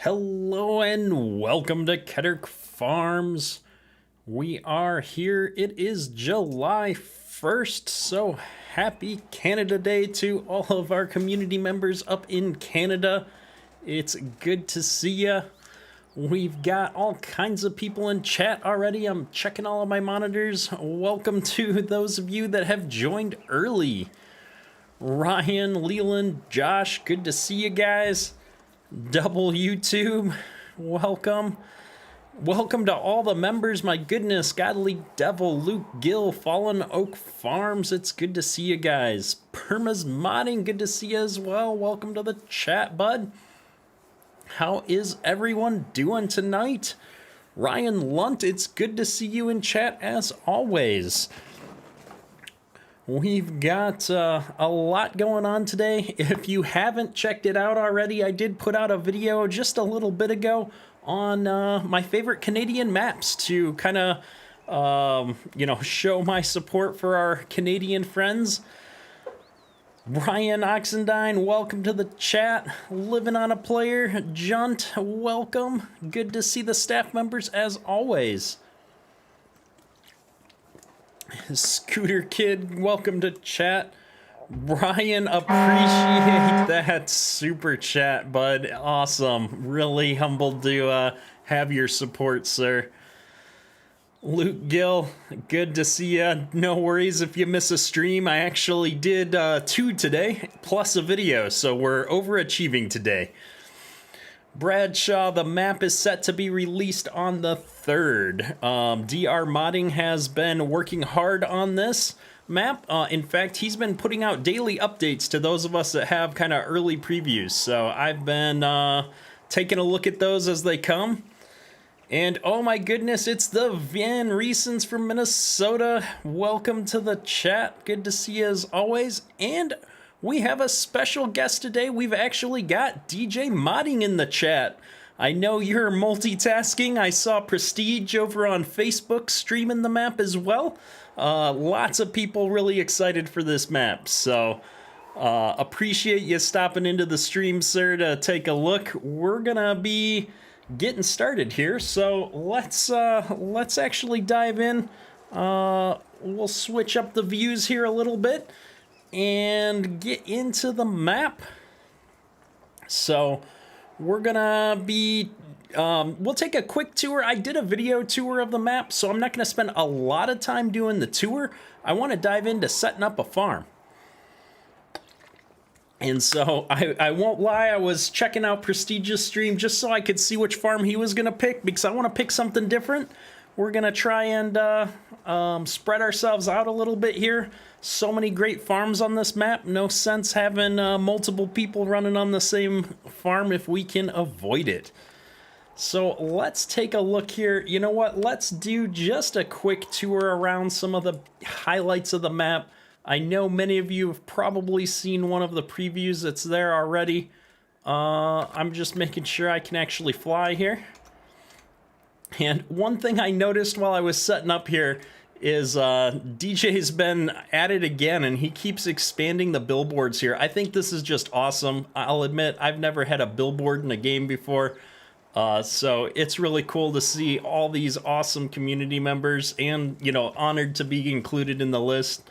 Hello and welcome to Ketterk Farms. We are here. It is July 1st, so happy Canada Day to all of our community members up in Canada. It's good to see ya. We've got all kinds of people in chat already. I'm checking all of my monitors. Welcome to those of you that have joined early. Ryan, Leland, Josh, good to see you guys. Double YouTube, welcome. Welcome to all the members, my goodness. Godly Devil, Luke Gill, Fallen Oak Farms, it's good to see you guys. Perma's Modding, good to see you as well. Welcome to the chat, bud. How is everyone doing tonight? Ryan Lunt, it's good to see you in chat as always. We've got a lot going on today. If you haven't checked it out already, I did put out a video just a little bit ago on my favorite Canadian maps to kind of, show my support for our Canadian friends. Brian Oxendine, welcome to the chat. Living on a Player, Junt, welcome. Good to see the staff members as always. Scooter Kid, welcome to chat. Brian, appreciate that super chat, bud. Awesome. Really humbled to have your support, sir. Luke Gill, good to see ya. No worries if you miss a stream. I actually did 2 today, plus a video, so we're overachieving today. Bradshaw, the map is set to be released on the 3rd. DR Modding has been working hard on this map. In fact, he's been putting out daily updates to those of us that have kind of early previews. So I've been taking a look at those as they come. And oh my goodness, it's the Van Reesons from Minnesota. Welcome to the chat. Good to see you as always. And we have a special guest today. We've actually got DJ Modding in the chat. I know you're multitasking. I saw Prestige over on Facebook streaming the map as well. Lots of people really excited for this map. So appreciate you stopping into the stream, sir, to take a look. We're gonna be getting started here. So let's actually dive in. We'll switch up the views here a little bit and get into the map. So we're gonna be we'll take a quick tour. I did a video tour of the map, so I'm not gonna spend a lot of time doing the tour. I want to dive into setting up a farm. And so I won't lie, I was checking out Prestige's stream just so I could see which farm he was gonna pick, because I want to pick something different. We're gonna try and spread ourselves out a little bit here. So many great farms on this map. No sense having multiple people running on the same farm if we can avoid it. So let's take a look here. You know what? Let's do just a quick tour around some of the highlights of the map. I know many of you have probably seen one of the previews that's there already. I'm just making sure I can actually fly here. And one thing I noticed while I was setting up here is DJ's been at it again, and he keeps expanding the billboards here. I think this is just awesome. I'll admit, I've never had a billboard in a game before, so it's really cool to see all these awesome community members and, you know, honored to be included in the list.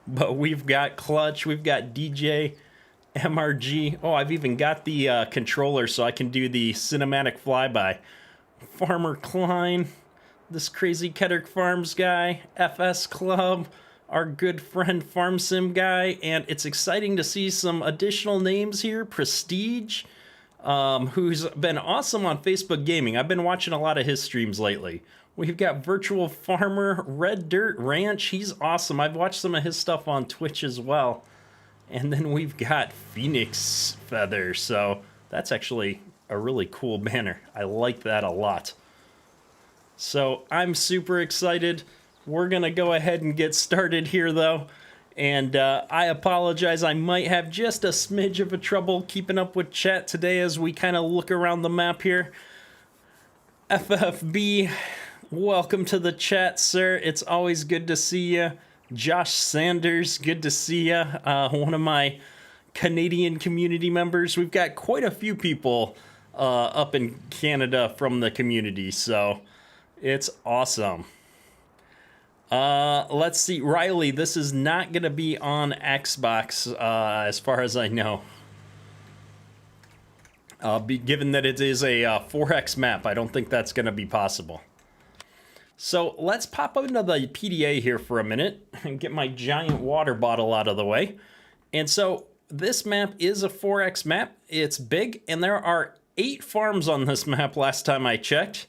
But we've got Clutch, we've got DJ, MRG. Oh, I've even got the controller so I can do the cinematic flyby. Farmer Klein, this crazy Ketterk Farms guy, FS Club, our good friend Farm Sim guy, and it's exciting to see some additional names here. Prestige, who's been awesome on Facebook Gaming. I've been watching a lot of his streams lately. We've got Virtual Farmer, Red Dirt Ranch. He's awesome. I've watched some of his stuff on Twitch as well. And then we've got Phoenix Feather. So that's actually a really cool banner. I like that a lot. So I'm super excited. We're going to go ahead and get started here, though. And I apologize. I might have just a smidge of a trouble keeping up with chat today as we kind of look around the map here. FFB, welcome to the chat, sir. It's always good to see you. Josh Sanders, good to see you. One of my Canadian community members. We've got quite a few people up in Canada from the community, so it's awesome. Let's see, Riley, this is not going to be on Xbox, as far as I know. Given that it is a 4X map, I don't think that's going to be possible. So let's pop into the PDA here for a minute and get my giant water bottle out of the way. And so this map is a 4X map. It's big, and there are 8 farms on this map last time I checked.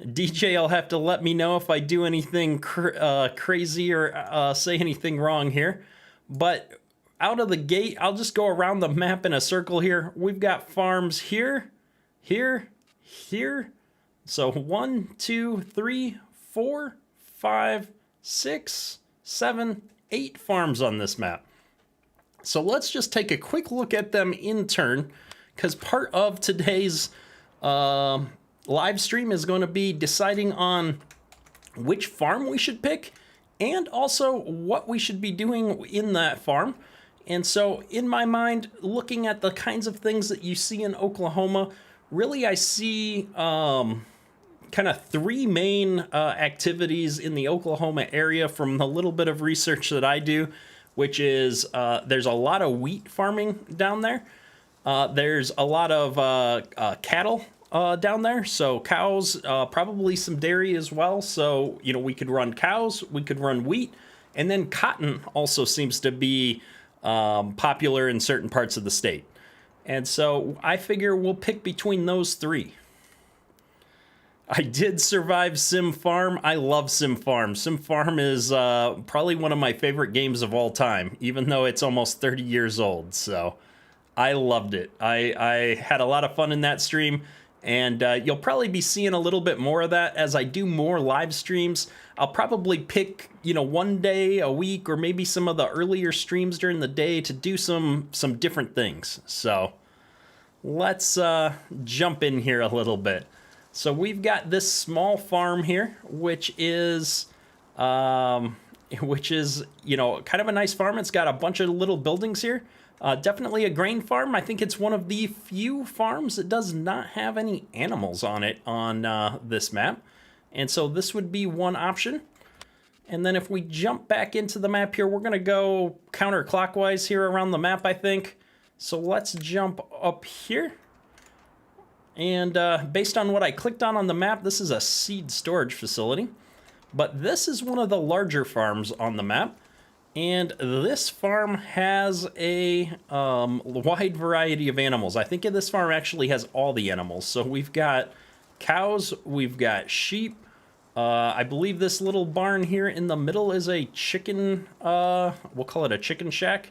DJ will have to let me know if I do anything crazy or say anything wrong here. But out of the gate, I'll just go around the map in a circle here. We've got farms here, here, here. So 1, 2, 3, 4, 5, 6, 7, 8 farms on this map. So let's just take a quick look at them in turn, because part of today's live stream is going to be deciding on which farm we should pick and also what we should be doing in that farm. And so in my mind, looking at the kinds of things that you see in Oklahoma, really I see kind of 3 main activities in the Oklahoma area from the little bit of research that I do, which is there's a lot of wheat farming down there. There's a lot of cattle down there, so cows, probably some dairy as well. So, you know, we could run cows, we could run wheat, and then cotton also seems to be popular in certain parts of the state. And so I figure we'll pick between those 3. I did survive Sim Farm. I love Sim Farm. Sim Farm is probably one of my favorite games of all time, even though it's almost 30 years old. So I loved it. I had a lot of fun in that stream. And you'll probably be seeing a little bit more of that as I do more live streams. I'll probably pick, you know, one day a week or maybe some of the earlier streams during the day to do some different things. So let's jump in here a little bit. So we've got this small farm here, which is, you know, kind of a nice farm. It's got a bunch of little buildings here. Definitely a grain farm. I think it's one of the few farms that does not have any animals on it on this map. And so this would be one option. And then if we jump back into the map here, we're going to go counterclockwise here around the map, I think. So let's jump up here. And based on what I clicked on the map, this is a seed storage facility. But this is one of the larger farms on the map. And this farm has a wide variety of animals. I think this farm actually has all the animals. So we've got cows, we've got sheep. I believe this little barn here in the middle is a chicken, we'll call it a chicken shack,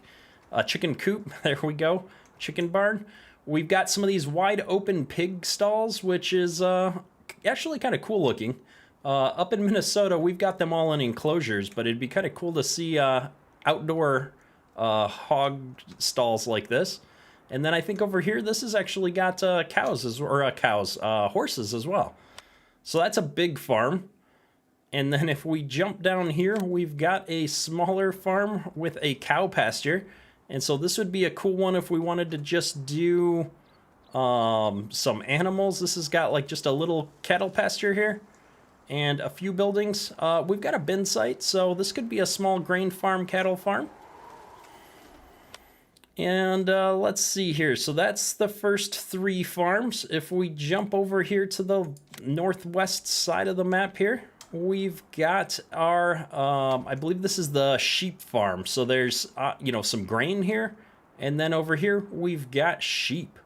a chicken coop. There we go, chicken barn. We've got some of these wide open pig stalls, which is actually kind of cool looking. Up in Minnesota, we've got them all in enclosures, but it'd be kind of cool to see outdoor hog stalls like this. And then I think over here, this has actually got horses as well. So that's a big farm. And then if we jump down here, we've got a smaller farm with a cow pasture. And so this would be a cool one if we wanted to just do some animals. This has got like just a little cattle pasture here and a few buildings. We've got a bin site, so this could be a small grain farm, cattle farm. And let's see here. So that's the first 3 farms. If we jump over here to the northwest side of the map here, we've got our, I believe this is the sheep farm. So there's, you know, some grain here. And then over here, we've got sheep.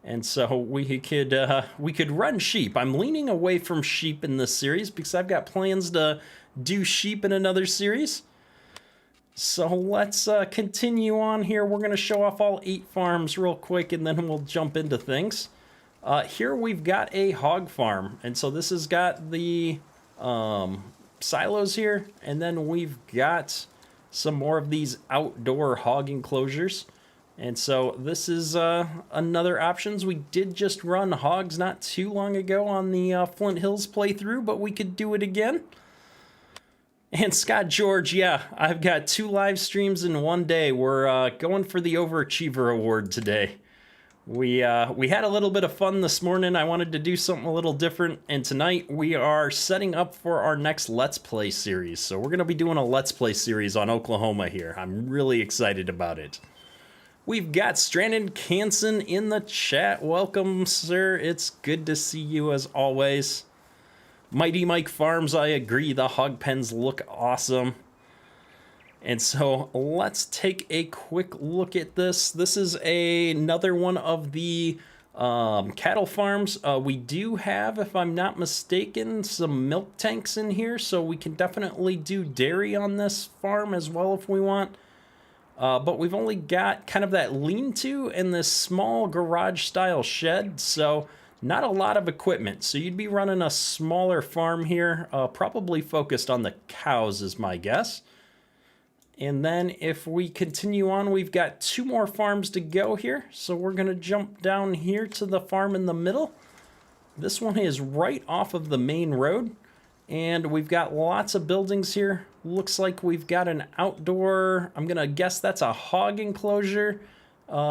And so we could run sheep. I'm leaning away from sheep in this series because I've got plans to do sheep in another series. So let's continue on here. We're going to show off all 8 farms real quick, and then we'll jump into things. Here we've got a hog farm. And so this has got the silos here, and then we've got some more of these outdoor hog enclosures. And so this is another options. We did just run hogs not too long ago on the Flint Hills playthrough, but we could do it again. And Scott George, yeah, I've got 2 live streams in one day. We're going for the Overachiever Award today. We had a little bit of fun this morning. I wanted to do something a little different, and tonight we are setting up for our next Let's Play series. So we're going to be doing a Let's Play series on Oklahoma here. I'm really excited about it. We've got Stranded Canson in the chat. Welcome, sir. It's good to see you as always. Mighty Mike Farms, I agree. The hog pens look awesome. And so let's take a quick look at this. This is another one of the cattle farms. We do have, if I'm not mistaken, some milk tanks in here, so we can definitely do dairy on this farm as well if we want. But we've only got kind of that lean-to and this small garage-style shed, so not a lot of equipment. So you'd be running a smaller farm here, probably focused on the cows is my guess. And then if we continue on, we've got 2 more farms to go here. So we're going to jump down here to the farm in the middle. This one is right off of the main road. And we've got lots of buildings here. Looks like we've got an outdoor, I'm going to guess that's a hog enclosure,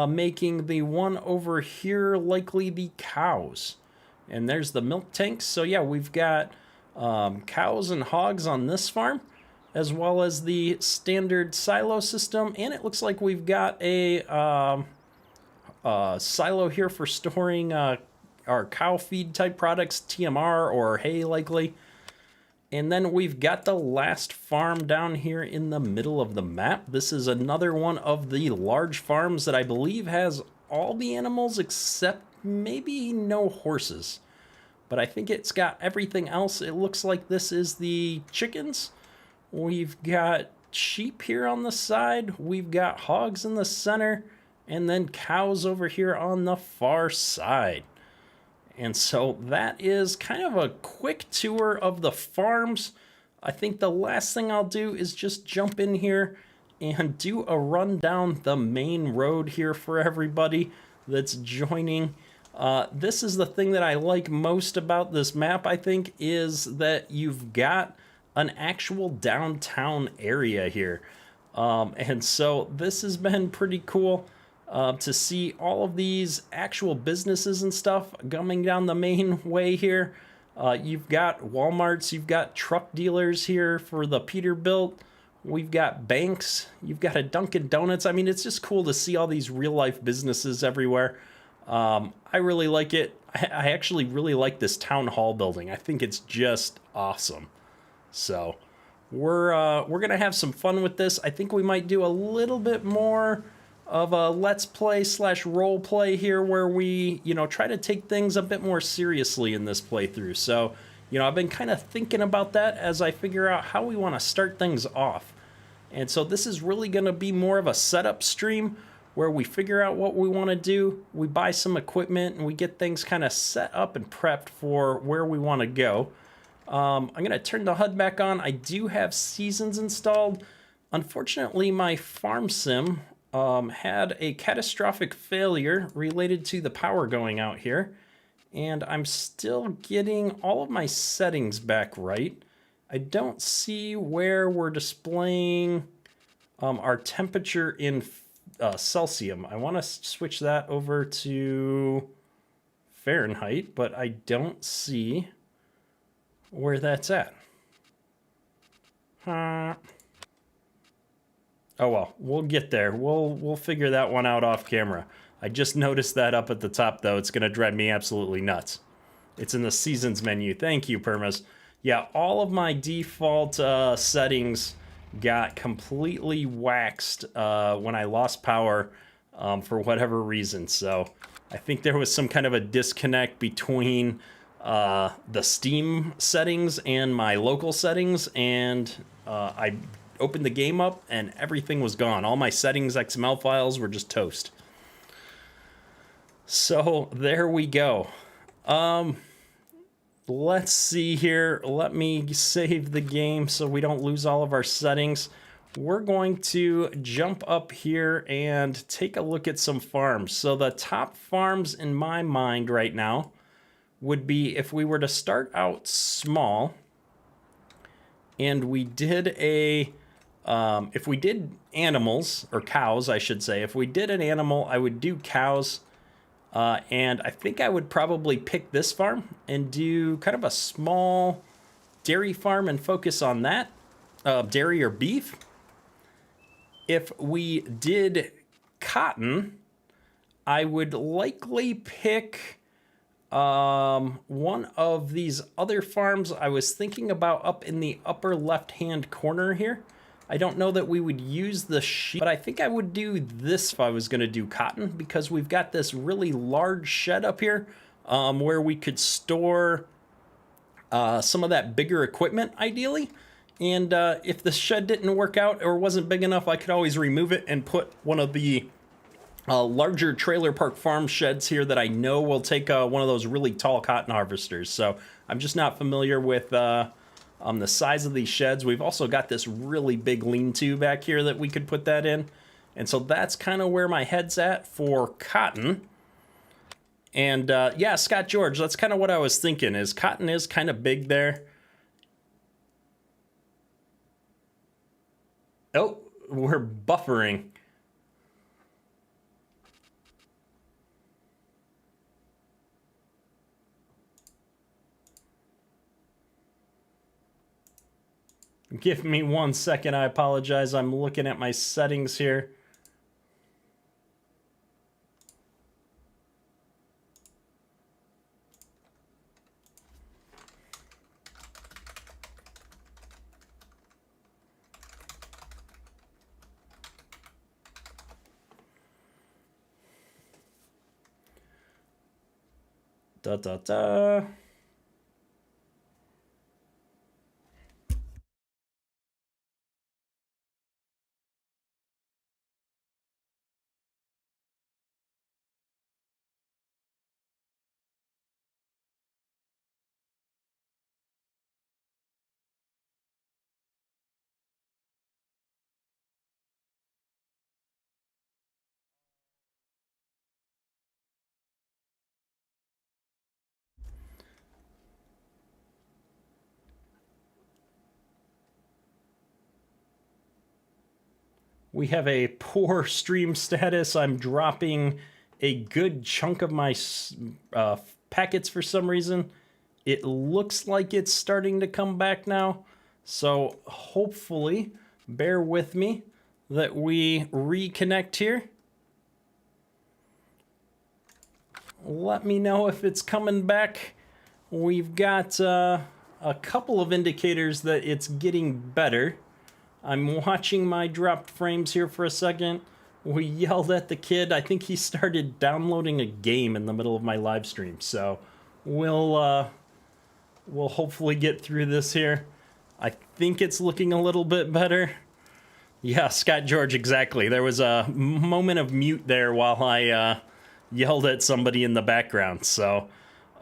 making the one over here likely the cows. And there's the milk tanks. So yeah, we've got cows and hogs on this farm, as well as the standard silo system. And it looks like we've got a silo here for storing our cow feed type products, TMR or hay likely. And then we've got the last farm down here in the middle of the map. This is another one of the large farms that I believe has all the animals except maybe no horses. But I think it's got everything else. It looks like this is the chickens. We've got sheep here on the side, we've got hogs in the center, and then cows over here on the far side. And so that is kind of a quick tour of the farms. I think the last thing I'll do is just jump in here and do a run down the main road here for everybody that's joining. This is the thing that I like most about this map, I think, is that you've got an actual downtown area here. And so this has been pretty cool to see all of these actual businesses and stuff coming down the main way here. You've got Walmarts, you've got truck dealers here for the Peterbilt, we've got banks, you've got a Dunkin' Donuts. I mean, it's just cool to see all these real life businesses everywhere. I really like it. I actually really like this town hall building. I think it's just awesome. So we're gonna have some fun with this. I think we might do a little bit more of a let's play / role play here, where we, try to take things a bit more seriously in this playthrough. So, I've been kind of thinking about that as I figure out how we want to start things off. And so this is really gonna be more of a setup stream where we figure out what we want to do, we buy some equipment, and we get things kind of set up and prepped for where we want to go. I'm going to turn the HUD back on. I do have seasons installed. Unfortunately, my farm sim had a catastrophic failure related to the power going out here. And I'm still getting all of my settings back right. I don't see where we're displaying our temperature in Celsius. I want to switch that over to Fahrenheit, but I don't see where that's at. Oh well, we'll get there. We'll figure that one out off camera. I just noticed that up at the top though. It's gonna drive me absolutely nuts. It's in the seasons menu. Thank you, Permas. Yeah, all of my default settings got completely waxed when I lost power for whatever reason. So I think there was some kind of a disconnect between the Steam settings and my local settings, and I opened the game up and everything was gone. All my settings XML files were just toast. So there we go. Let's see here. Let me save the game so we don't lose all of our settings. We're going to jump up here and take a look at some farms. So the top farms in my mind right now would be, if we were to start out small and we did if we did animals, or cows, I should say, if we did an animal, I would do cows. And I think I would probably pick this farm and do kind of a small dairy farm and focus on that, dairy or beef. If we did cotton, I would likely pick one of these other farms I was thinking about up in the upper left-hand corner here. I don't know that we would use the sheep, but I think I would do this if I was going to do cotton, because we've got this really large shed up here where we could store some of that bigger equipment, ideally. And if the shed didn't work out or wasn't big enough, I could always remove it and put one of the larger trailer park farm sheds here that I know will take one of those really tall cotton harvesters. So I'm just not familiar with the size of these sheds. We've also got this really big lean-to back here that we could put that in. And so that's kind of where my head's at for cotton. And yeah, Scott George, that's kind of what I was thinking, is cotton is kind of big there. Oh, we're buffering. Give me 1 second, I apologize. I'm looking at my settings here. Da da da. We have a poor stream status. I'm dropping a good chunk of my packets for some reason. It looks like it's starting to come back now. So hopefully, bear with me that we reconnect here. Let me know if it's coming back. We've got a couple of indicators that it's getting better. I'm watching my dropped frames here for a second. We yelled at the kid. I think he started downloading a game in the middle of my live stream. So we'll hopefully get through this here. I think it's looking a little bit better. Yeah, Scott George, exactly. There was a moment of mute there while I yelled at somebody in the background. So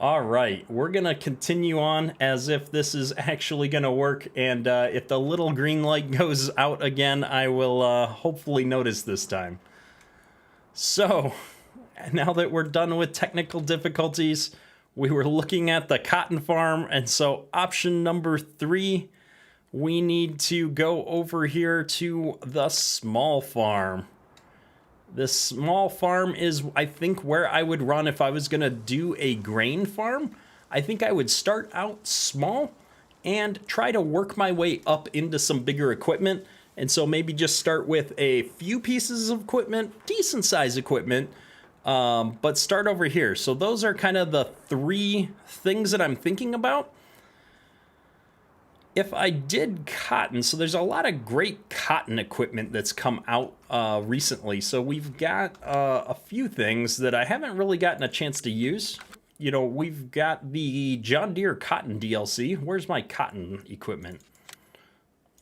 all right, we're going to continue on as if this is actually going to work, and if the little green light goes out again, I will hopefully notice this time. So, now that we're done with technical difficulties, we were looking at the cotton farm, and so option number 3, we need to go over here to the small farm. This small farm is, I think, where I would run if I was going to do a grain farm. I think I would start out small and try to work my way up into some bigger equipment. And so maybe just start with a few pieces of equipment, decent size equipment, but start over here. So those are kind of the 3 things that I'm thinking about. If I did cotton, so there's a lot of great cotton equipment that's come out recently. So we've got a few things that I haven't really gotten a chance to use. You know, we've got the John Deere cotton DLC. Where's my cotton equipment?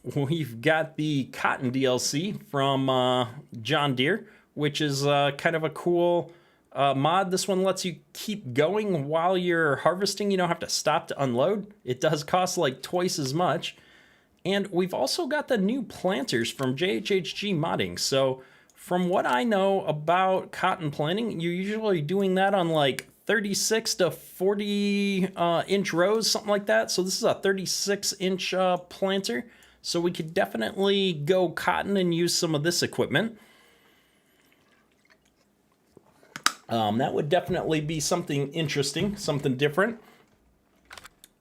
We've got the cotton DLC from John Deere, which is kind of a cool mod. This one lets you keep going while you're harvesting. You don't have to stop to unload. It does cost like twice as much. And we've also got the new planters from JHHG Modding. So from what I know about cotton planting, you're usually doing that on like 36 to 40 inch rows, something like that. So this is a 36 inch planter. So we could definitely go cotton and use some of this equipment. That would definitely be something interesting, something different.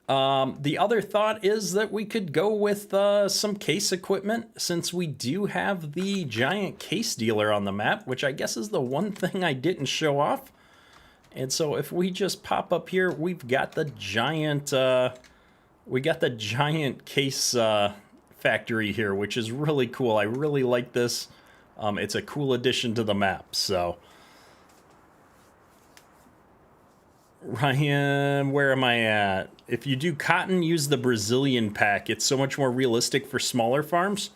The other thought is that we could go with some case equipment, since we do have the giant case dealer on the map, which I guess is the one thing I didn't show off. And so if we just pop up here, we've got the giant case factory here, which is really cool. I really like this. It's a cool addition to the map. So Ryan, where am I at? If you do cotton, use the Brazilian pack. It's so much more realistic for smaller farms.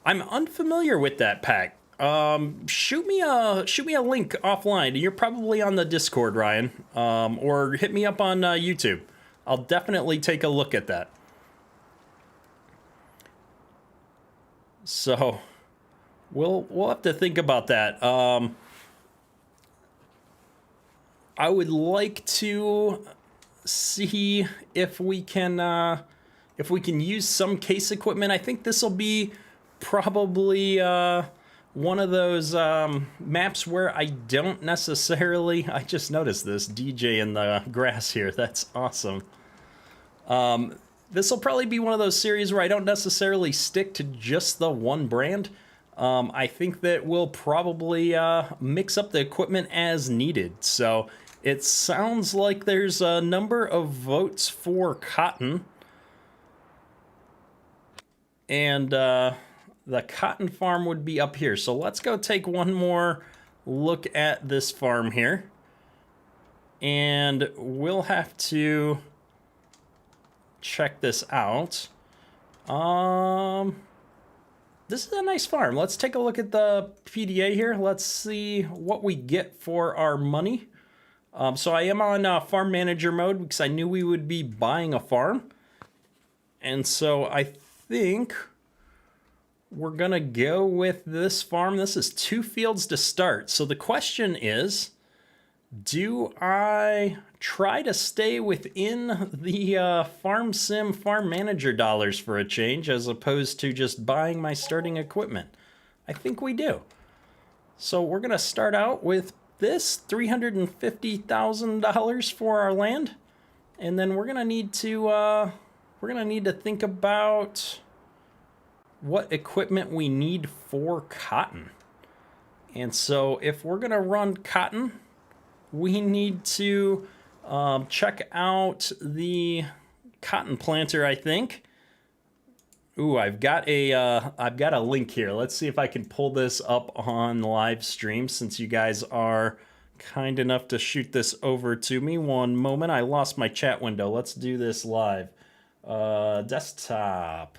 I'm unfamiliar with that pack. Shoot me a link offline. You're probably on the Discord, Ryan. Or hit me up on YouTube. I'll definitely take a look at that. So we'll have to think about that. I would like to see if we can use some case equipment. I think this will be probably one of those maps where I don't necessarily. I just noticed this DJ in the grass here. That's awesome. This will probably be one of those series where I don't necessarily stick to just the one brand. I think that we'll probably mix up the equipment as needed. So it sounds like there's a number of votes for cotton. And the cotton farm would be up here. So let's go take one more look at this farm here. And we'll have to check this out. This is a nice farm. Let's take a look at the PDA here. Let's see what we get for our money. So I am on farm manager mode because I knew we would be buying a farm. And so I think we're going to go with this farm. This is 2 fields to start. So the question is, do I try to stay within the farm sim farm manager dollars for a change, as opposed to just buying my starting equipment? I think we do. So we're going to start out with this $350,000 for our land, and then we're going to need to think about what equipment we need for cotton. And so if we're going to run cotton, we need to check out the cotton planter, I think. Ooh, I've got a link here. Let's see if I can pull this up on live stream, since you guys are kind enough to shoot this over to me. One moment, I lost my chat window. Let's do this live. Desktop.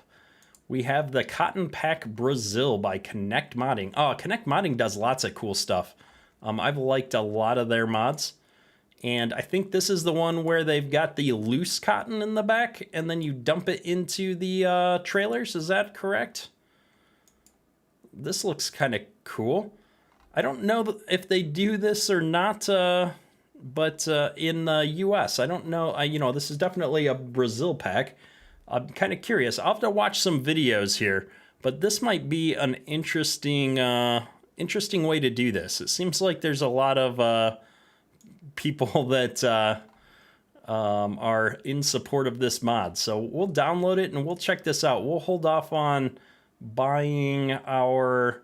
We have the Cotton Pack Brazil by Connect Modding. Oh, Connect Modding does lots of cool stuff. I've liked a lot of their mods. And I think this is the one where they've got the loose cotton in the back, and then you dump it into the trailers. Is that correct? This looks kind of cool. I don't know if they do this or not, but in the US, I don't know. This is definitely a Brazil pack. I'm kind of curious. I'll have to watch some videos here, but this might be an interesting way to do this. It seems like there's a lot of people that are in support of this mod. So we'll download it and we'll check this out. We'll hold off on buying our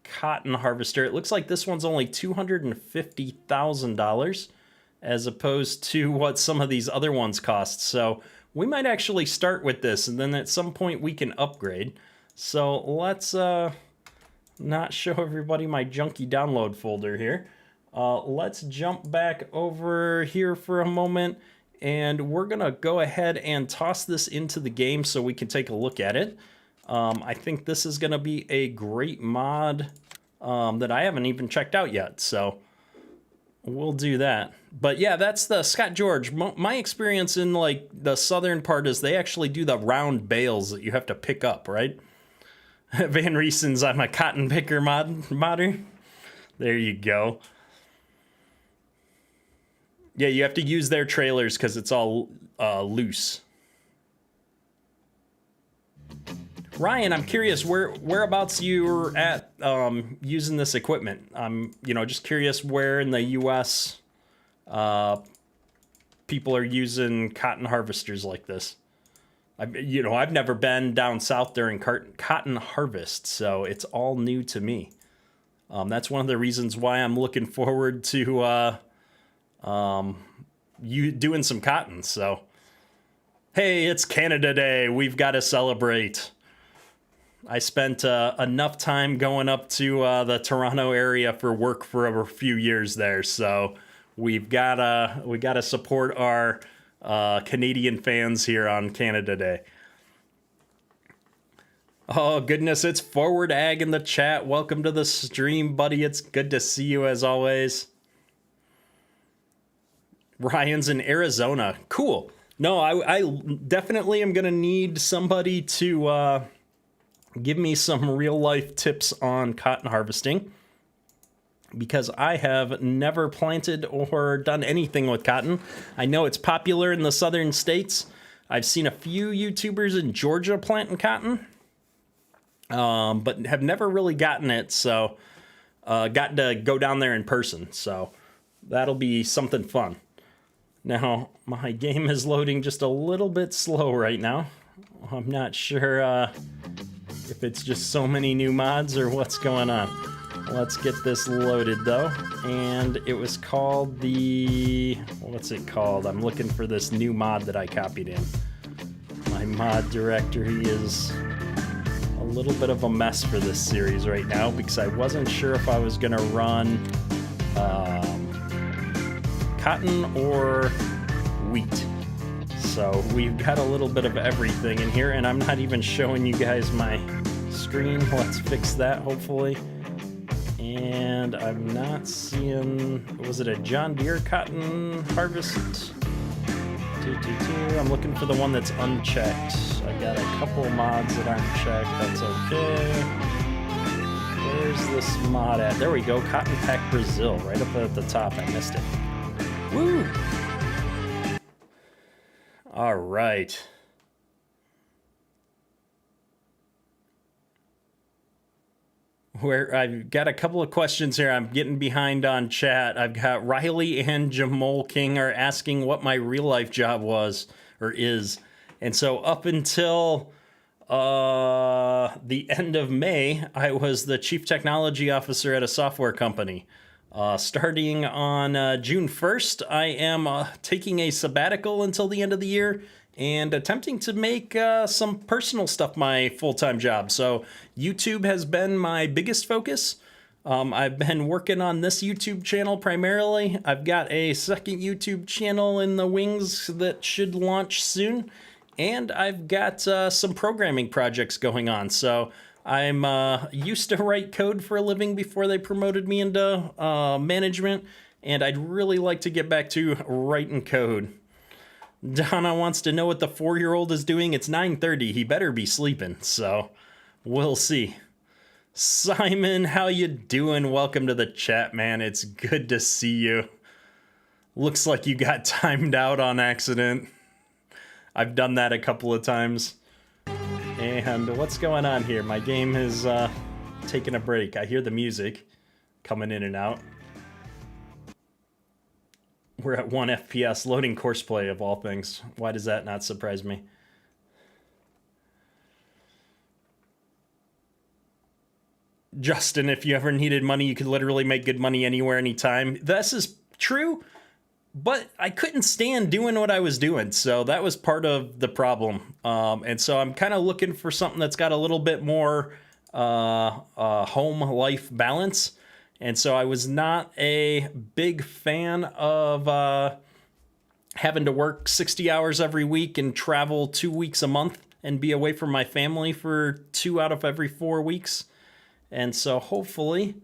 cotton harvester. It looks like this one's only $250,000 as opposed to what some of these other ones cost. So we might actually start with this, and then at some point we can upgrade. So let's not show everybody my junky download folder here. Let's jump back over here for a moment, and we're gonna go ahead and toss this into the game so we can take a look at it. I think this is gonna be a great mod that I haven't even checked out yet, so we'll do that. But yeah, that's the Scott George. My experience in like the southern part is they actually do the round bales that you have to pick up, right? Van Riesen's I'm a cotton picker modder. There you go. Yeah, you have to use their trailers because it's all loose. Ryan, I'm curious whereabouts you're at using this equipment. I'm just curious where in the U.S. People are using cotton harvesters like this. I've never been down south during cotton harvest, so it's all new to me. That's one of the reasons why I'm looking forward to you doing some cotton. So, hey, it's Canada Day. We've got to celebrate. I spent enough time going up to the Toronto area for work for a few years there, so we gotta support our Canadian fans here on Canada Day. Oh goodness, it's Forward Ag in the chat. Welcome to the stream, buddy. It's good to see you as always. Ryan's in Arizona. Cool. No, I definitely am gonna need somebody to give me some real life tips on cotton harvesting, because I have never planted or done anything with cotton. I know it's popular in the southern states. I've seen a few YouTubers in Georgia planting cotton, but have never really gotten it. So got to go down there in person. So that'll be something fun. Now, my game is loading just a little bit slow right now. I'm not sure if it's just so many new mods or what's going on. Let's get this loaded though. And it was called what's it called? I'm looking for this new mod that I copied in. My mod directory is a little bit of a mess for this series right now because I wasn't sure if I was gonna run cotton or wheat. So we've got a little bit of everything in here, and I'm not even showing you guys my screen. Let's fix that hopefully. And I'm not seeing, was it a John Deere cotton harvest? I'm looking for the one that's unchecked. I got a couple mods that aren't checked. That's okay. Where's this mod at? There we go. Cotton Pack Brazil, right up at the top. I missed it. Woo! All right. Where I've got a couple of questions here. I'm getting behind on chat. I've got Riley and Jamal King are asking what my real life job was or is. And so up until the end of May, I was the chief technology officer at a software company. Starting on June 1st, I am taking a sabbatical until the end of the year and attempting to make some personal stuff my full-time job. So YouTube has been my biggest focus. I've been working on this YouTube channel primarily. I've got a second YouTube channel in the wings that should launch soon. And I've got some programming projects going on. So I'm used to write code for a living before they promoted me into management. And I'd really like to get back to writing code. Donna wants to know what the 4-year-old is doing. It's 9:30. He better be sleeping. So we'll see. Simon, how you doing? Welcome to the chat, man. It's good to see you. Looks like you got timed out on accident. I've done that a couple of times. And what's going on here? My game is taking a break. I hear the music coming in and out. We're at 1 FPS, loading courseplay of all things. Why does that not surprise me? Justin, if you ever needed money, you could literally make good money anywhere, anytime. This is true, but I couldn't stand doing what I was doing, so that was part of the problem. And so I'm kind of looking for something that's got a little bit more home life balance. And so I was not a big fan of having to work 60 hours every week and travel 2 weeks a month and be away from my family for 2 out of every 4 weeks. And so hopefully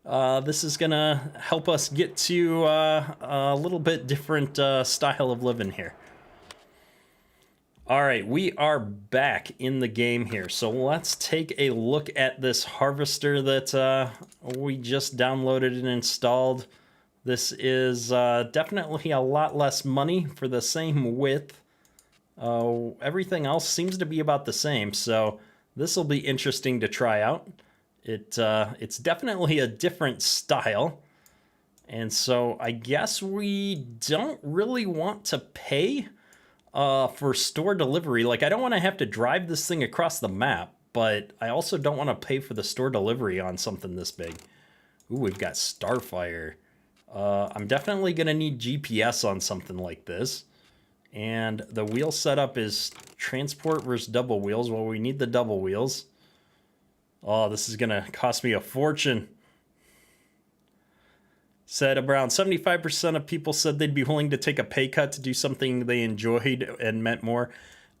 this is going to help us get to a little bit different style of living here. All right, we are back in the game here. So let's take a look at this harvester that we just downloaded and installed. This is definitely a lot less money for the same width. Everything else seems to be about the same. So This will be interesting to try out. It's definitely a different style. And so I guess we don't really want to pay for store delivery. Like, I don't want to have to drive this thing across the map, but I also don't want to pay for the store delivery on something this big. Ooh, we've got Starfire. I'm definitely going to need GPS on something like this. And the wheel setup is transport versus double wheels. Well, we need the double wheels. Oh, this is going to cost me a fortune. Said around 75% of people said they'd be willing to take a pay cut to do something they enjoyed and meant more.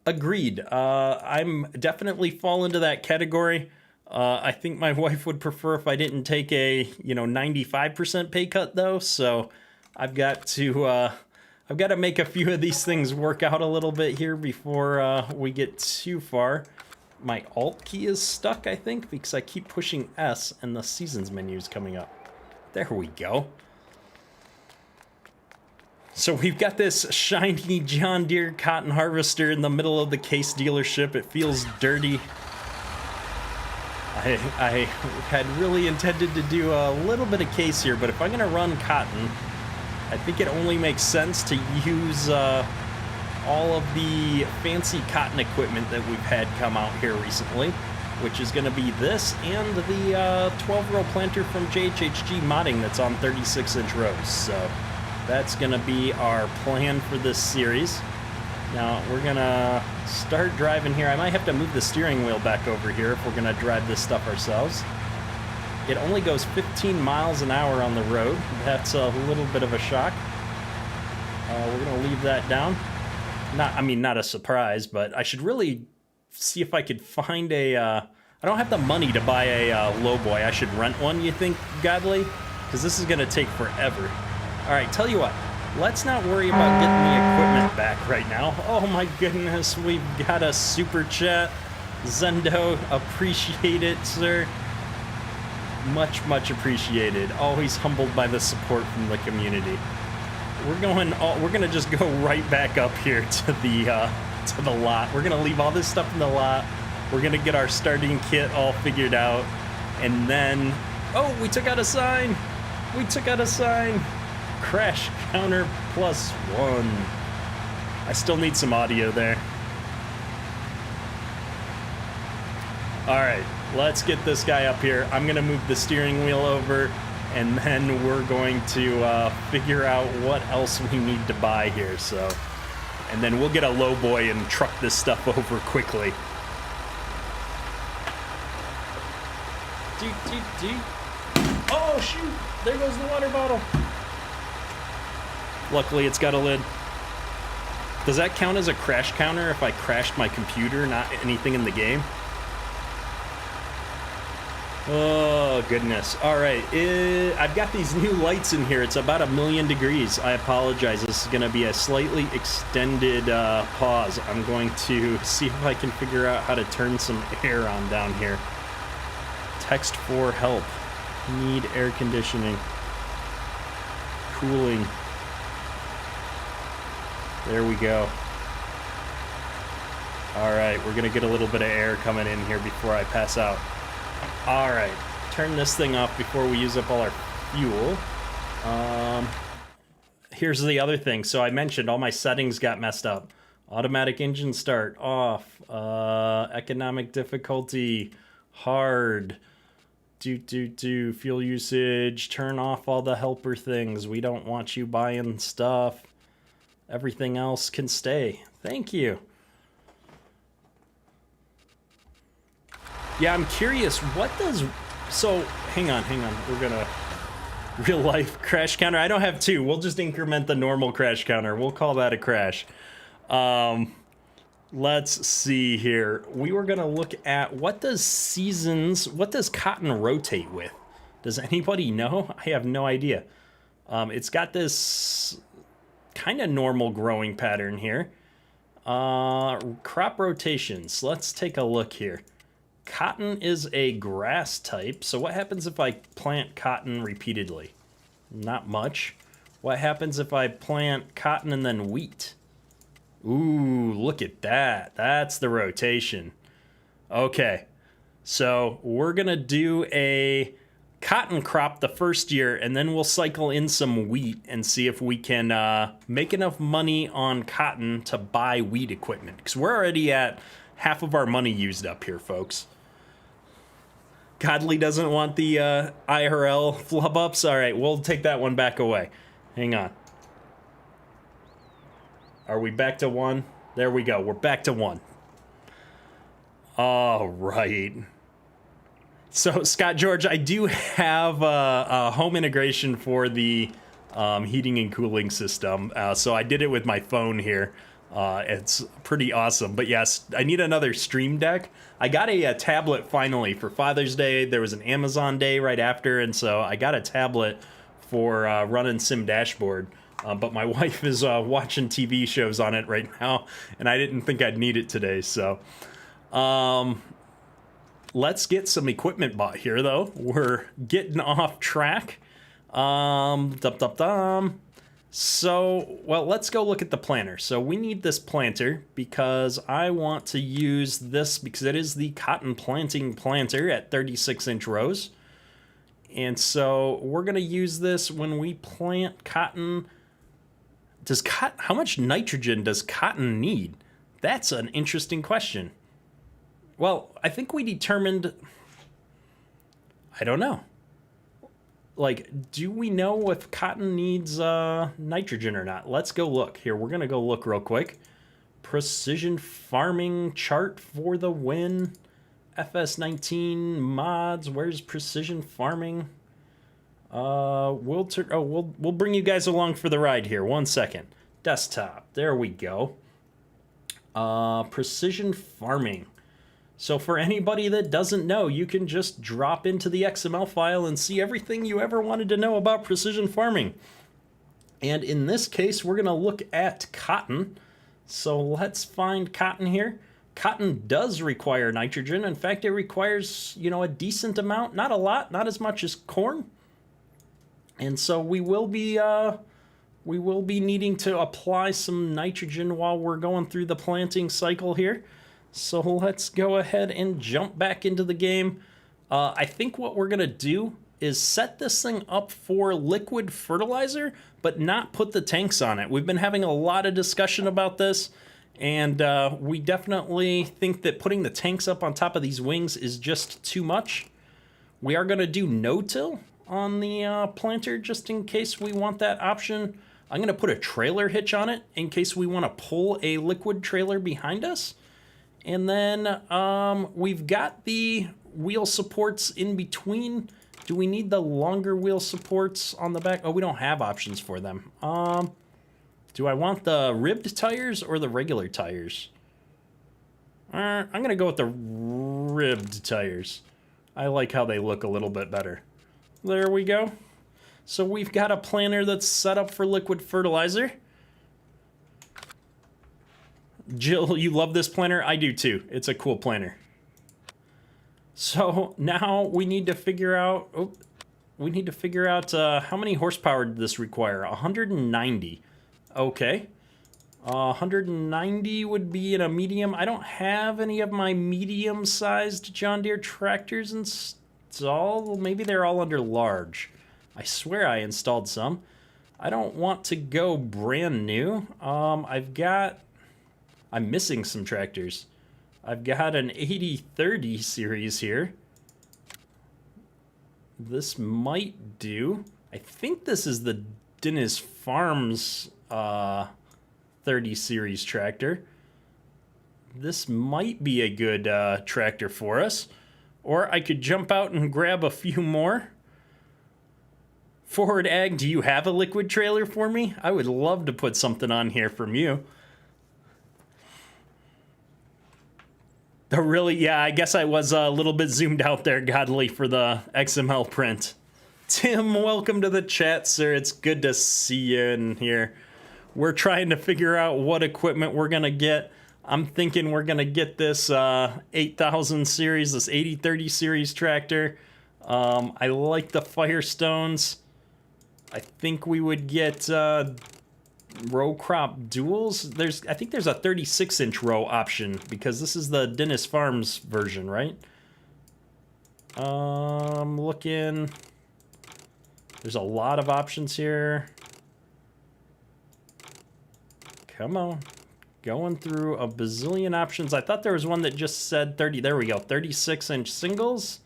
Agreed. I'm definitely fall into that category. I think my wife would prefer if I didn't take a 95% pay cut though. So I've got to make a few of these things work out a little bit here before we get too far. My Alt key is stuck, I think, because I keep pushing S and the seasons menu is coming up. There we go. So we've got this shiny John Deere cotton harvester in the middle of the Case dealership. It feels dirty. I had really intended to do a little bit of Case here, but if I'm going to run cotton, I think it only makes sense to use all of the fancy cotton equipment that we've had come out here recently, which is going to be this and the 12-row planter from JHHG Modding that's on 36-inch rows. So that's going to be our plan for this series. Now we're going to start driving here. I might have to move the steering wheel back over here if we're going to drive this stuff ourselves. It only goes 15 miles an hour on the road. That's a little bit of a shock. We're going to leave that down. Not a surprise, but I should really see if I could find a... I don't have the money to buy a lowboy. I should rent one, you think, Godly? Because this is going to take forever. All right, tell you what. Let's not worry about getting the equipment back right now. Oh my goodness, we've got a super chat. Zendo, appreciate it, sir. Much, much appreciated. Always humbled by the support from the community. We're gonna just go right back up here to the lot. We're gonna leave all this stuff in the lot. We're gonna get our starting kit all figured out, and then we took out a sign. We took out a sign. Crash counter +1. I still need some audio there. All right, let's get this guy up here. I'm gonna move the steering wheel over, and then we're going to figure out what else we need to buy here. So, and then we'll get a lowboy and truck this stuff over quickly. Oh shoot! There goes the water bottle. Luckily, it's got a lid. Does that count as a crash counter if I crashed my computer, not anything in the game? Oh, goodness. All right. I've got these new lights in here. It's about 1,000,000 degrees. I apologize. This is going to be a slightly extended pause. I'm going to see if I can figure out how to turn some air on down here. Text for help. Need air conditioning. Cooling. There we go. All right, we're gonna get a little bit of air coming in here before I pass out. All right, turn this thing off before we use up all our fuel. Here's the other thing. So I mentioned all my settings got messed up. Automatic engine start off. Economic difficulty hard. Fuel usage. Turn off all the helper things. We don't want you buying stuff. Everything else can stay. Thank you. Yeah, I'm curious, what does... So, hang on. We're gonna... Real life crash counter. I don't have two. We'll just increment the normal crash counter. We'll call that a crash. Let's see here. We were gonna look at what does cotton rotate with? Does anybody know? I have no idea. It's got this kind of normal growing pattern here. Crop rotations. Let's take a look here. Cotton is a grass type, so what happens if I plant cotton repeatedly? Not much. What happens if I plant cotton and then wheat? Ooh, look at that. That's the rotation. Okay, so we're gonna do a cotton crop the first year, and then we'll cycle in some wheat and see if we can make enough money on cotton to buy wheat equipment, because we're already at half of our money used up here, folks. Godly doesn't want the IRL flub ups. All right, we'll take that one back away. Hang on. Are we back to 1? There we go. We're back to 1. All right. So, Scott George, I do have a home integration for the heating and cooling system. So I did it with my phone here. It's pretty awesome. But yes, I need another Stream Deck. I got a tablet finally for Father's Day. There was an Amazon Day right after, and so I got a tablet for running Sim Dashboard. But my wife is watching TV shows on it right now, and I didn't think I'd need it today. So let's get some equipment bought here, though. We're getting off track. So, well, let's go look at the planter. So we need this planter because I want to use this because it is the cotton planting planter at 36-inch rows. And so we're going to use this when we plant cotton. How much nitrogen does cotton need? That's an interesting question. Well, I think we determined, I don't know. Like, do we know if cotton needs nitrogen or not? Let's go look. Here, we're going to go look real quick. Precision farming chart for the win. FS19 mods. Where's precision farming? We'll bring you guys along for the ride here. 1 second. Desktop. There we go. Precision farming. So for anybody that doesn't know, you can just drop into the XML file and see everything you ever wanted to know about precision farming. And in this case, we're going to look at cotton. So let's find cotton here. Cotton does require nitrogen. In fact, it requires, a decent amount. Not a lot, not as much as corn. And so we will be needing to apply some nitrogen while we're going through the planting cycle here. So let's go ahead and jump back into the game. I think what we're going to do is set this thing up for liquid fertilizer, but not put the tanks on it. We've been having a lot of discussion about this, and we definitely think that putting the tanks up on top of these wings is just too much. We are going to do no-till on the planter just in case we want that option. I'm going to put a trailer hitch on it in case we want to pull a liquid trailer behind us. And then we've got the wheel supports in between. Do we need the longer wheel supports on the back? Oh, we don't have options for them. Do I want the ribbed tires or the regular tires? I'm going to go with the ribbed tires. I like how they look a little bit better. There we go. So we've got a planter that's set up for liquid fertilizer. Jill, you love this planter? I do too. It's a cool planter. So now we need to figure out, how many horsepower did this require? 190. Okay. 190 would be in a medium. I don't have any of my medium-sized John Deere tractors installed. Maybe they're all under large. I swear I installed some. I don't want to go brand new. I'm missing some tractors. I've got an 8030 series here. This might do. I think this is the Dennis Farms 30 series tractor. This might be a good tractor for us. Or I could jump out and grab a few more. Forward Ag, do you have a liquid trailer for me? I would love to put something on here from you. Oh, really? Yeah, I guess I was a little bit zoomed out there, Godly, for the XML print. Tim, welcome to the chat, sir. It's good to see you in here. We're trying to figure out what equipment we're going to get. I'm thinking we're going to get this 8000 series, this 8030 series tractor. I like the Firestones. I think we would get row crop duals. I think there's a 36-inch row option because this is the Dennis Farms version, right? Looking. There's a lot of options here. Come on. Going through a bazillion options. I thought there was one that just said 30. There we go. 36-inch singles.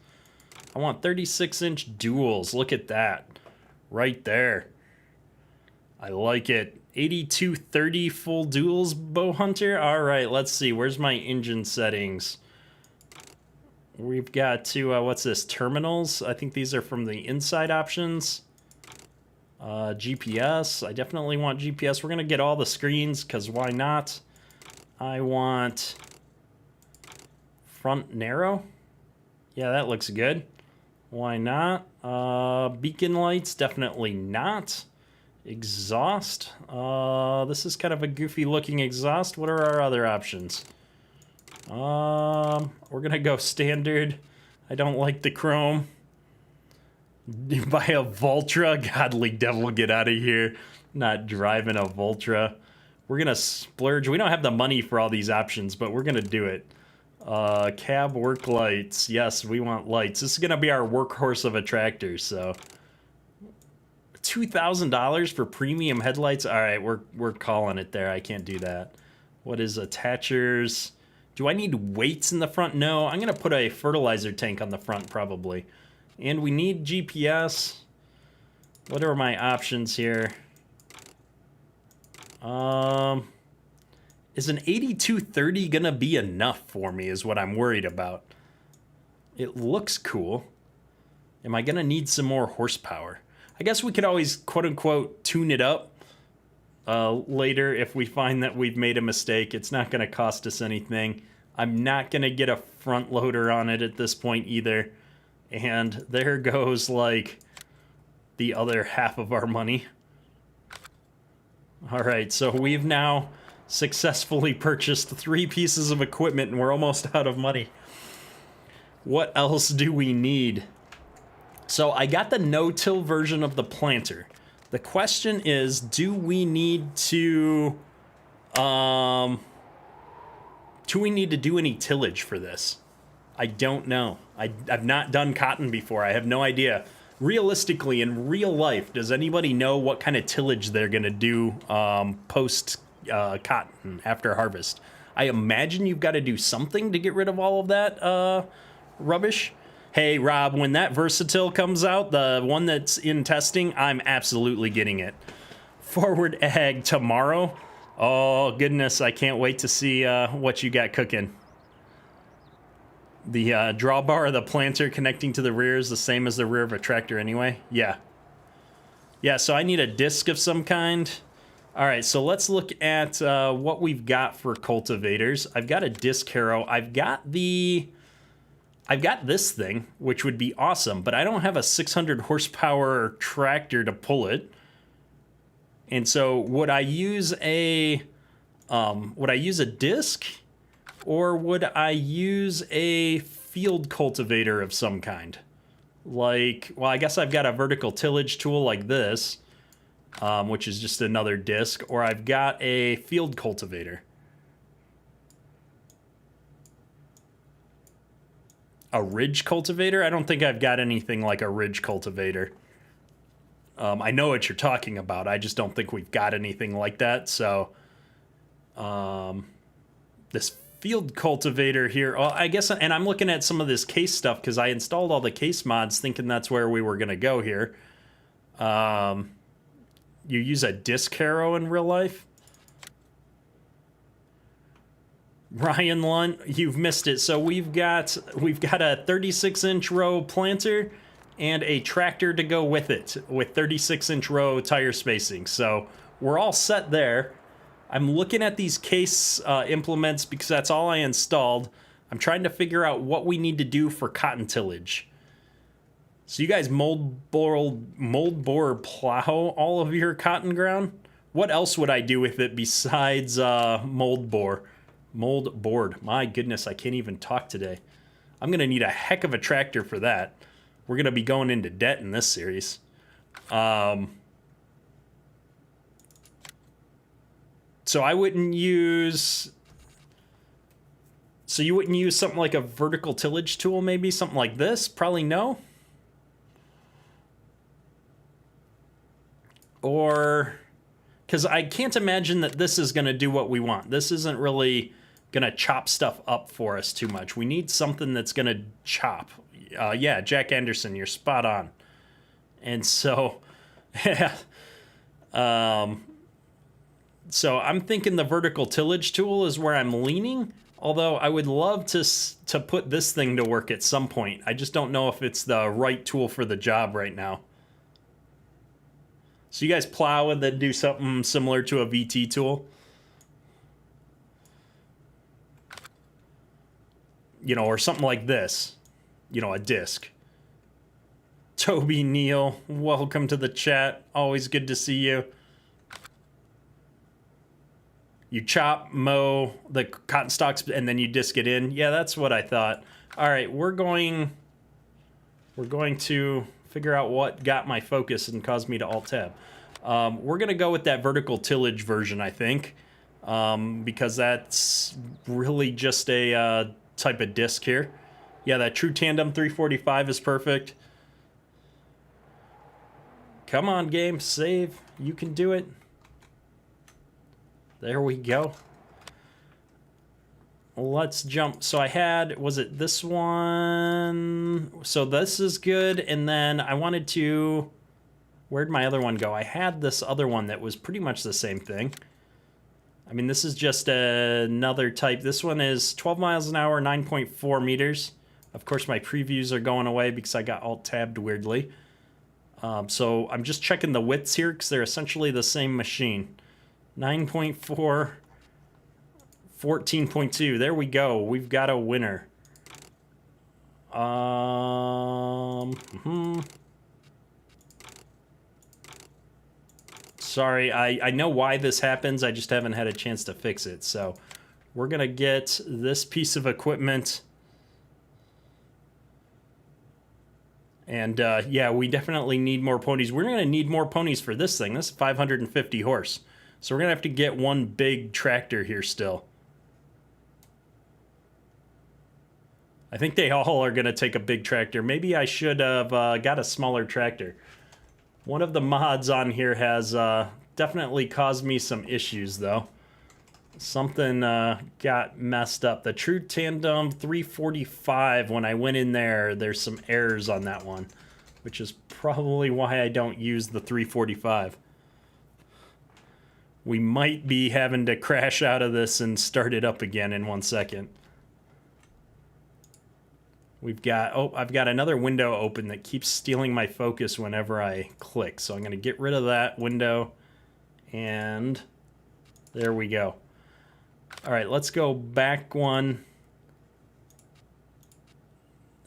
I want 36-inch duals. Look at that. Right there. I like it. 8230 full duals, bow hunter. All right, let's see. Where's my engine settings? We've got to, what's this? Terminals. I think these are from the inside options. GPS. I definitely want GPS. We're going to get all the screens because why not? I want front narrow. Yeah, that looks good. Why not? Beacon lights, definitely not. Exhaust. This is kind of a goofy looking exhaust. What are our other options? We're gonna go standard. I don't like the chrome. Buy a Voltra. Godly devil, get out of here. Not driving a Voltra. We're gonna splurge. We don't have the money for all these options, but we're gonna do it. Cab work lights. Yes, we want lights. This is gonna be our workhorse of a tractor, so $2,000 for premium headlights. All right, we're calling it there. I can't do that. What is attachers? Do I need weights in the front? No, I'm gonna put a fertilizer tank on the front probably. And we need GPS. What are my options here? Is an 8230 gonna be enough for me is what I'm worried about. It looks cool. Am I gonna need some more horsepower? I guess we could always quote-unquote tune it up later if we find that we've made a mistake. It's not gonna cost us anything. I'm not gonna get a front loader on it at this point either. And there goes like the other half of our money. All right, so we've now successfully purchased 3 pieces of equipment and we're almost out of money. What else do we need? So I got the no-till version of the planter. The question is, do we need to do any tillage for this? I don't know. I've not done cotton before. I have no idea. Realistically, in real life, does anybody know what kind of tillage they're gonna do post cotton after harvest? I imagine you've got to do something to get rid of all of that rubbish. Hey, Rob, when that Versatile comes out, the one that's in testing, I'm absolutely getting it. Forward Ag tomorrow. Oh, goodness, I can't wait to see what you got cooking. The drawbar of the planter connecting to the rear is the same as the rear of a tractor anyway. Yeah. Yeah, so I need a disc of some kind. All right, so let's look at what we've got for cultivators. I've got a disc harrow. I've got this thing, which would be awesome, but I don't have a 600 horsepower tractor to pull it. And so would I use a disc, or would I use a field cultivator of some kind? Like, well, I guess I've got a vertical tillage tool like this, which is just another disc, or I've got a field cultivator. A ridge cultivator? I don't think I've got anything like a ridge cultivator. I know what you're talking about. I just don't think we've got anything like that. So, this field cultivator here, well, I guess, and I'm looking at some of this case stuff because I installed all the case mods thinking that's where we were going to go here. You use a disc harrow in real life? Ryan Lunt, you've missed it. So we've got a 36-inch row planter and a tractor to go with it with 36-inch row tire spacing. So we're all set there. I'm looking at these case implements because that's all I installed. I'm trying to figure out what we need to do for cotton tillage. So you guys mold bore plow all of your cotton ground? What else would I do with it besides mold bore? Mold board. My goodness, I can't even talk today. I'm going to need a heck of a tractor for that. We're going to be going into debt in this series. So I wouldn't use... So you wouldn't use something like a vertical tillage tool, maybe? Something like this? Probably no. Or... Because I can't imagine that this is going to do what we want. This isn't really going to chop stuff up for us too much. We need something that's going to chop. Yeah, Jack Anderson, you're spot on. And so... So I'm thinking the vertical tillage tool is where I'm leaning. Although I would love to put this thing to work at some point. I just don't know if it's the right tool for the job right now. So you guys plow and then do something similar to a VT tool? You know, or something like this. You know, a disc. Toby Neal, welcome to the chat. Always good to see you. You chop, mow the cotton stalks, and then you disc it in. Yeah, that's what I thought. All right, we're going to figure out what got my focus and caused me to Alt-Tab. We're going to go with that vertical tillage version, I think, because that's really just a type of disc here. Yeah, that True Tandem 345 is perfect. Come on, game, save. You can do it. There we go. Let's jump. So I had, was it this one? So this is good. And then I wanted to, where'd my other one go? I had this other one that was pretty much the same thing. I mean, this is just another type. This one is 12 miles an hour, 9.4 meters. Of course, my previews are going away because I got alt-tabbed weirdly. So I'm just checking the widths here because they're essentially the same machine. 9.4, 14.2. There we go. We've got a winner. Sorry, I know why this happens. I just haven't had a chance to fix it. So we're going to get this piece of equipment. And yeah, we definitely need more ponies. We're going to need more ponies for this thing. This is 550 horse. So we're going to have to get one big tractor here still. I think they all are going to take a big tractor. Maybe I should have got a smaller tractor. One of the mods on here has definitely caused me some issues, though. Something got messed up. The True Tandem 345, when I went in there, there's some errors on that one, which is probably why I don't use the 345. We might be having to crash out of this and start it up again in 1 second. We've got, oh, I've got another window open that keeps stealing my focus whenever I click. So I'm going to get rid of that window. And there we go. All right, let's go back one.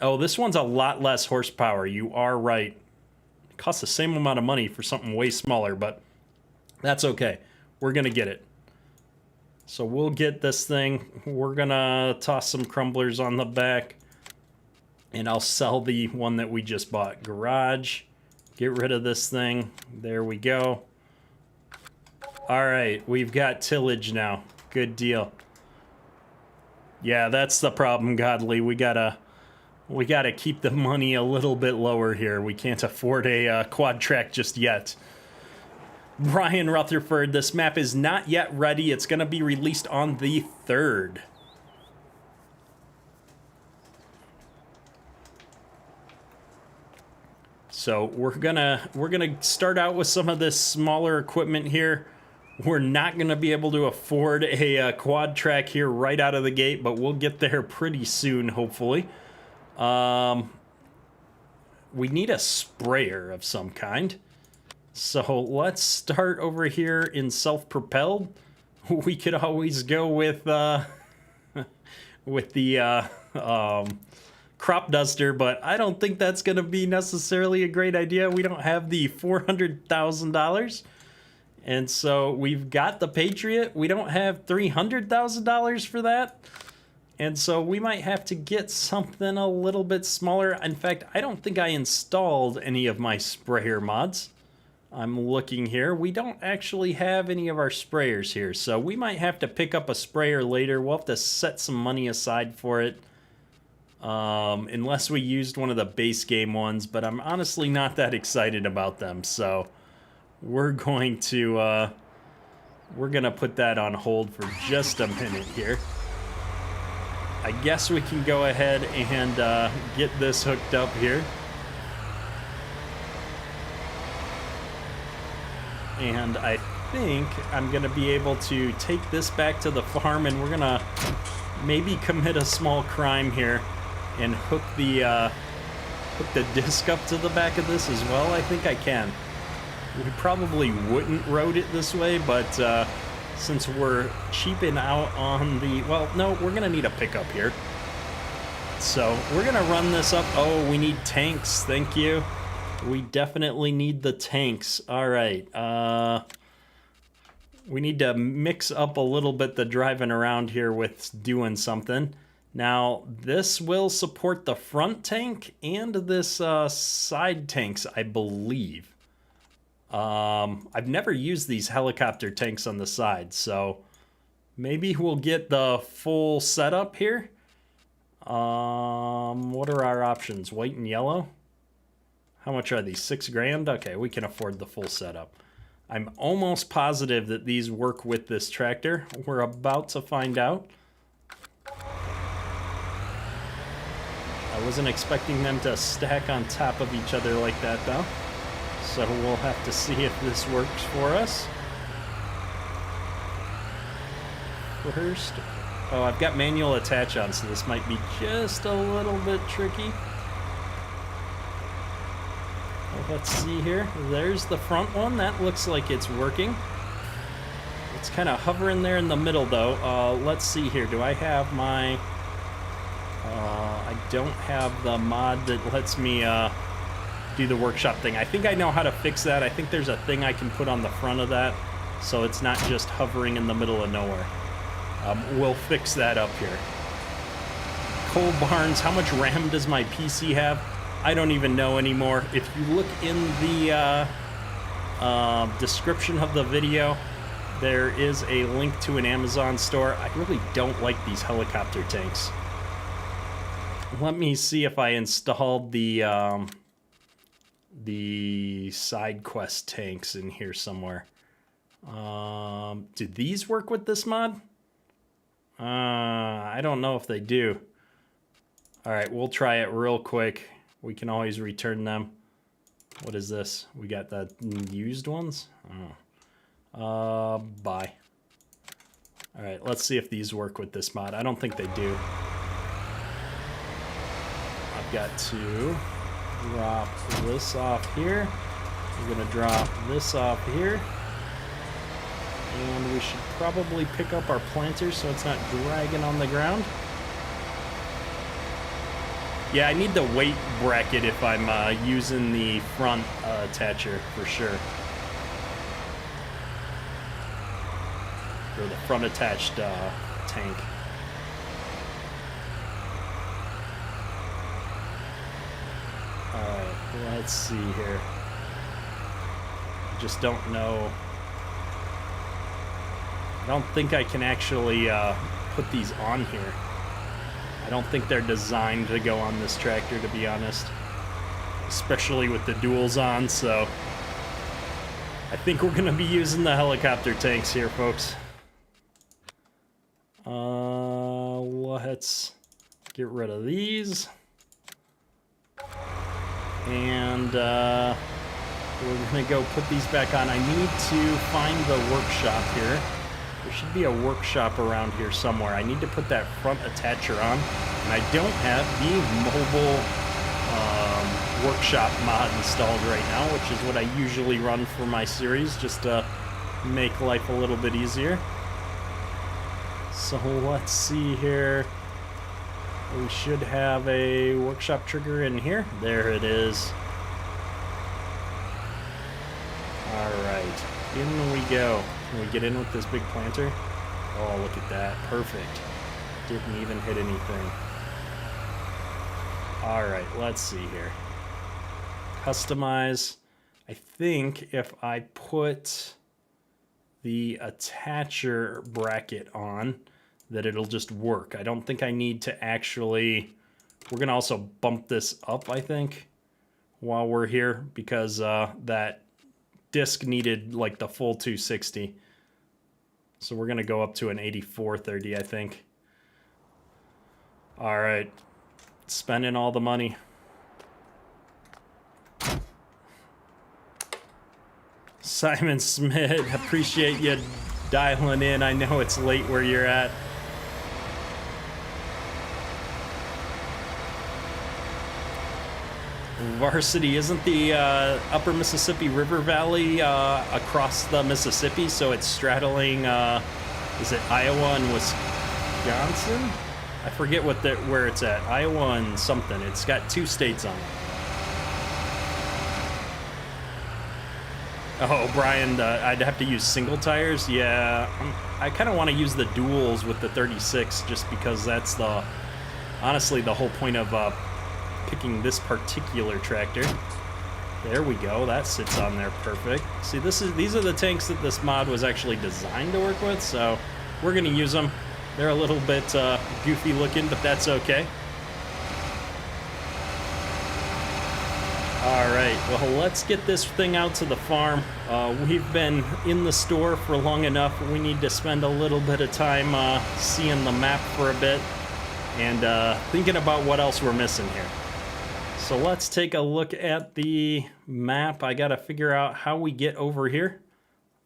Oh, this one's a lot less horsepower. You are right. It costs the same amount of money for something way smaller, but that's okay. We're going to get it. So we'll get this thing. We're going to toss some crumblers on the back. And I'll sell the one that we just bought. Garage. Get rid of this thing. There we go. All right, we've got tillage now. Good deal. Yeah, that's the problem, Godly. We gotta keep the money a little bit lower here. We can't afford a quad track just yet. Brian Rutherford, this map is not yet ready. It's gonna be released on the 3rd. So we're gonna start out with some of this smaller equipment here. We're not gonna be able to afford a quad track here right out of the gate, but we'll get there pretty soon, hopefully. We need a sprayer of some kind. So let's start over here in self-propelled. We could always go with the crop duster, but I don't think that's going to be necessarily a great idea. We don't have the $400,000. And so we've got the Patriot. We don't have $300,000 for that. And so we might have to get something a little bit smaller. In fact, I don't think I installed any of my sprayer mods. I'm looking here. We don't actually have any of our sprayers here, so we might have to pick up a sprayer later. We'll have to set some money aside for it. Unless we used one of the base game ones, but I'm honestly not that excited about them, so we're going to put that on hold for just a minute here. I guess we can go ahead and get this hooked up here. And I think I'm going to be able to take this back to the farm, and we're going to maybe commit a small crime here and hook the disc up to the back of this as well. I think I can. We probably wouldn't road it this way, but since we're cheaping out on the... Well, no, we're going to need a pickup here. So we're going to run this up. Oh, we need tanks. Thank you. We definitely need the tanks. All right. We need to mix up a little bit the driving around here with doing something. Now, this will support the front tank and this side tanks, I believe. I've never used these helicopter tanks on the side, so maybe we'll get the full setup here. What are our options? White and yellow? How much are these? $6 grand? Okay, we can afford the full setup. I'm almost positive that these work with this tractor. We're about to find out. I wasn't expecting them to stack on top of each other like that, though. So we'll have to see if this works for us. First, oh, I've got manual attach on, so this might be just a little bit tricky. Well, let's see here. There's the front one. That looks like it's working. It's kind of hovering there in the middle, though. Let's see here. Do I have my... I don't have the mod that lets me do the workshop thing. I think I know how to fix that. I think there's a thing I can put on the front of that, so it's not just hovering in the middle of nowhere. We'll fix that up here. Coal barns. How much RAM does my PC have? I don't even know anymore. If you look in the description of the video, there is a link to an Amazon store. I really don't like these helicopter tanks. Let me see if I installed the side quest tanks in here somewhere. Do these work with this mod? I don't know if they do. All right, we'll try it real quick. We can always return them. What is this? We got the used ones? Oh. Buy. All right, let's see if these work with this mod. I don't think they do. I've got to drop this off here. We're gonna drop this off here. And we should probably pick up our planter so it's not dragging on the ground. Yeah, I need the weight bracket if I'm using the front attacher for sure. Or the front attached tank. Alright, let's see here. I just don't know. I don't think I can actually put these on here. I don't think they're designed to go on this tractor, to be honest. Especially with the duals on, so... I think we're going to be using the helicopter tanks here, folks. Let's get rid of these. And we're going to go put these back on. I need to find the workshop here. There should be a workshop around here somewhere. I need to put that front attacher on. And I don't have the mobile workshop mod installed right now, which is what I usually run for my series, just to make life a little bit easier. So let's see here. We should have a workshop trigger in here. There it is. Alright, in we go. Can we get in with this big planter? Oh, look at that. Perfect. Didn't even hit anything. Alright, let's see here. Customize. I think if I put the attacher bracket on, that it'll just work. I don't think I need to actually... We're going to also bump this up, I think, while we're here, because that disc needed like the full 260. So we're going to go up to an 8430, I think. All right. Spending all the money. Simon Smith, appreciate you dialing in. I know it's late where you're at. Varsity, isn't the upper Mississippi River Valley across the Mississippi, so it's straddling, is it Iowa and Wisconsin? I forget where it's at. Iowa and something. It's got 2 states on it. Oh, Brian, I'd have to use single tires? Yeah, I kind of want to use the duals with the 36 just because that's honestly the whole point of picking this particular tractor. There we go, that sits on there perfect. See, these are the tanks that this mod was actually designed to work with, so we're gonna use them. They're a little bit goofy looking, but that's okay. All right, well, let's get this thing out to the farm. We've been in the store for long enough. We need to spend a little bit of time seeing the map for a bit and thinking about what else we're missing here. So let's take a look at the map. I gotta figure out how we get over here.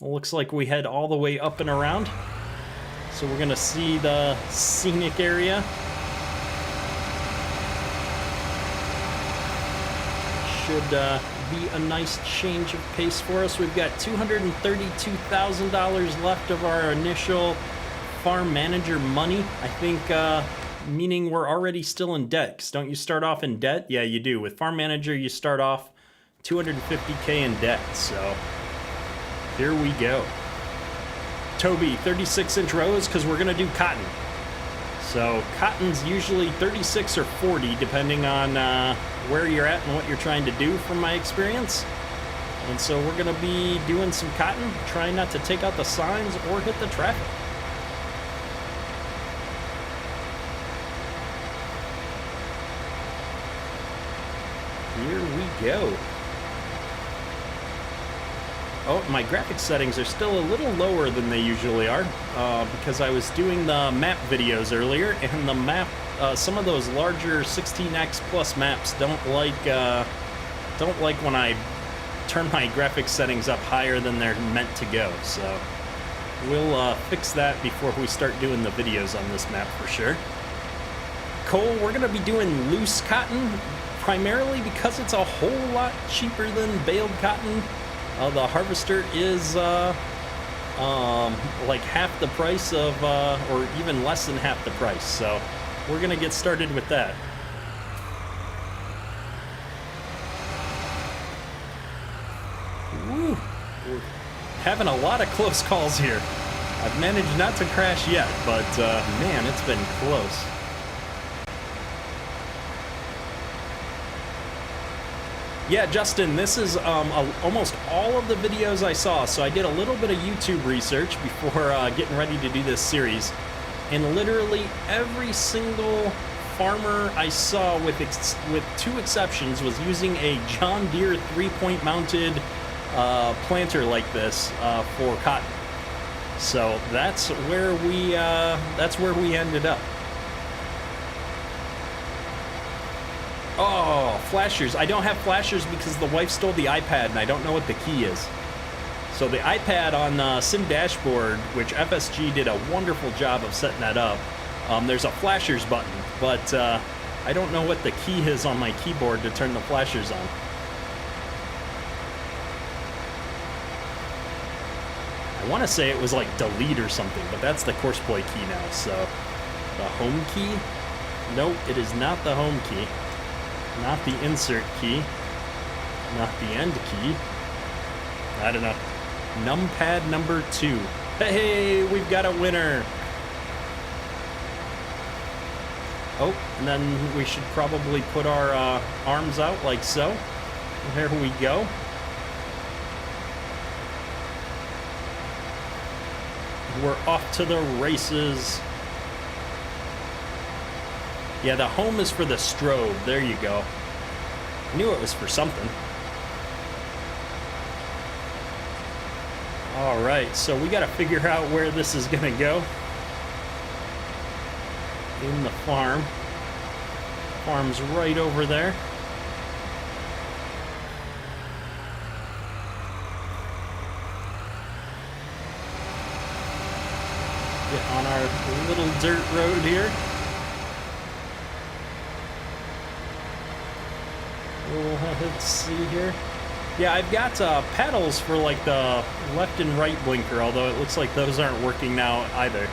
It looks like we head all the way up and around. So we're gonna see the scenic area. Should be a nice change of pace for us. We've got $232,000 left of our initial farm manager money. I think meaning we're already still in debt, because don't you start off in debt? Yeah, you do. With farm manager, you start off 250K in debt, so here we go. Toby, 36-inch rows, because we're going to do cotton. So cotton's usually 36 or 40, depending on where you're at and what you're trying to do, from my experience. And so we're going to be doing some cotton, trying not to take out the signs or hit the traffic. Here we go. Oh, my graphics settings are still a little lower than they usually are because I was doing the map videos earlier, and the map, some of those larger 16x plus maps don't like when I turn my graphics settings up higher than they're meant to go. So we'll fix that before we start doing the videos on this map for sure. Cole, we're going to be doing loose cotton, primarily because it's a whole lot cheaper than baled cotton. The harvester is like half the price of, or even less than half the price. So we're going to get started with that. Woo. We're having a lot of close calls here. I've managed not to crash yet, but man, it's been close. Yeah, Justin, this is almost all of the videos I saw. So I did a little bit of YouTube research before getting ready to do this series. And literally every single farmer I saw, with 2 exceptions, was using a John Deere 3-point mounted planter like this for cotton. So that's where we ended up. Oh, flashers. I don't have flashers because the wife stole the iPad and I don't know what the key is. So the iPad on Sim Dashboard, which FSG did a wonderful job of setting that up, there's a flashers button, but I don't know what the key is on my keyboard to turn the flashers on. I want to say it was like delete or something, but that's the course play key now. So the home key? Nope, it is not the home key. Not the insert key. Not the end key. I don't know. Numpad number 2. Hey, we've got a winner. Oh, and then we should probably put our arms out like so. There we go. We're off to the races. Yeah, the home is for the strobe. There you go. I knew it was for something. All right, so we got to figure out where this is going to go. In the farm. Farm's right over there. Get on our little dirt road here. Let's see here. Yeah, I've got paddles for like the left and right blinker, although it looks like those aren't working now either.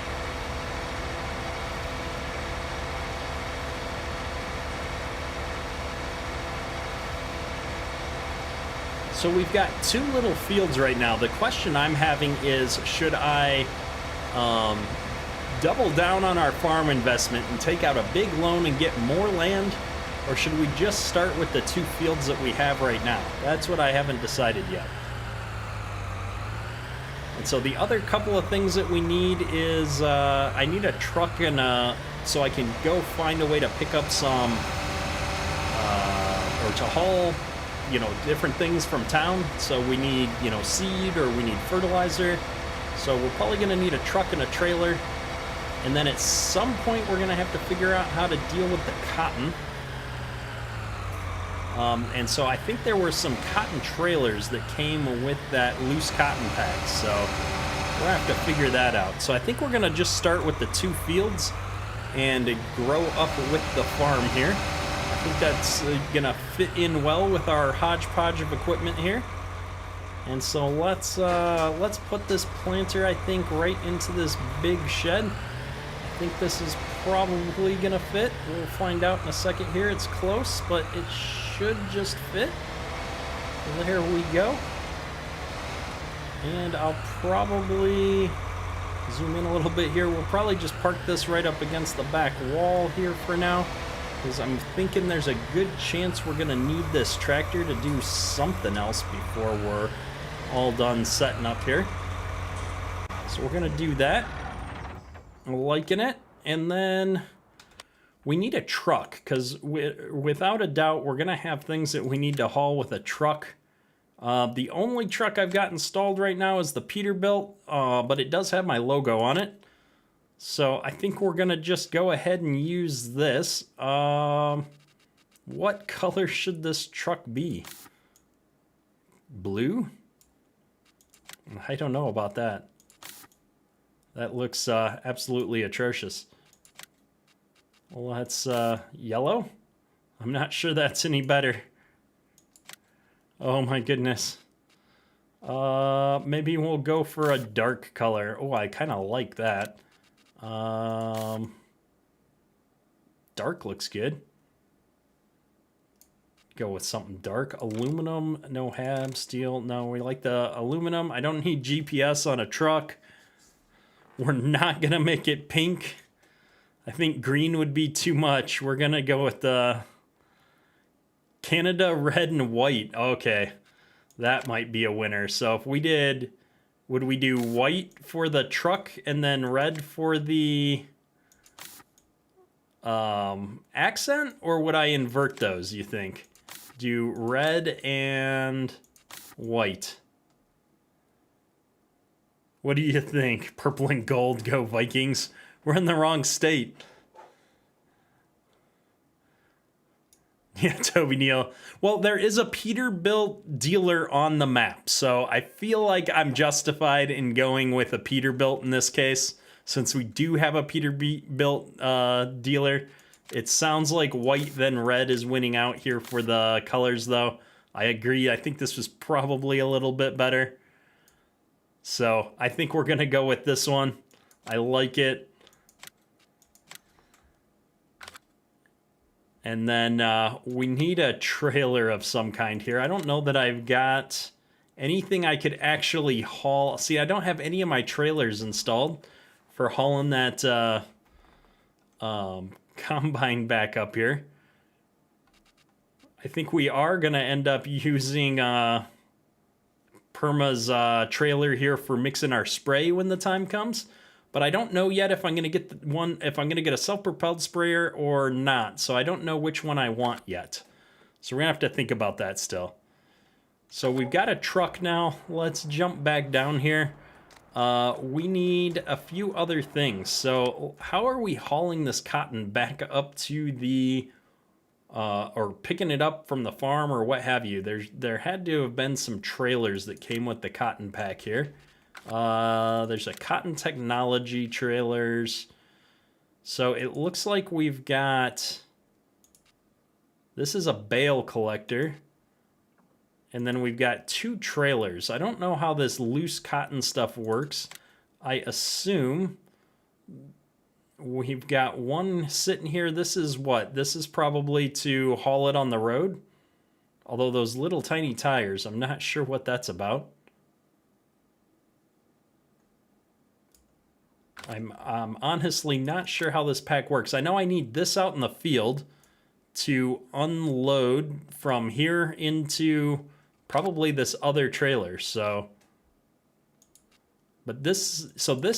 So we've got two little fields right now. The question I'm having is, should I double down on our farm investment and take out a big loan and get more land? Or should we just start with the two fields that we have right now? That's what I haven't decided yet. And so the other couple of things that we need is I need a truck and so I can go find a way to pick up some or to haul, you know, different things from town. So we need, you know, seed or we need fertilizer. So we're probably going to need a truck and a trailer. And then at some point we're going to have to figure out how to deal with the cotton. And so I think there were some cotton trailers that came with that loose cotton pack. So we'll have to figure that out. So I think we're going to just start with the two fields and grow up with the farm here. I think that's going to fit in well with our hodgepodge of equipment here. And so let's put this planter, I think, right into this big shed. I think this is probably going to fit. We'll find out in a second here. It's close, but it should just fit. There we go. And I'll probably zoom in a little bit here. We'll probably just park this right up against the back wall here for now, because I'm thinking there's a good chance we're going to need this tractor to do something else before we're all done setting up here. So we're going to do that. I'm liking it. And then we need a truck, because without a doubt we're going to have things that we need to haul with a truck. The only truck I've got installed right now is the Peterbilt, but it does have my logo on it. So I think we're going to just go ahead and use this. What color should this truck be? Blue? I don't know about that. That looks absolutely atrocious. Well, that's yellow. I'm not sure that's any better. Oh my goodness. Maybe we'll go for a dark color. Oh, I kind of like that. Dark looks good. Go with something dark. Aluminum, no hab. Steel, no, we like the aluminum. I don't need GPS on a truck. We're not gonna make it pink. I think green would be too much. We're gonna go with the Canada red and white. Okay, that might be a winner. So if we did, would we do white for the truck and then red for the accent, or would I invert those, you think? Do red and white. What do you think? Purple and gold, go Vikings. We're in the wrong state. Yeah, Toby Neal. Well, there is a Peterbilt dealer on the map, so I feel like I'm justified in going with a Peterbilt in this case, since we do have a Peterbilt dealer. It sounds like white then red is winning out here for the colors, though. I agree. I think this was probably a little bit better. So I think we're going to go with this one. I like it. And then we need a trailer of some kind here. I don't know that I've got anything I could actually haul. See, I don't have any of my trailers installed for hauling that combine back up here. I think we are going to end up using Perma's trailer here for mixing our spray when the time comes. But I don't know yet if I'm gonna get if I'm gonna get a self-propelled sprayer or not. So I don't know which one I want yet. So we're gonna have to think about that still. So we've got a truck now. Let's jump back down here. We need a few other things. So how are we hauling this cotton back up to the, or picking it up from the farm or what have you? There had to have been some trailers that came with the cotton pack here. There's a cotton technology trailers. So it looks like we've got, this is a bale collector. And then we've got 2 trailers. I don't know how this loose cotton stuff works. I assume we've got one sitting here. This is what? This is probably to haul it on the road. Although those little tiny tires, I'm not sure what that's about. I'm honestly not sure how this pack works. I know I need this out in the field to unload from here into probably this other trailer. So, but this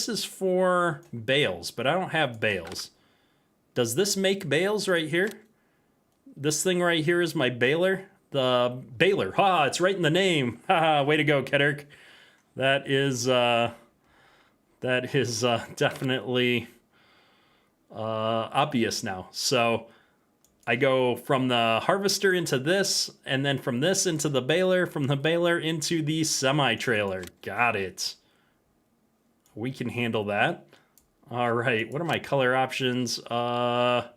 is for bales, but I don't have bales. Does this make bales right here? This thing right here is my baler. The baler. Ha, it's right in the name. Ha, way to go, Kedrick. That is definitely obvious now. So I go from the harvester into this, and then from this into the baler, from the baler into the semi-trailer. Got it. We can handle that. All right, what are my color options? That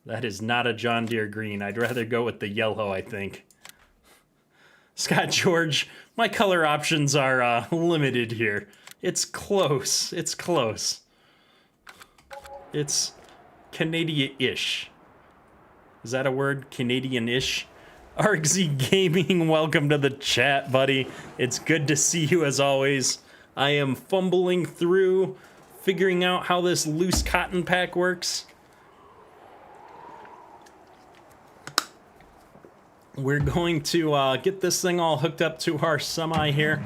is not a John Deere green. I'd rather go with the yellow, I think. Scott George, my color options are limited here. It's close. It's close. It's Canadian-ish. Is that a word? Canadian-ish? RXZ Gaming, welcome to the chat, buddy. It's good to see you as always. I am fumbling through, figuring out how this loose cotton pack works. We're going to get this thing all hooked up to our semi here.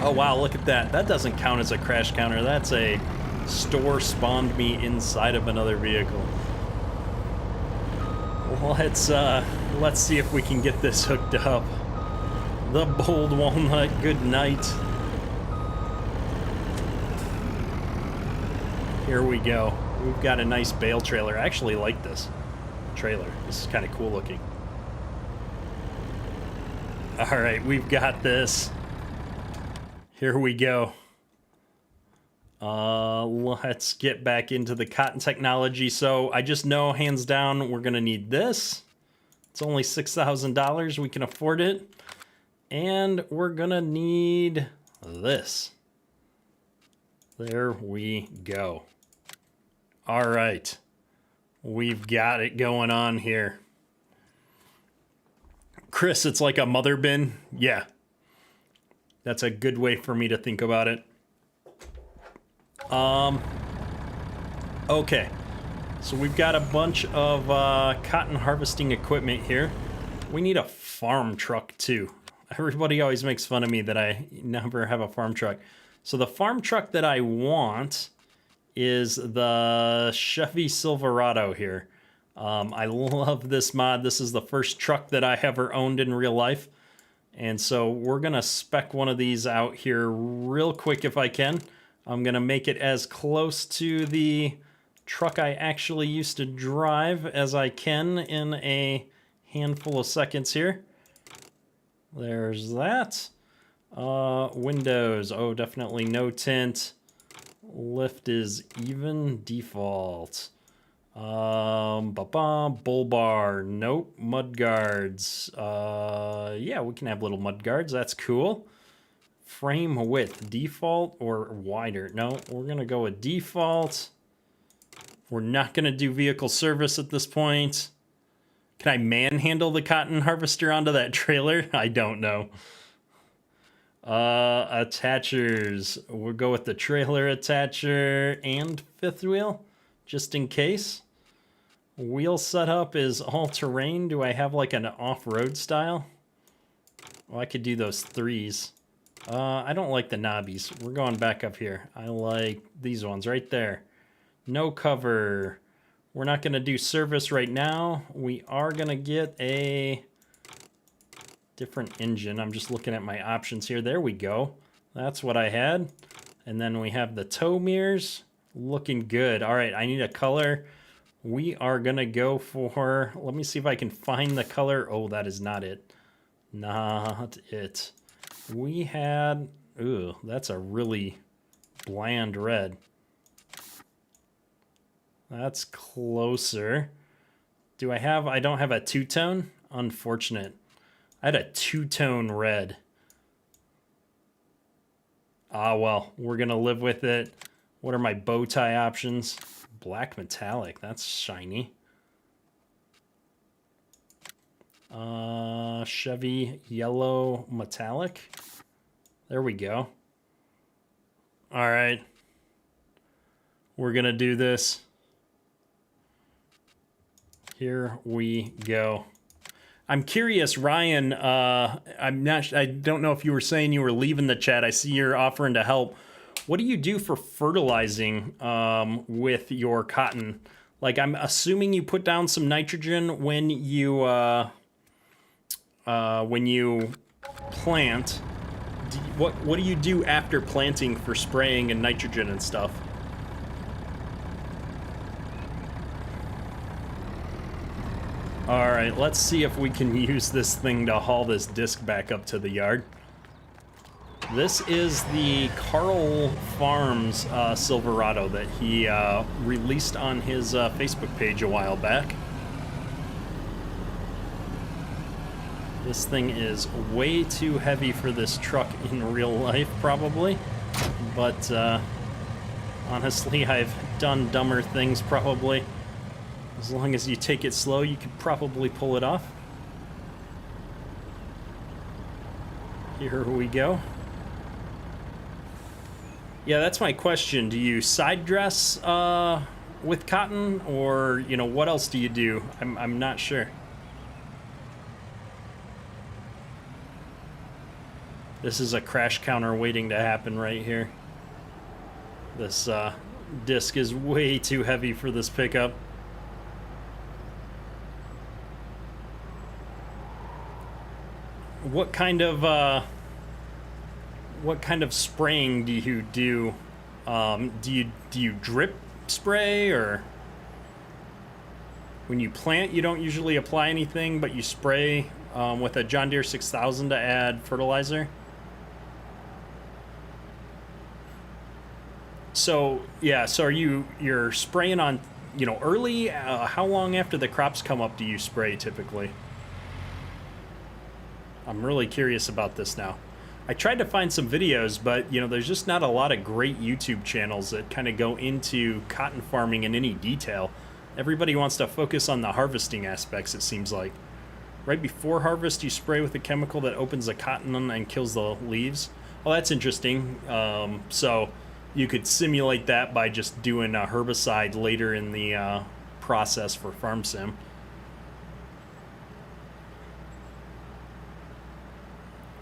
Oh wow, look at that. That doesn't count as a crash counter. That's a store spawned me inside of another vehicle. Let's see if we can get this hooked up. The Bold Walnut, good night. Here we go. We've got a nice bale trailer. I actually like this trailer. This is kind of cool looking. All right, we've got this. Here we go. Let's get back into the cotton technology. So I just know, hands down, we're gonna need this. It's only $6,000. We can afford it. And we're gonna need this. There we go. All right. We've got it going on here. Chris, it's like a mother bin. Yeah. That's a good way for me to think about it. Okay. So we've got a bunch of cotton harvesting equipment here. We need a farm truck too. Everybody always makes fun of me that I never have a farm truck. So the farm truck that I want is the Chevy Silverado here. I love this mod. This is the first truck that I ever owned in real life. And so we're going to spec one of these out here real quick if I can. I'm going to make it as close to the truck I actually used to drive as I can in a handful of seconds here. There's that. Windows. Oh, definitely no tint. Lift is even default. Bull bar. Nope. Mud guards. Yeah, we can have little mud guards. That's cool. Frame width, default or wider? No, we're gonna go with default. We're not gonna do vehicle service at this point. Can I manhandle the cotton harvester onto that trailer? I don't know. Attachers. We'll go with the trailer attacher and fifth wheel, just in case. Wheel setup is all terrain. Do I have like an off-road style? Well, I could do those 3s. I don't like the knobbies. We're going back up here. I like these ones right there. No cover. We're not going to do service right now. We are going to get a different engine. I'm just looking at my options here. There we go. That's what I had. And then we have the tow mirrors. Looking good. All right, I need a color. We are going to go for... Let me see if I can find the color. Oh, that is not it. Not it. We had... Ooh, that's a really bland red. That's closer. Do I have... I don't have a two-tone? Unfortunate. I had a two-tone red. Ah, well, we're going to live with it. What are my bow tie options? Black metallic. That's shiny. Chevy yellow metallic. There we go. All right. We're going to do this. Here we go. I'm curious, Ryan, I don't know if you were saying you were leaving the chat. I see you're offering to help. What do you do for fertilizing with your cotton? Like, I'm assuming you put down some nitrogen when you plant. What do you do after planting for spraying and nitrogen and stuff? All right, let's see if we can use this thing to haul this disc back up to the yard. This is the Carl Farms Silverado that he released on his Facebook page a while back. This thing is way too heavy for this truck in real life, probably. But honestly, I've done dumber things, probably. As long as you take it slow, you could probably pull it off. Here we go. Yeah, that's my question. Do you side dress with cotton, or, you know, what else do you do? I'm not sure. This is a crash counter waiting to happen right here. This disc is way too heavy for this pickup. What kind of spraying do you do? Do you drip spray, or when you plant you don't usually apply anything, but you spray with a John Deere 6000 to add fertilizer? So yeah, so you're spraying on, you know, early? How long after the crops come up do you spray typically? I'm really curious about this now. I tried to find some videos, but, you know, there's just not a lot of great YouTube channels that kind of go into cotton farming in any detail. Everybody wants to focus on the harvesting aspects, it seems like. Right before harvest, you spray with a chemical that opens the cotton and kills the leaves. Well, that's interesting. So you could simulate that by just doing a herbicide later in the process for Farm Sim.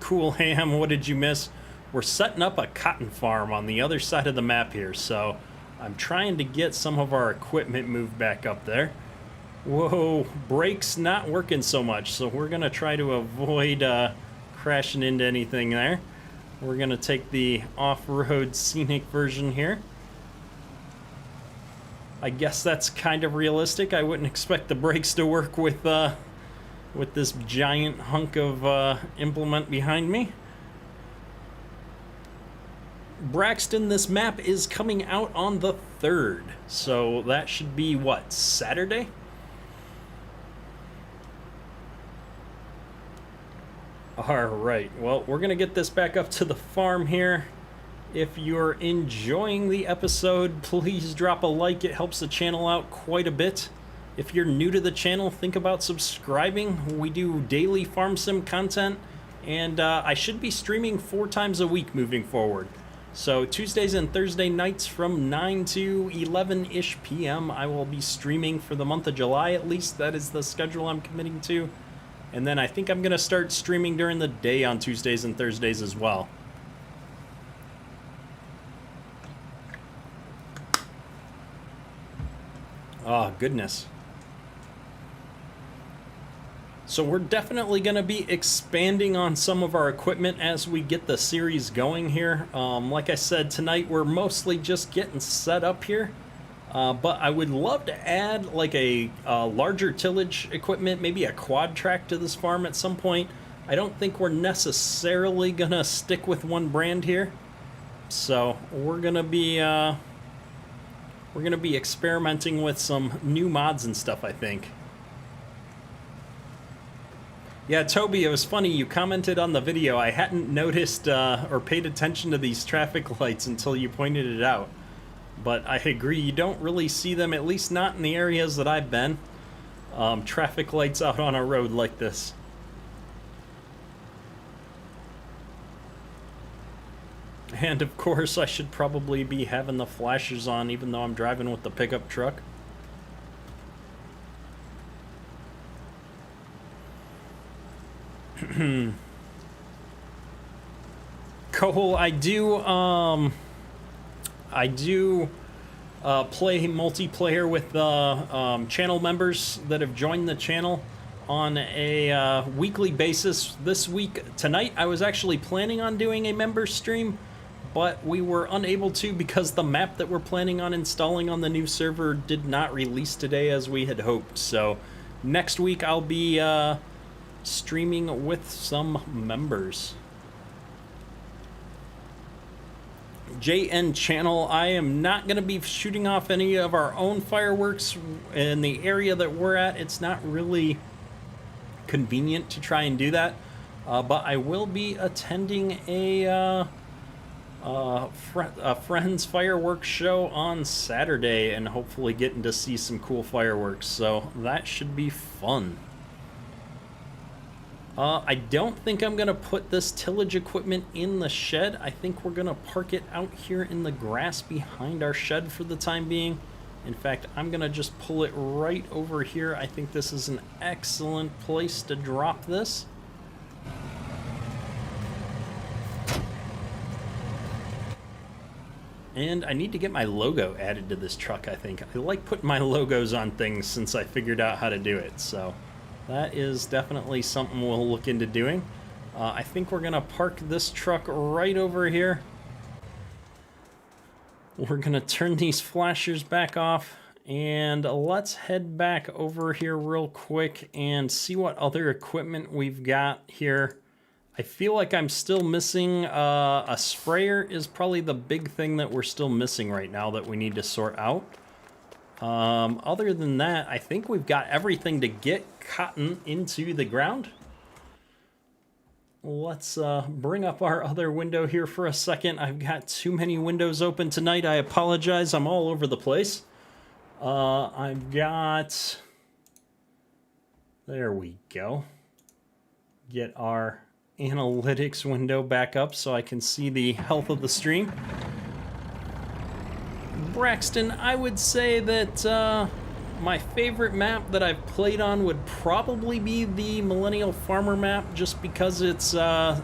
Cool Ham, what did you miss? We're setting up a cotton farm on the other side of the map here, so I'm trying to get some of our equipment moved back up there. Whoa, brakes not working so much, so we're gonna try to avoid crashing into anything there. We're gonna take the off-road scenic version here. I guess that's kind of realistic. I wouldn't expect the brakes to work with this giant hunk of implement behind me. Braxton, this map is coming out on the 3rd, so that should be, what, Saturday? Alright, well, we're gonna get this back up to the farm here. If you're enjoying the episode, please drop a like. It helps the channel out quite a bit. If you're new to the channel, think about subscribing. We do daily Farm Sim content, and I should be streaming 4 times a week moving forward. So Tuesdays and Thursday nights from 9 to 11-ish p.m. I will be streaming for the month of July, at least. That is the schedule I'm committing to. And then I think I'm going to start streaming during the day on Tuesdays and Thursdays as well. Oh, goodness. So we're definitely going to be expanding on some of our equipment as we get the series going here. Like I said, tonight we're mostly just getting set up here. But I would love to add like a larger tillage equipment, maybe a quad track to this farm at some point. I don't think we're necessarily going to stick with one brand here. So we're going to be experimenting with some new mods and stuff, I think. Yeah, Toby, it was funny, you commented on the video. I hadn't noticed or paid attention to these traffic lights until you pointed it out. But I agree, you don't really see them, at least not in the areas that I've been. Traffic lights out on a road like this. And of course, I should probably be having the flashers on even though I'm driving with the pickup truck. Cole, I do play multiplayer with channel members that have joined the channel on a weekly basis. This week, tonight, I was actually planning on doing a member stream, but we were unable to because the map that we're planning on installing on the new server did not release today as we had hoped. So next week, I'll be streaming with some members. JN channel, I am not going to be shooting off any of our own fireworks in the area that we're at. It's not really convenient to try and do that, but I will be attending a friend's fireworks show on Saturday and hopefully getting to see some cool fireworks, so that should be fun. I don't think I'm going to put this tillage equipment in the shed. I think we're going to park it out here in the grass behind our shed for the time being. In fact, I'm going to just pull it right over here. I think this is an excellent place to drop this. And I need to get my logo added to this truck, I think. I like putting my logos on things since I figured out how to do it, so that is definitely something we'll look into doing. I think we're gonna park this truck right over here. We're gonna turn these flashers back off and let's head back over here real quick and see what other equipment we've got here. I feel like I'm still missing a sprayer is probably the big thing that we're still missing right now that we need to sort out. Other than that, I think we've got everything to get cotton into the ground. Let's bring up our other window here for a second. I've got too many windows open tonight. I apologize. I'm all over the place. I've got... There we go. Get our analytics window back up so I can see the health of the stream. Braxton, I would say that my favorite map that I've played on would probably be the Millennial Farmer map, just because it's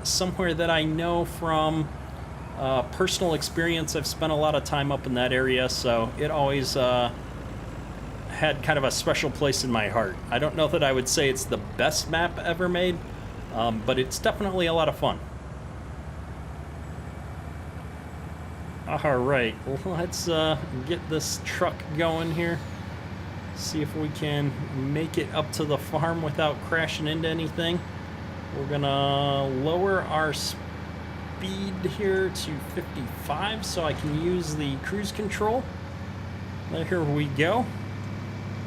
somewhere that I know from personal experience. I've spent a lot of time up in that area, so it always had kind of a special place in my heart. I don't know that I would say it's the best map ever made, but it's definitely a lot of fun. All right, let's get this truck going here. See if we can make it up to the farm without crashing into anything. We're gonna lower our speed here to 55 so I can use the cruise control. There we go.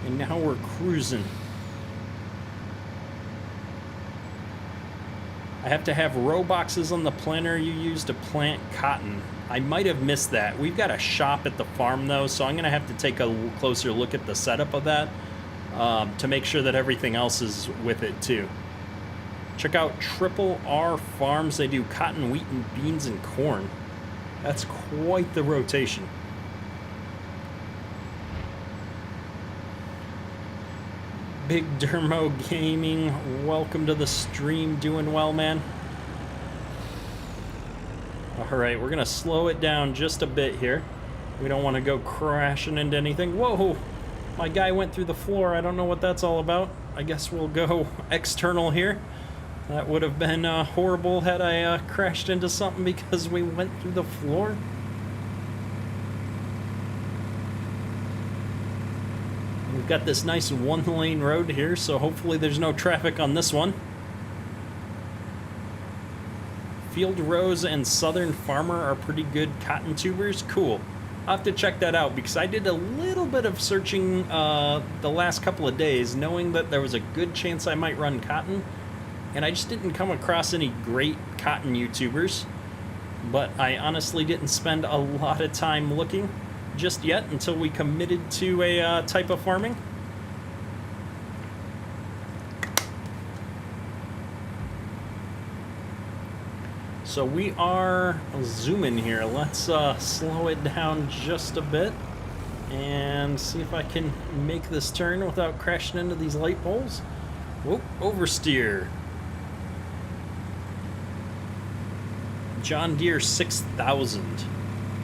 And now we're cruising. I have to have row boxes on the planter you use to plant cotton. I might have missed that. We've got a shop at the farm though, so I'm gonna have to take a closer look at the setup of that to make sure that everything else is with it too. Check out Triple R Farms. They do cotton, wheat, and beans and corn. That's quite the rotation. Big Dermo Gaming, welcome to the stream. Doing well, man? Alright, we're gonna slow it down just a bit here. We don't want to go crashing into anything. Whoa! My guy went through the floor. I don't know what that's all about. I guess we'll go external here. That would have been horrible had I crashed into something because we went through the floor. We've got this nice one-lane road here, so hopefully there's no traffic on this one. Field Rose and Southern Farmer are pretty good cotton tubers. Cool. I'll have to check that out because I did a little bit of searching the last couple of days, knowing that there was a good chance I might run cotton, and I just didn't come across any great cotton YouTubers. But I honestly didn't spend a lot of time looking just yet until we committed to a type of farming. So we are zooming here. Let's slow it down just a bit and see if I can make this turn without crashing into these light poles. Whoop, oversteer. John Deere 6000.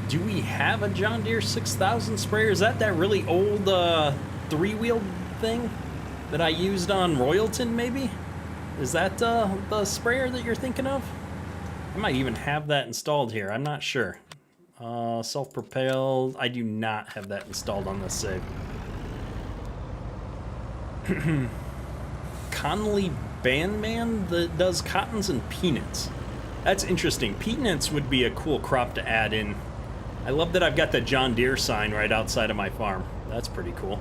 Do we have a John Deere 6000 sprayer? Is that really old three-wheel thing that I used on Royalton, maybe? Is that the sprayer that you're thinking of? I might even have that installed here. I'm not sure. Self-propelled. I do not have that installed on this save. Conley Bandman that does cottons and peanuts. That's interesting. Peanuts would be a cool crop to add in. I love that I've got the John Deere sign right outside of my farm. That's pretty cool.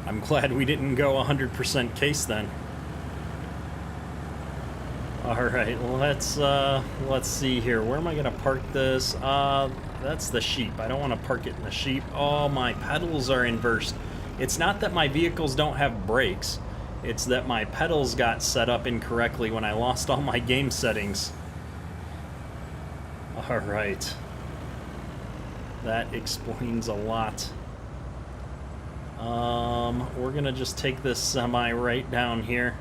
I'm glad we didn't go 100% case then. All right, let's see here. Where am I gonna park this? That's the sheep. I don't want to park it in the sheep. Oh, my pedals are inversed. It's not that my vehicles don't have brakes. It's that my pedals got set up incorrectly when I lost all my game settings. All right. That explains a lot. We're gonna just take this semi right down here.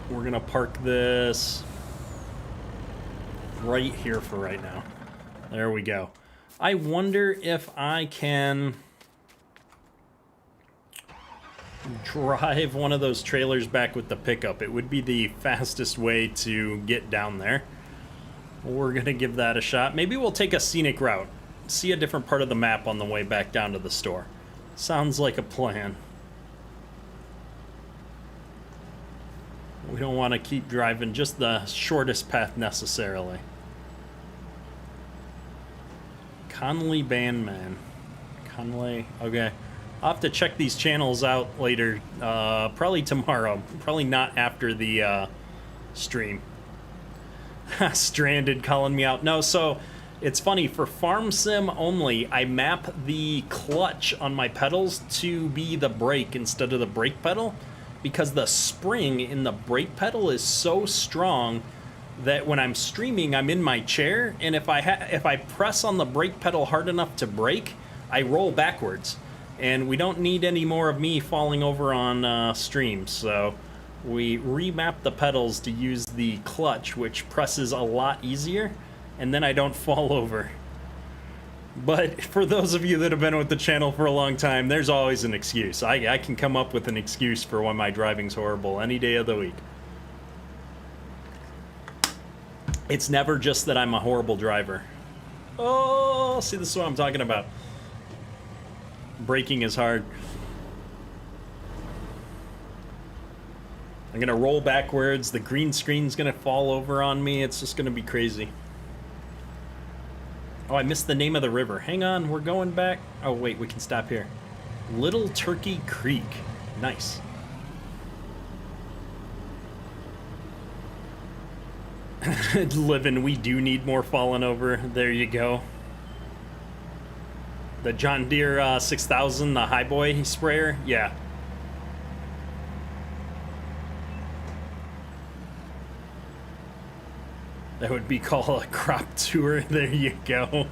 We're gonna park this right here for right now. There we go. I wonder if I can drive one of those trailers back with the pickup. It would be the fastest way to get down there. We're gonna give that a shot. Maybe we'll take a scenic route. See a different part of the map on the way back down to the store. Sounds like a plan. We don't want to keep driving just the shortest path necessarily. Conley Bandman. Conley, okay. I'll have to check these channels out later. Probably tomorrow. Probably not after the stream. Stranded calling me out. No, so it's funny. For Farm Sim only, I map the clutch on my pedals to be the brake instead of the brake pedal, because the spring in the brake pedal is so strong that when I'm streaming, I'm in my chair, and if I press on the brake pedal hard enough to brake, I roll backwards. And we don't need any more of me falling over on stream, so we remap the pedals to use the clutch, which presses a lot easier, and then I don't fall over. But for those of you that have been with the channel for a long time, there's always an excuse. I can come up with an excuse for when my driving's horrible any day of the week. It's never just that I'm a horrible driver. Oh, see, this is what I'm talking about. Braking is hard. I'm gonna roll backwards. The green screen's gonna fall over on me. It's just gonna be crazy. Oh, I missed the name of the river. Hang on, we're going back. Oh, wait, we can stop here. Little Turkey Creek. Nice. Living, we do need more falling over. There you go. The John Deere 6000, the Highboy sprayer. Yeah. That would be called a crop tour. There you go.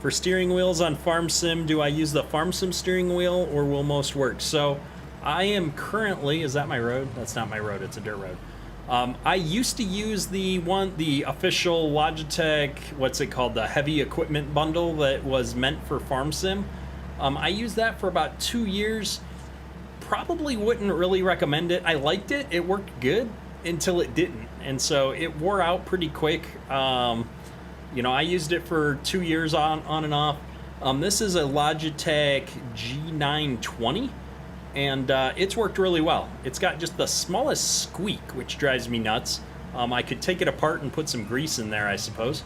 For steering wheels on Farm Sim, do I use the Farm Sim steering wheel or will most work? So I am currently, is that my road? That's not my road, it's a dirt road. I used to use the official Logitech, what's it called, the heavy equipment bundle that was meant for Farm Sim. I used that for about 2 years. Probably wouldn't really recommend it. I liked it, it worked good until it didn't. And so it wore out pretty quick. You know, I used it for 2 years on and off. This is a Logitech G920. And it's worked really well. It's got just the smallest squeak, which drives me nuts. I could take it apart and put some grease in there, I suppose.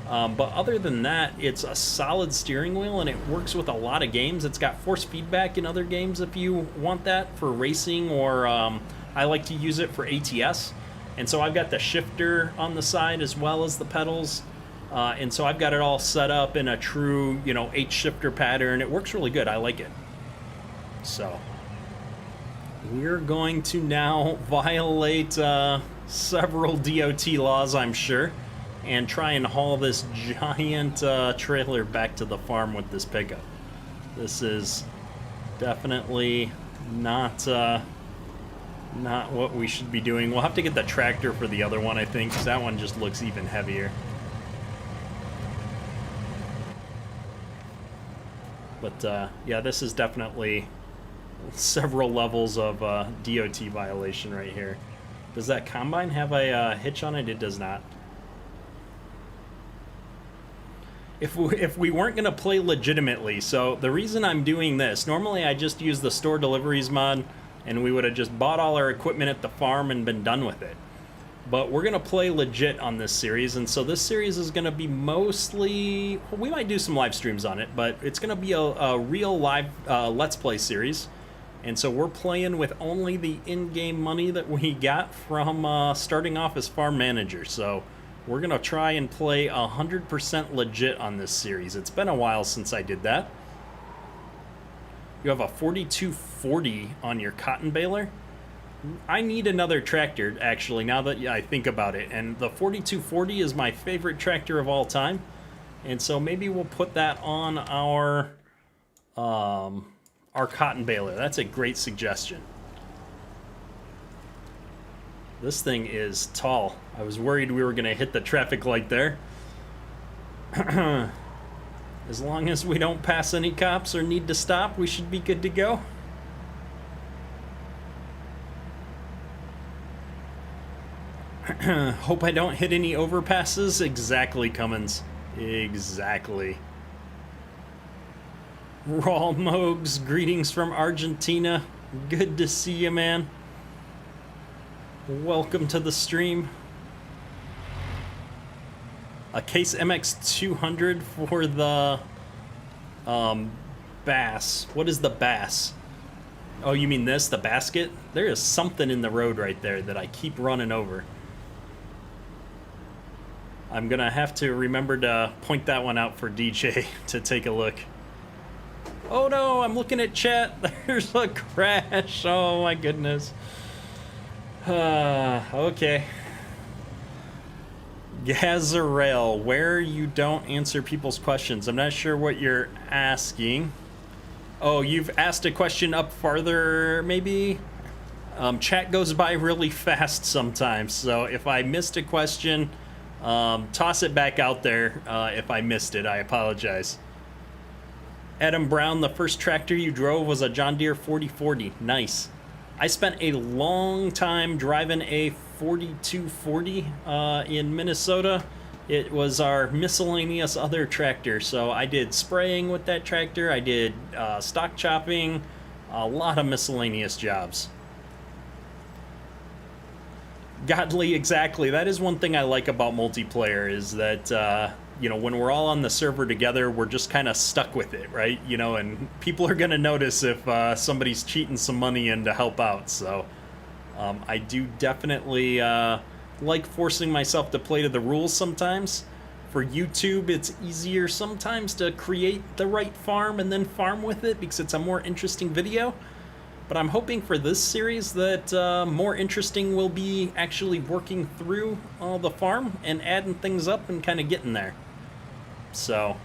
But other than that, it's a solid steering wheel, and it works with a lot of games. It's got force feedback in other games if you want that for racing, or I like to use it for ATS. And so I've got the shifter on the side as well as the pedals. And so I've got it all set up in a true, you know, H-shifter pattern. It works really good. I like it. So we're going to now violate several DOT laws, I'm sure, and try and haul this giant trailer back to the farm with this pickup. This is definitely not what we should be doing. We'll have to get the tractor for the other one, I think, because that one just looks even heavier. But yeah, this is definitely several levels of DOT violation right here. Does that combine have a hitch on it? It does not. If we weren't going to play legitimately, so the reason I'm doing this, normally I just use the store deliveries mod, and we would have just bought all our equipment at the farm and been done with it. But we're going to play legit on this series, and so this series is going to be mostly, well, we might do some live streams on it, but it's going to be a real live Let's Play series. And so we're playing with only the in-game money that we got from starting off as farm manager. So we're going to try and play 100% legit on this series. It's been a while since I did that. You have a 4240 on your cotton baler. I need another tractor, actually, now that I think about it. And the 4240 is my favorite tractor of all time. And so maybe we'll put that on our cotton baler. That's a great suggestion. This thing is tall. I was worried we were going to hit the traffic light there. As long as we don't pass any cops or need to stop, we should be good to go. Hope I don't hit any overpasses. Exactly, Cummins. Exactly. Raw Mogs, greetings from Argentina. Good to see you, man. Welcome to the stream. A Case MX200 for the bass. What is the bass? Oh, you mean this, the basket? There is something in the road right there that I keep running over. I'm gonna have to remember to point that one out for DJ to take a look. Oh no, I'm looking at chat. There's a crash. Oh my goodness. Okay. Gazarel, where you don't answer people's questions. I'm not sure what you're asking. Oh, you've asked a question up farther, maybe? Chat goes by really fast sometimes, so if I missed a question, toss it back out there. If I missed it, I apologize. Adam Brown, the first tractor you drove was a John Deere 4040. Nice. I spent a long time driving a 4240 in Minnesota. It was our miscellaneous other tractor. So I did spraying with that tractor. I did stock chopping, a lot of miscellaneous jobs. Godly, exactly. That is one thing I like about multiplayer is that, you know, when we're all on the server together, we're just kind of stuck with it, right? You know, and people are going to notice if somebody's cheating some money in to help out. So I do definitely like forcing myself to play to the rules sometimes. For YouTube, it's easier sometimes to create the right farm and then farm with it because it's a more interesting video. But I'm hoping for this series that more interesting will be actually working through the farm and adding things up and kind of getting there. So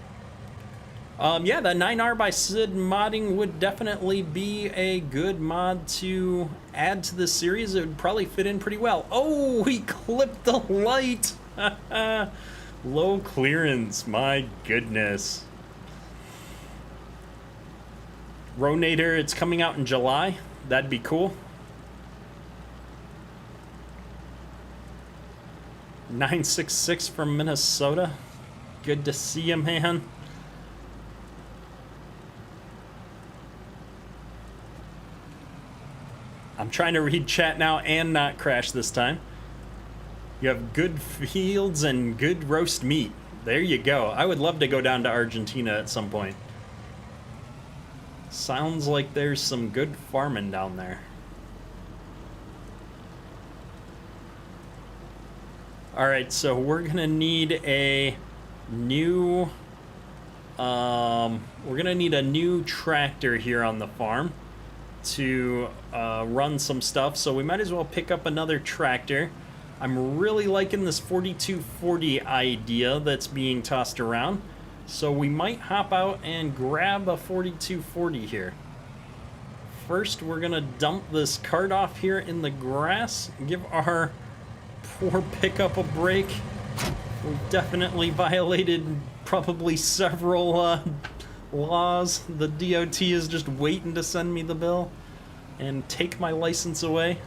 Yeah, the 9R by Sid modding would definitely be a good mod to add to this series. It would probably fit in pretty well. Oh, he clipped the light! Low clearance, my goodness. Ronator, it's coming out in July. That'd be cool. 966 from Minnesota. Good to see you, man. I'm trying to read chat now and not crash this time. You have good fields and good roast meat. There you go. I would love to go down to Argentina at some point. Sounds like there's some good farming down there. Alright, so we're gonna need a new tractor here on the farm to run some stuff, so we might as well pick up another tractor. I'm really liking this 4240 idea that's being tossed around, so we might hop out and grab a 4240 here. First, we're gonna dump this cart off here in the grass, give our poor pickup a break. We've definitely violated probably several laws. The DOT is just waiting to send me the bill and take my license away.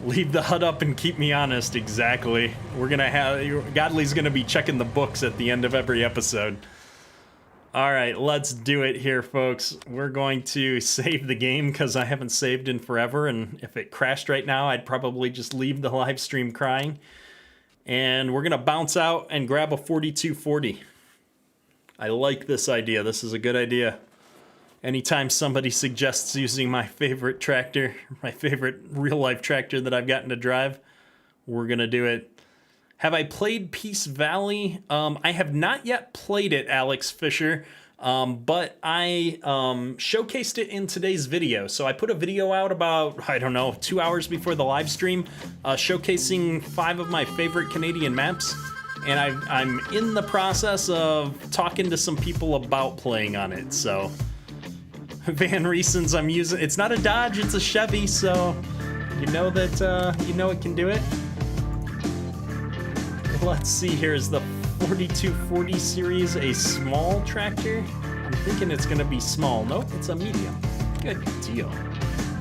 Leave the hut up and keep me honest, exactly. We're gonna have, Godly's gonna be checking the books at the end of every episode. Alright, let's do it here, folks. We're going to save the game because I haven't saved in forever, and if it crashed right now, I'd probably just leave the live stream crying. And we're gonna bounce out and grab a 4240. I like this idea. This is a good idea. Anytime somebody suggests using my favorite tractor, my favorite real-life tractor that I've gotten to drive, we're gonna do it. Have I played Peace Valley? I have not yet played it, Alex Fisher, but I showcased it in today's video. So I put a video out about, I don't know, 2 hours before the live stream, showcasing 5 of my favorite Canadian maps. And I'm in the process of talking to some people about playing on it, so... Van Riesen's I'm using, it's not a Dodge, it's a Chevy, so you know that, you know it can do it. Let's see, here's the 4240 series, a small tractor. I'm thinking it's gonna be small. Nope, it's a medium. Good deal.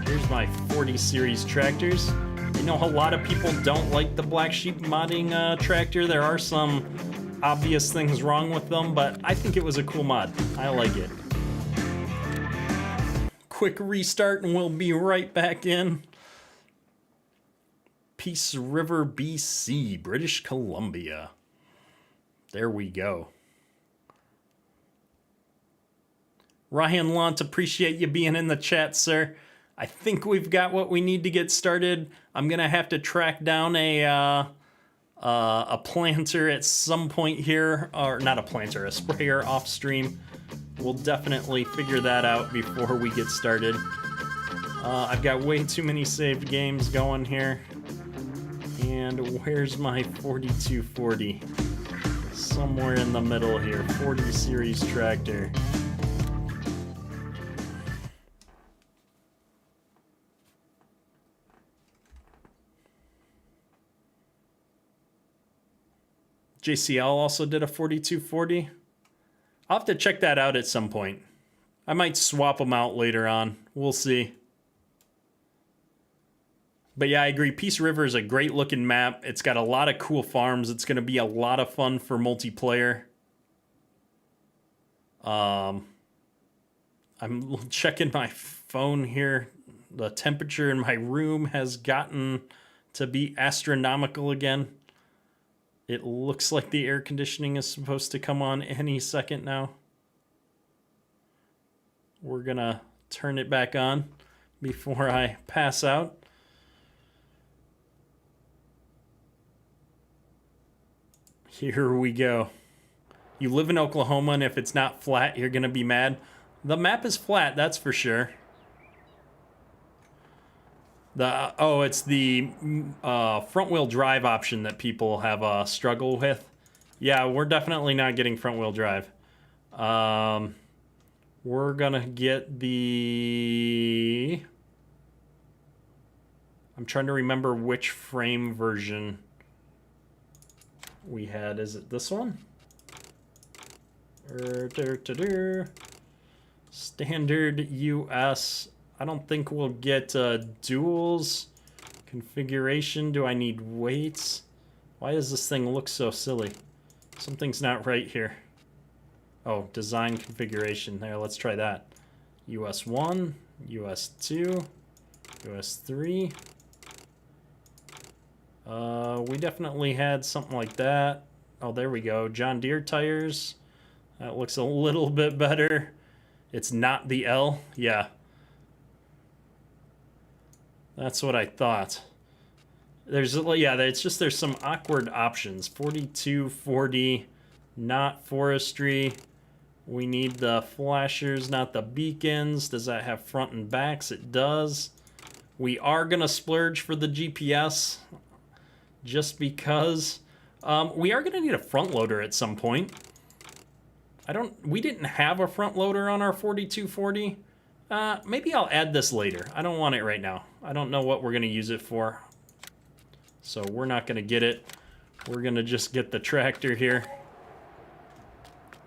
Here's my 40 series tractors. I know a lot of people don't like the Black Sheep modding tractor. There are some obvious things wrong with them, but I think it was a cool mod. I like it. Quick restart and we'll be right back in. Peace River, BC, British Columbia. There we go. Ryan Lant, appreciate you being in the chat, sir. I think we've got what we need to get started. I'm gonna have to track down a planter at some point here, or not a planter, a sprayer off stream. We'll definitely figure that out before we get started. I've got way too many saved games going here. And where's my 4240? Somewhere in the middle here. 40 series tractor. JCL also did a 4240. I'll have to check that out at some point. I might swap them out later on. We'll see. But yeah, I agree. Peace River is a great looking map. It's got a lot of cool farms. It's going to be a lot of fun for multiplayer. I'm checking my phone here. The temperature in my room has gotten to be astronomical again. It looks like the air conditioning is supposed to come on any second now. We're gonna turn it back on before I pass out. Here we go. You live in Oklahoma, and if it's not flat, you're gonna be mad. The map is flat, that's for sure. It's the front-wheel drive option that people have struggled with. Yeah, we're definitely not getting front-wheel drive. We're gonna get the... I'm trying to remember which frame version we had. Is it this one? Standard US. I don't think we'll get duals. Configuration. Do I need weights? Why does this thing look so silly? Something's not right here. Oh, design configuration. There, let's try that. US 1, US 2, US 3. We definitely had something like that. Oh, there we go. John Deere tires. That looks a little bit better. It's not the L. Yeah. That's what I thought. There's, yeah, it's just there's some awkward options. 4240, not forestry. We need the flashers, not the beacons. Does that have front and backs? It does. We are going to splurge for the GPS just because. We are going to need a front loader at some point. We didn't have a front loader on our 4240. Maybe I'll add this later. I don't want it right now. I don't know what we're going to use it for. So we're not going to get it. We're going to just get the tractor here.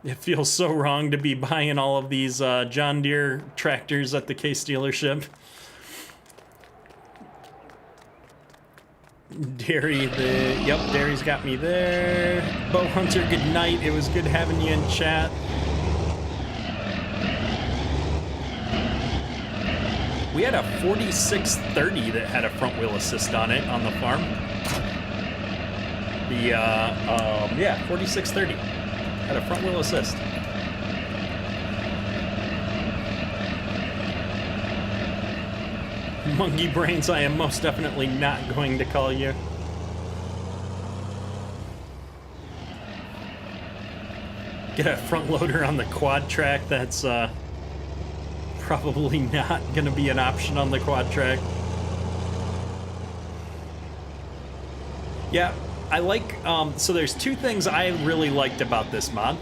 It feels so wrong to be buying all of these John Deere tractors at the Case dealership. Dairy, yep, Dairy's got me there. Bow Hunter, good night. It was good having you in chat. We had a 4630 that had a front wheel assist on it on the farm. Yeah, 4630 had a front wheel assist. Monkey Brains, I am most definitely not going to call you. Get a front loader on the quad track, that's probably not going to be an option on the quad track. Yeah, I like, so there's two things I really liked about this mod.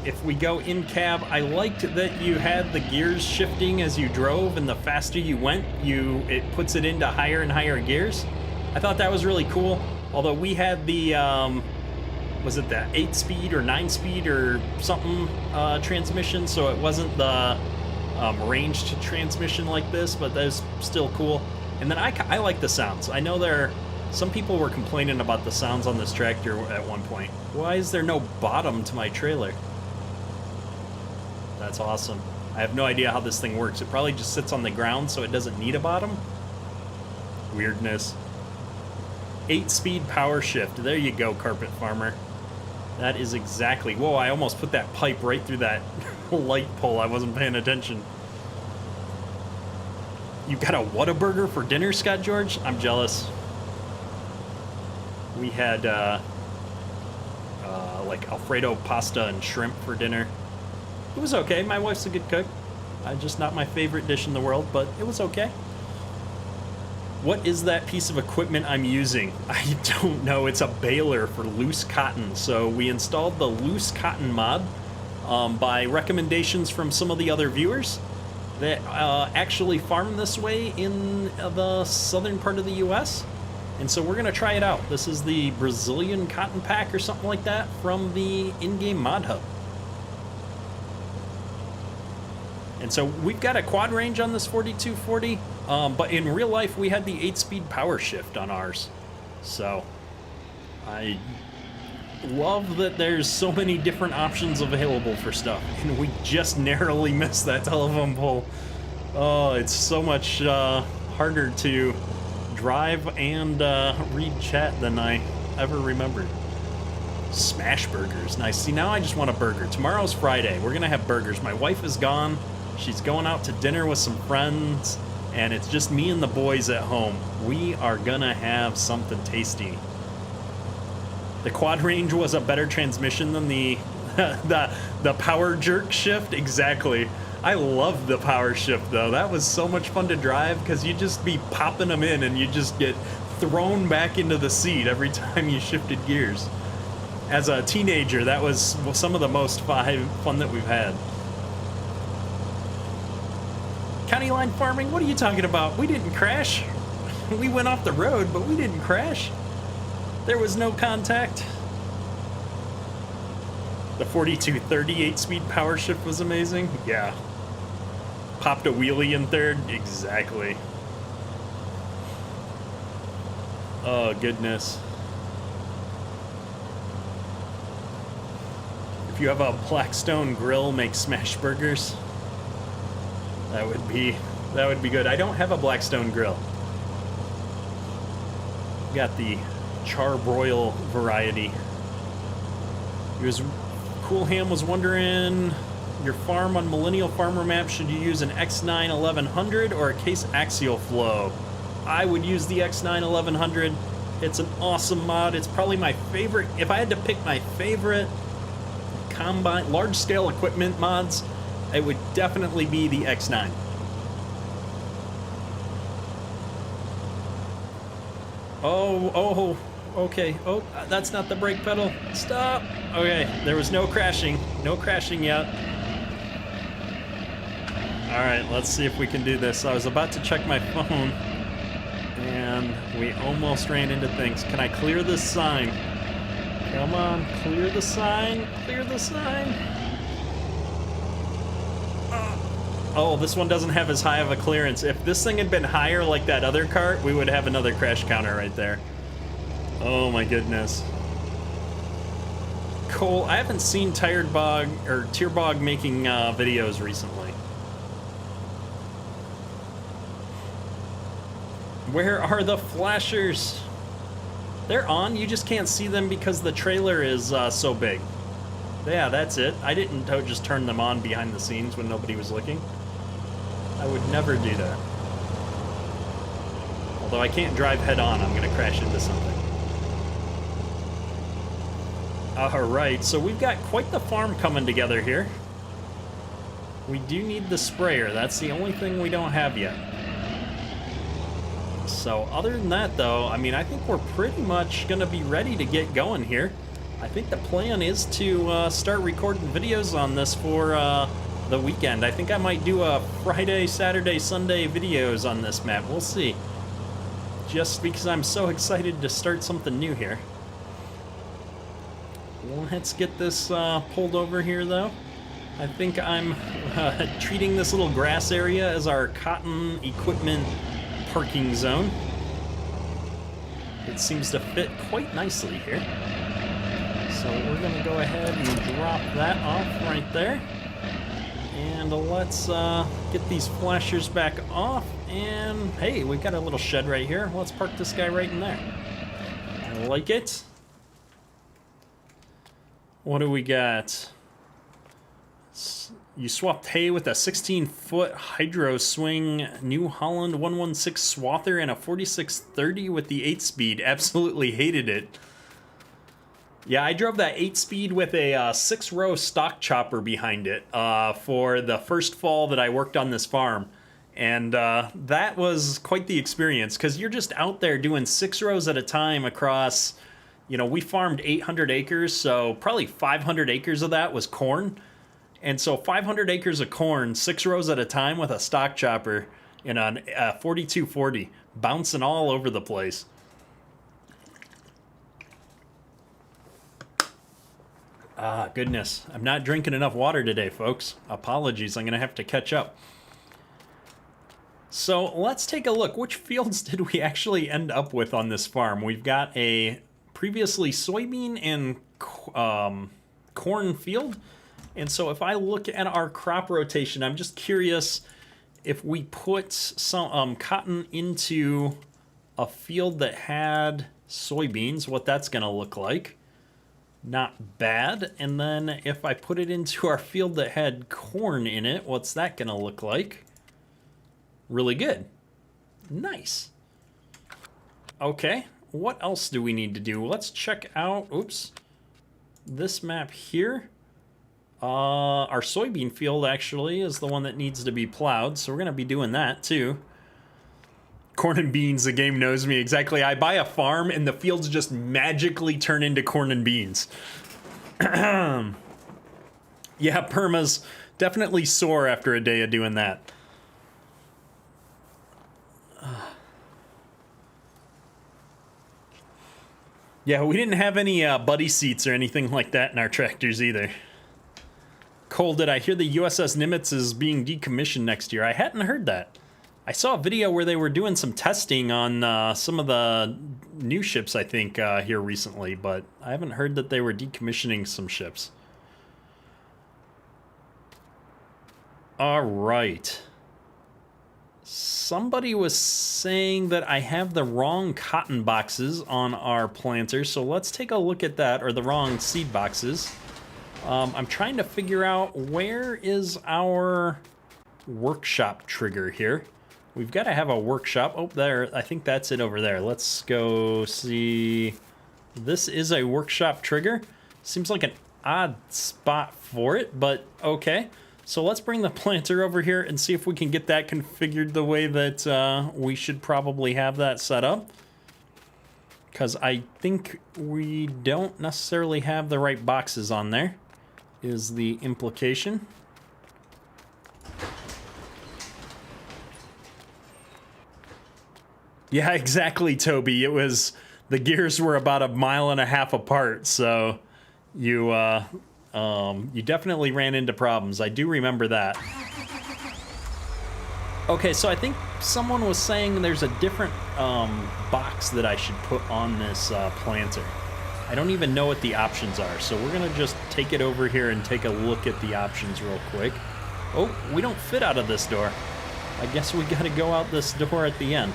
If we go in cab, I liked that you had the gears shifting as you drove, and the faster you went, it puts it into higher and higher gears. I thought that was really cool. Although we had the, was it the 8-speed or 9-speed or something transmission, so it wasn't the ranged transmission like this, but that's still cool. And then I like the sounds. I know some people were complaining about the sounds on this tractor at one point. Why is there no bottom to my trailer? That's awesome. I have no idea how this thing works. It probably just sits on the ground, so it doesn't need a bottom. Weirdness. 8-speed power shift. There you go, Carpet Farmer. That is exactly... Whoa, I almost put that pipe right through that light pole. I wasn't paying attention. You got a Whataburger for dinner, Scott George? I'm jealous. We had like Alfredo pasta and shrimp for dinner. It was okay. My wife's a good cook. Just not my favorite dish in the world, but it was okay. What is that piece of equipment I'm using? I don't know. It's a baler for loose cotton. So we installed the loose cotton mod by recommendations from some of the other viewers that actually farm this way in the southern part of the US. And so we're going to try it out. This is the Brazilian cotton pack or something like that from the in-game mod hub. And so we've got a quad range on this 4240, but in real life we had the 8-speed power shift on ours. So I love that there's so many different options available for stuff, and we just narrowly missed that telephone pole. Oh, it's so much harder to drive and read chat than I ever remembered. Smash burgers, nice. See, now I just want a burger. Tomorrow's Friday. We're gonna have burgers. My wife is gone. She's going out to dinner with some friends, and it's just me and the boys at home. We are gonna have something tasty. The quad range was a better transmission than the the power jerk shift. Exactly. I love the power shift though. That was so much fun to drive because you just be popping them in and you just get thrown back into the seat every time you shifted gears. as a teenager, that was some of the most fun that we've had. County line farming? What are you talking about? We didn't crash. We went off the road, but we didn't crash. There was no contact. The 4230 8-speed power shift was amazing. Yeah. Popped a wheelie in third. Exactly. Oh, goodness. If you have a Blackstone grill, make smash burgers. That would be good. I don't have a Blackstone grill. Got the charbroil variety. Cool Ham was wondering, your farm on Millennial Farmer Map, should you use an X9 1100 or a Case Axial Flow? I would use the X9 1100. It's an awesome mod. It's probably my favorite. If I had to pick my favorite combine, large-scale equipment mods, it would definitely be the X9. Oh, okay. Oh, that's not the brake pedal. Stop. Okay, there was no crashing. No crashing yet. All right, let's see if we can do this. I was about to check my phone, and we almost ran into things. Can I clear this sign? Come on, clear the sign. Clear the sign. Oh, this one doesn't have as high of a clearance. If this thing had been higher like that other cart, we would have another crash counter right there. Oh my goodness. Cole, I haven't seen Tired Bog or Tearbog making videos recently. Where are the flashers? They're on, you just can't see them because the trailer is so big. Yeah, that's it. I didn't just turn them on behind the scenes when nobody was looking. I would never do that. Although I can't drive head on, I'm gonna crash into something. Alright, so we've got quite the farm coming together here. We do need the sprayer. That's the only thing we don't have yet. So other than that, though, I mean, I think we're pretty much gonna be ready to get going here. I think the plan is to start recording videos on this for the weekend. I think I might do a Friday, Saturday, Sunday videos on this map. We'll see. Just because I'm so excited to start something new here. Let's get this pulled over here, though. I think I'm treating this little grass area as our cotton equipment parking zone. It seems to fit quite nicely here. So we're going to go ahead and drop that off right there. And let's get these flashers back off. And hey, we got a little shed right here. Let's park this guy right in there. I like it. What do we got? You swapped hay with a 16-foot Hydro Swing New Holland 116 swather and a 4630 with the 8-speed. Absolutely hated it. Yeah, I drove that 8-speed with a 6-row stock chopper behind it for the first fall that I worked on this farm. And that was quite the experience, because you're just out there doing 6 rows at a time across, you know, we farmed 800 acres, so probably 500 acres of that was corn. And so 500 acres of corn, 6 rows at a time with a stock chopper in a 4240, bouncing all over the place. Ah, goodness. I'm not drinking enough water today, folks. Apologies, I'm going to have to catch up. So let's take a look. Which fields did we actually end up with on this farm? We've got a previously soybean and corn field. And so if I look at our crop rotation, I'm just curious if we put some cotton into a field that had soybeans, what that's going to look like. Not bad. And then if I put it into our field that had corn in it, what's that going to look like? Really good. Nice. Okay, what else do we need to do? Let's check out, oops, this map here. Our soybean field actually is the one that needs to be plowed, so we're going to be doing that too. Corn and beans, the game knows me exactly. I buy a farm and the fields just magically turn into corn and beans. Yeah, perma's definitely sore after a day of doing that. Yeah, we didn't have any buddy seats or anything like that in our tractors either. Cole, did I hear the USS Nimitz is being decommissioned next year? I hadn't heard that. I saw a video where they were doing some testing on some of the new ships, I think, here recently, but I haven't heard that they were decommissioning some ships. All right. Somebody was saying that I have the wrong cotton boxes on our planter, so let's take a look at that, or the wrong seed boxes. I'm trying to figure out where is our workshop trigger here. We've got to have a workshop. Oh, there. I think that's it over there. Let's go see. This is a workshop trigger. Seems like an odd spot for it, but okay. So let's bring the planter over here and see if we can get that configured the way that we should probably have that set up. Because I think we don't necessarily have the right boxes on there, is the implication. Yeah, exactly, Toby. It was, the gears were about 1.5 miles apart, so you definitely ran into problems. I do remember that. Okay, so I think someone was saying there's a different box that I should put on this planter. I don't even know what the options are, so we're gonna just take it over here and take a look at the options real quick. Oh, we don't fit out of this door. I guess we gotta go out this door at the end.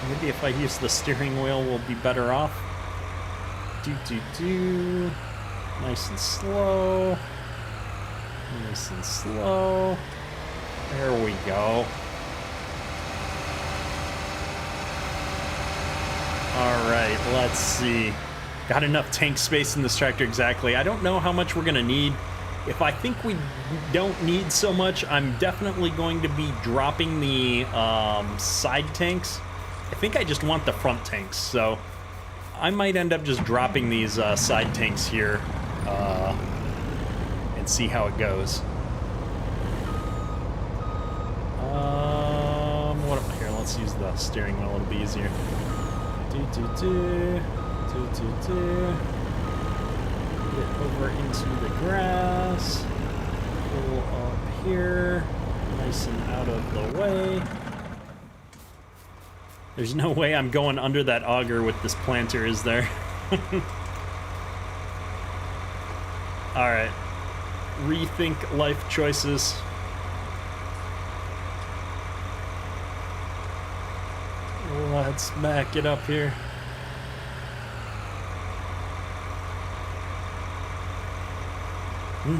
Maybe if I use the steering wheel, we'll be better off. Do. Nice and slow. Nice and slow. There we go. All right, let's see. Got enough tank space in this tractor, exactly. I don't know how much we're gonna need. If I think we don't need so much, I'm definitely going to be dropping the side tanks. I think I just want the front tanks, so I might end up just dropping these side tanks here and see how it goes. Here, let's use the steering wheel, it'll be easier. Get over into the grass. Pull up here, nice and out of the way. There's no way I'm going under that auger with this planter, is there? Alright. Rethink life choices. Let's back it up here.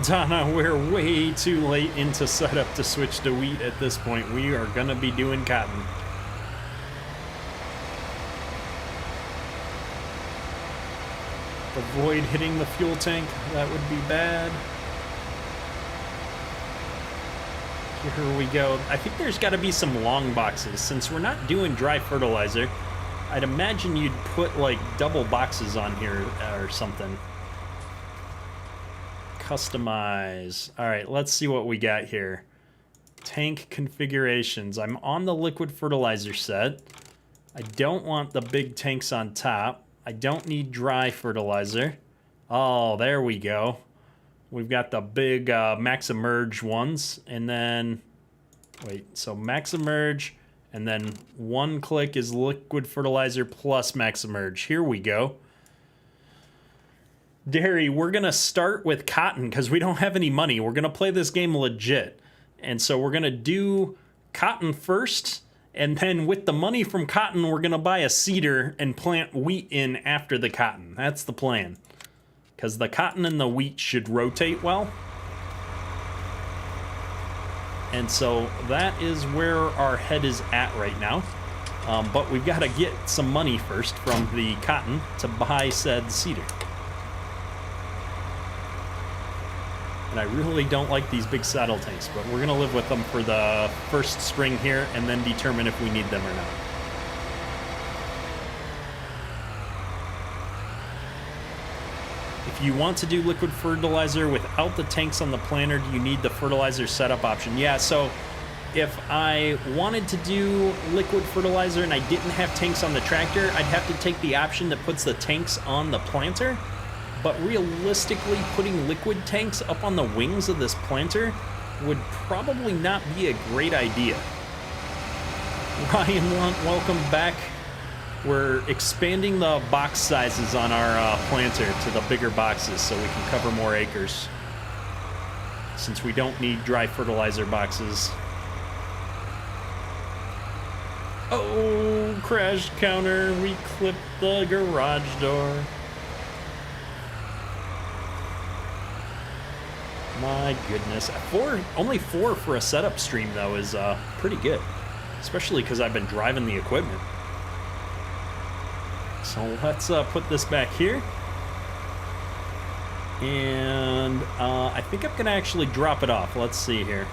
Donna, we're way too late into setup to switch to wheat at this point. We are gonna be doing cotton. Avoid hitting the fuel tank, that would be bad. Here we go. I think there's got to be some long boxes. Since we're not doing dry fertilizer, I'd imagine you'd put like double boxes on here or something. Customize. All right, let's see what we got here. Tank configurations. I'm on the liquid fertilizer set. I don't want the big tanks on top. I don't need dry fertilizer. Oh, there we go. We've got the big max emerge ones, and then wait, so max emerge, and then one click is liquid fertilizer plus max emerge. Here we go. Dairy, we're gonna start with cotton because we don't have any money. We're gonna play this game legit, and so we're gonna do cotton first, and then with the money from cotton, we're gonna buy a seeder and plant wheat in after the cotton. That's the plan. Because the cotton and the wheat should rotate well. And so that is where our head is at right now. But we've got to get some money first from the cotton to buy said cedar. And I really don't like these big saddle tanks, but we're going to live with them for the first spring here and then determine if we need them or not. if you want to do liquid fertilizer without the tanks on the planter, do you need the fertilizer setup option? Yeah, so if I wanted to do liquid fertilizer and I didn't have tanks on the tractor, I'd have to take the option that puts the tanks on the planter. But realistically, putting liquid tanks up on the wings of this planter would probably not be a great idea. Ryan Lunt, welcome back. We're expanding the box sizes on our planter to the bigger boxes so we can cover more acres, since we don't need dry fertilizer boxes. Oh, crash counter, we clipped the garage door. My goodness. Only four for a setup stream, though, is pretty good. Especially because I've been driving the equipment. So let's put this back here. And I think I'm going to actually drop it off. Let's see here.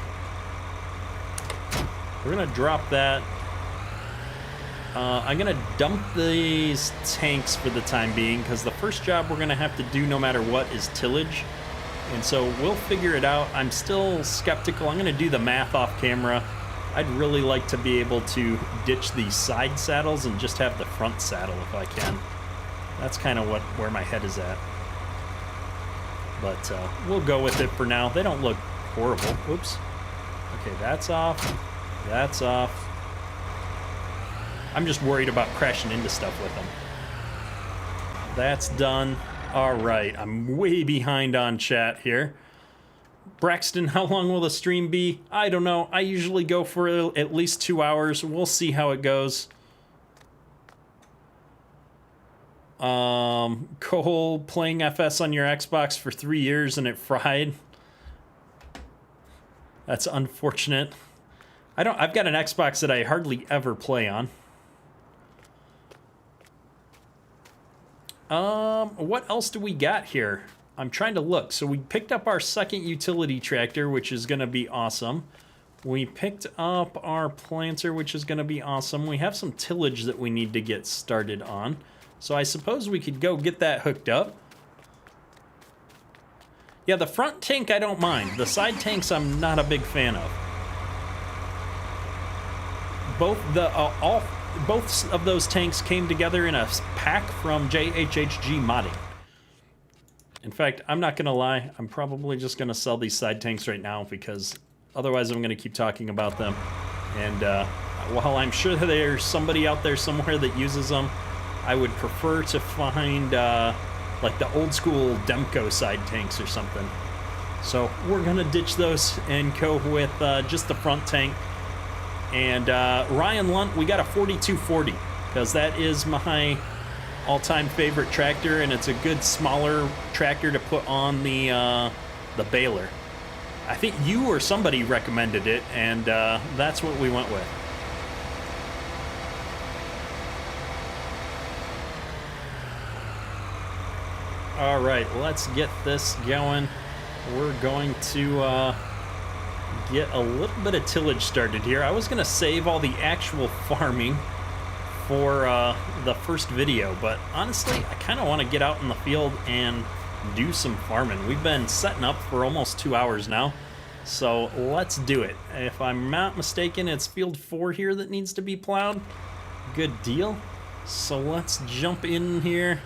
We're going to drop that. I'm going to dump these tanks for the time being, because the first job we're going to have to do no matter what is tillage. And so we'll figure it out. I'm still skeptical. I'm going to do the math off camera. I'd really like to be able to ditch the side saddles and just have the front saddle if I can. That's kind of where my head is at. But we'll go with it for now. They don't look horrible. Oops. Okay, that's off. That's off. I'm just worried about crashing into stuff with them. That's done. All right, I'm way behind on chat here. Braxton, how long will the stream be? I don't know. I usually go for at least 2 hours. We'll see how it goes. Cole, playing FS on your Xbox for 3 years and it fried. That's unfortunate. I've got an Xbox that I hardly ever play on. What else do we got here? I'm trying to look. So we picked up our second utility tractor, which is going to be awesome. We picked up our planter, which is going to be awesome. We have some tillage that we need to get started on. So I suppose we could go get that hooked up. Yeah, the front tank I don't mind. The side tanks I'm not a big fan of. Both of those tanks came together in a pack from JHHG Modding. In fact, I'm not going to lie, I'm probably just going to sell these side tanks right now, because otherwise I'm going to keep talking about them. And while I'm sure that there's somebody out there somewhere that uses them, I would prefer to find like the old school Demco side tanks or something. So we're going to ditch those and go with just the front tank. And Ryan Lunt, we got a 4240, because that is my all-time favorite tractor, and it's a good smaller tractor to put on the baler. I think you or somebody recommended it, and that's what we went with. All right, let's get this going. We're going to get a little bit of tillage started here. I was going to save all the actual farming for the first video, but honestly, I kind of want to get out in the field and do some farming. We've been setting up for almost 2 hours now, so let's do it. If I'm not mistaken, it's field 4 here that needs to be plowed. Good deal. So let's jump in here.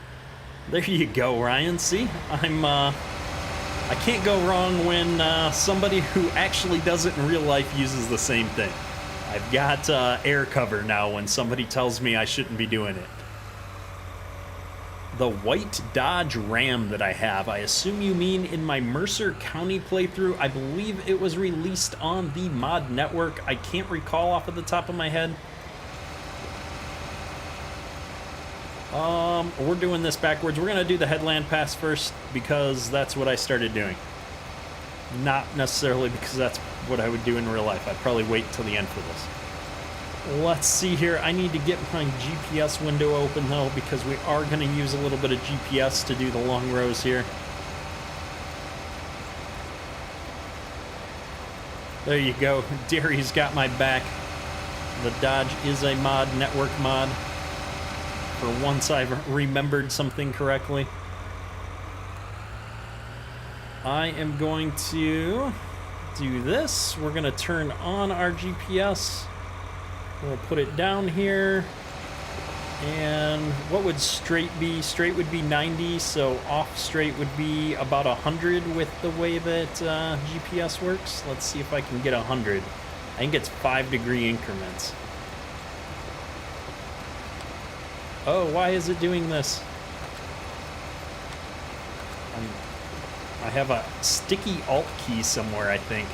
There you go, Ryan. See, I can't go wrong when somebody who actually does it in real life uses the same thing. I've got air cover now when somebody tells me I shouldn't be doing it. The white Dodge Ram that I have, I assume you mean in my Mercer County playthrough. I believe it was released on the Mod Network. I can't recall off of the top of my head. We're doing this backwards. We're going to do the headland pass first, because that's what I started doing. Not necessarily because that's what I would do in real life. I'd probably wait until the end for this. Let's see here. I need to get my GPS window open, though, because we are going to use a little bit of GPS to do the long rows here. There you go. Derry's got my back. The Dodge is a Mod Network mod. For once I've remembered something correctly. I am going to do this. We're going to turn on our GPS. We'll put it down here. And what would straight be? Straight would be 90, so off straight would be about 100 with the way that GPS works. Let's see if I can get 100. I think it's 5-degree increments. Oh, why is it doing this? I have a sticky Alt key somewhere, I think.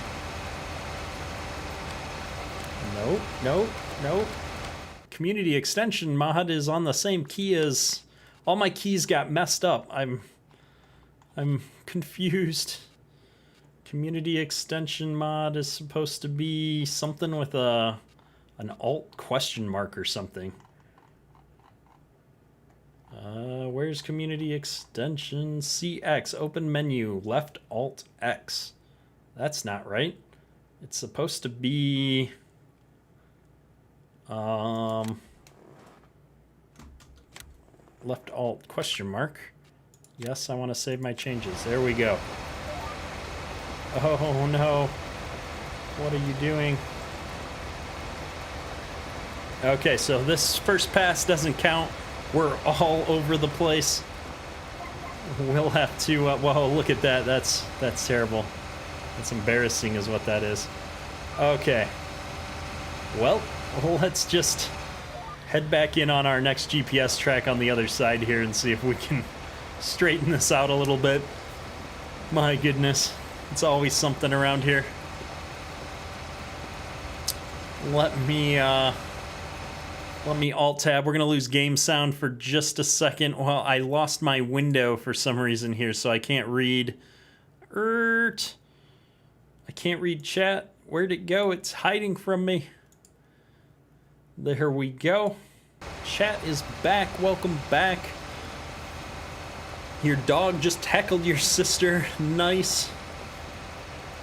Nope, nope, nope. Community extension mod is on the same key as... All my keys got messed up. I'm confused. Community extension mod is supposed to be something with an Alt question mark or something. Where's community extension? CX, open menu, left Alt X. That's not right. It's supposed to be... left Alt question mark. Yes, I want to save my changes. There we go. Oh no. What are you doing? Okay, so this first pass doesn't count. We're all over the place. We'll have to, whoa, look at that. That's terrible. That's embarrassing is what that is. Okay. Well, let's just head back in on our next GPS track on the other side here and see if we can straighten this out a little bit. My goodness. It's always something around here. Let me Alt-tab. We're going to lose game sound for just a second. Well, I lost my window for some reason here, so I can't read. I can't read chat. Where'd it go? It's hiding from me. There we go. Chat is back. Welcome back. Your dog just tackled your sister. Nice.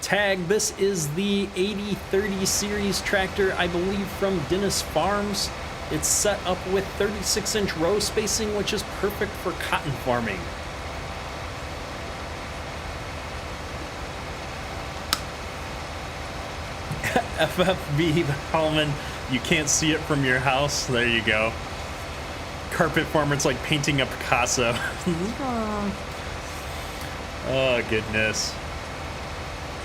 Tag, this is the 8030 series tractor, I believe from Dennis Farms. It's set up with 36-inch row spacing, which is perfect for cotton farming. FFB Hellman, you can't see it from your house. There you go. Carpet farmer, it's like painting a Picasso. Oh, goodness.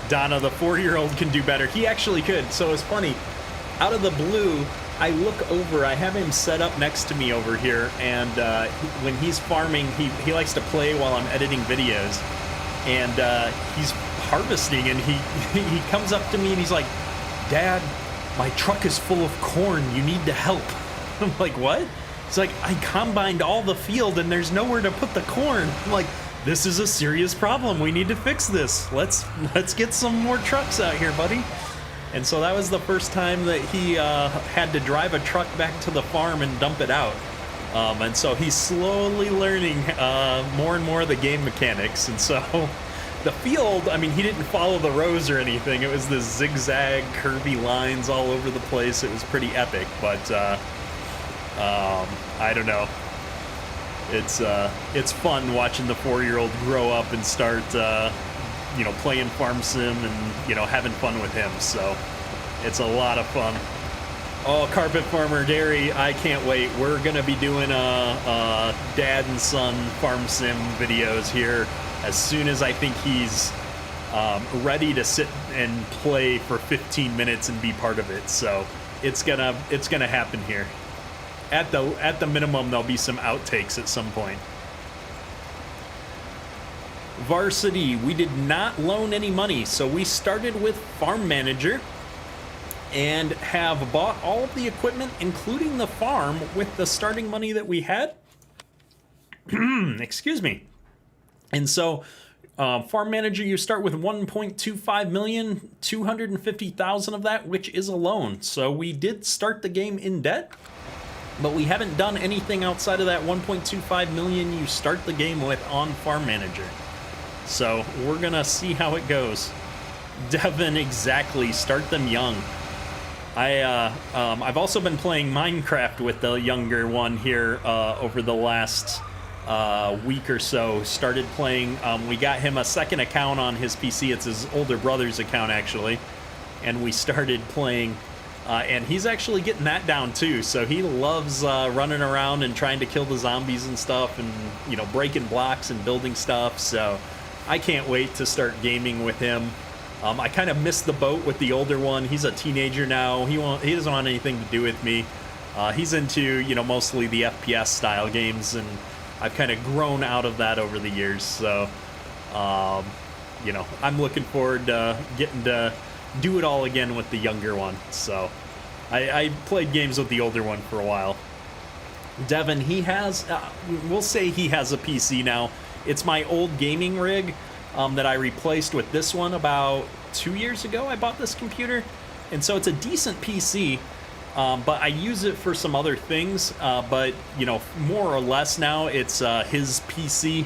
Donna, the 4-year-old, can do better. He actually could. So it's funny. Out of the blue, I look over. I have him set up next to me over here, and when he's farming, he likes to play while I'm editing videos. And he's harvesting, and he comes up to me and he's like, "Dad, my truck is full of corn. You need to help." I'm like, "What?" He's like, "I combined all the field, and there's nowhere to put the corn." I'm like, "This is a serious problem. We need to fix this. Let's get some more trucks out here, buddy." And so that was the first time that he had to drive a truck back to the farm and dump it out. And so he's slowly learning more and more of the game mechanics. And so the field, I mean, he didn't follow the rows or anything. It was this zigzag, curvy lines all over the place. It was pretty epic, but I don't know. It's fun watching the 4-year-old grow up and start, playing farm sim and, having fun with him. So it's a lot of fun. Oh, Carpet Farmer Dairy, I can't wait. We're going to be doing a dad and son farm sim videos here as soon as I think he's ready to sit and play for 15 minutes and be part of it. So it's gonna happen here. At the minimum, there'll be some outtakes at some point. Varsity, we did not loan any money, so we started with Farm Manager and have bought all of the equipment, including the farm, with the starting money that we had. Excuse me. And so, Farm Manager, you start with 1.25 million, 250,000 of that, which is a loan. So we did start the game in debt, but we haven't done anything outside of that 1.25 million you start the game with on Farm Manager. So we're gonna see how it goes. Devin, exactly. Start them young. I've also been playing Minecraft with the younger one here over the last week or so, started playing. We got him a second account on his PC. It's his older brother's account, actually. And we started playing, and he's actually getting that down, too. So he loves running around and trying to kill the zombies and stuff and, you know, breaking blocks and building stuff. So I can't wait to start gaming with him. I kind of missed the boat with the older one. He's a teenager now. He doesn't want anything to do with me. He's into, you know, mostly the FPS style games, and I've kind of grown out of that over the years. So, you know, I'm looking forward to getting to do it all again with the younger one. So I played games with the older one for a while. Devin, he has, we'll say he has a PC now. It's my old gaming rig that I replaced with this one about 2 years ago. I bought this computer, and so it's a decent PC. But I use it for some other things, but, you know, more or less now it's his PC.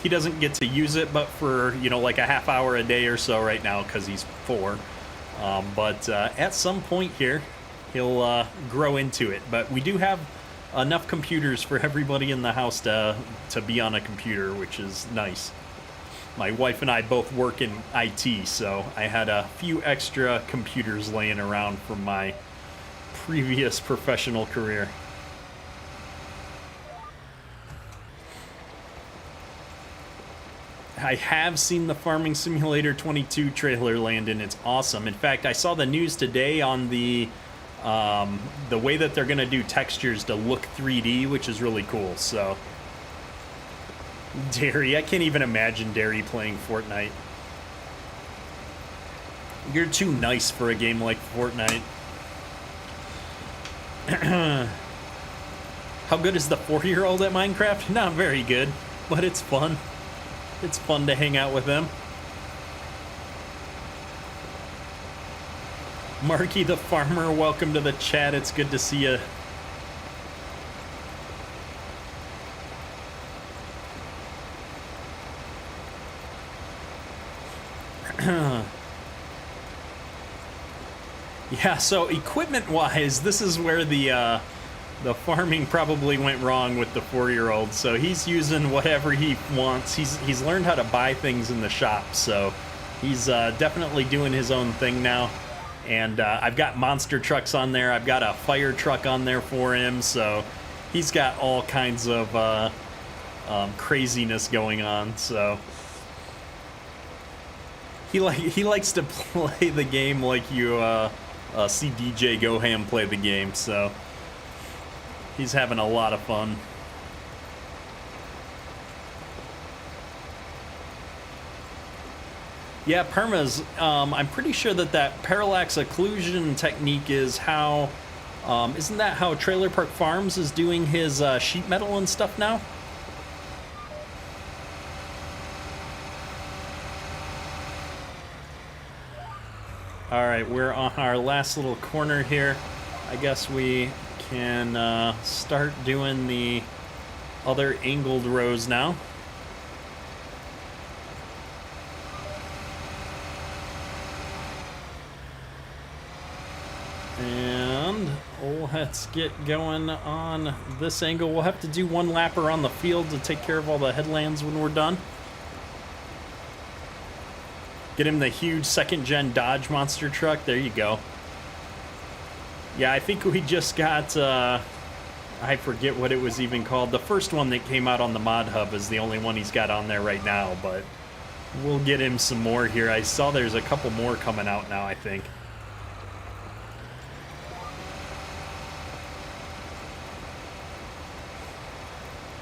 He doesn't get to use it, but for, you know, like a half hour a day or so right now because he's 4. But at some point here, he'll grow into it. But we do have enough computers for everybody in the house to be on a computer, which is nice. My wife and I both work in IT, so I had a few extra computers laying around from my previous professional career. I have seen the Farming Simulator 22 trailer, Landon. It's awesome. In fact, I saw the news today on the way that they're going to do textures to look 3D, which is really cool. So, Derry, I can't even imagine Derry playing Fortnite. You're too nice for a game like Fortnite. How good is the 4-year-old at Minecraft? Not very good, but it's fun. It's fun to hang out with them. Marky the Farmer, welcome to the chat. It's good to see you. Yeah, so equipment-wise, this is where the farming probably went wrong with the 4-year-old. So he's using whatever he wants. He's learned how to buy things in the shop, so he's definitely doing his own thing now. And I've got monster trucks on there. I've got a fire truck on there for him, so he's got all kinds of craziness going on. So he likes to play the game like you see DJ Goham play the game, so he's having a lot of fun. Yeah, permas, I'm pretty sure that parallax occlusion technique is how, isn't that how Trailer Park Farms is doing his sheet metal and stuff now? Alright, we're on our last little corner here. I guess we can start doing the other angled rows now. And let's get going on this angle. We'll have to do one lap around the field to take care of all the headlands when we're done. Get him the huge second-gen Dodge monster truck. There you go. Yeah, I think we just got, I forget what it was even called. The first one that came out on the Mod Hub is the only one he's got on there right now, but we'll get him some more here. I saw there's a couple more coming out now, I think.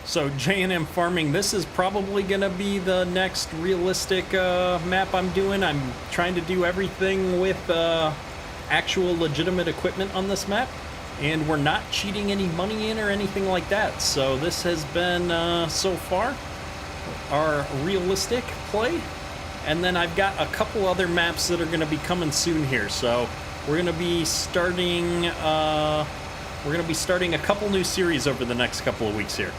So J&M Farming, this is probably going to be the next realistic map I'm doing. I'm trying to do everything with actual legitimate equipment on this map, and we're not cheating any money in or anything like that. So this has been, so far, our realistic play. And then I've got a couple other maps that are going to be coming soon here. So we're going to be starting, a couple new series over the next couple of weeks here.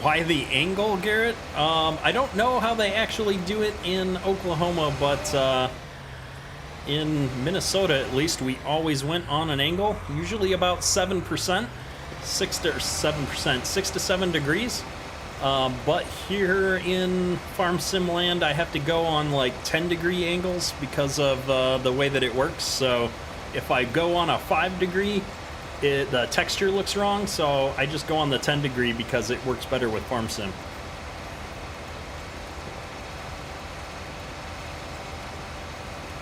Why the angle, Garrett? I don't know how they actually do it in Oklahoma, but in Minnesota, at least, we always went on an angle, usually about 7%, 6 to 7 degrees. But here in Farm Sim Land, I have to go on like 10-degree angles because of the way that it works. So if I go on a 5-degree, the texture looks wrong. So I just go on the 10-degree because it works better with Farm Sim.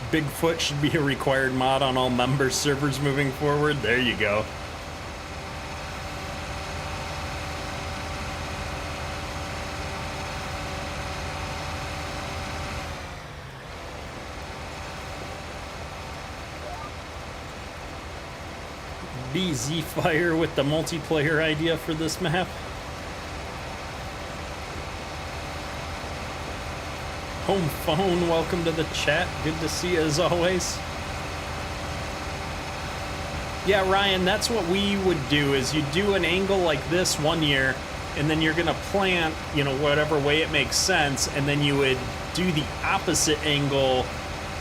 Bigfoot should be a required mod on all member servers moving forward. There you go. BZ Fire with the multiplayer idea for this map. Home Phone, welcome to the chat. Good to see you as always. Yeah, Ryan, that's what we would do, is you do an angle like this one year, and then you're gonna plant, you know, whatever way it makes sense, and then you would do the opposite angle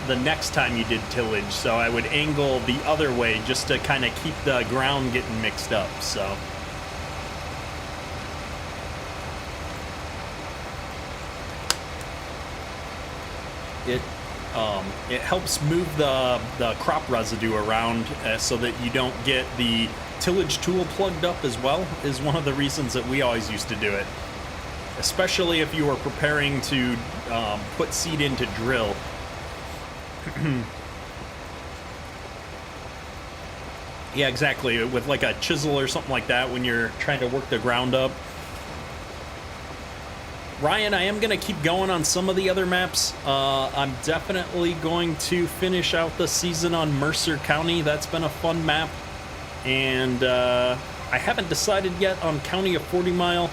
the next time you did tillage. So I would angle the other way just to kind of keep the ground getting mixed up, so. It helps move the crop residue around so that you don't get the tillage tool plugged up as well, is one of the reasons that we always used to do it. Especially if you were preparing to put seed into drill. Yeah, exactly. With like a chisel or something like that when you're trying to work the ground up. Ryan, I am going to keep going on some of the other maps. I'm definitely going to finish out the season on Mercer County. That's been a fun map. And I haven't decided yet on County of 40 Mile.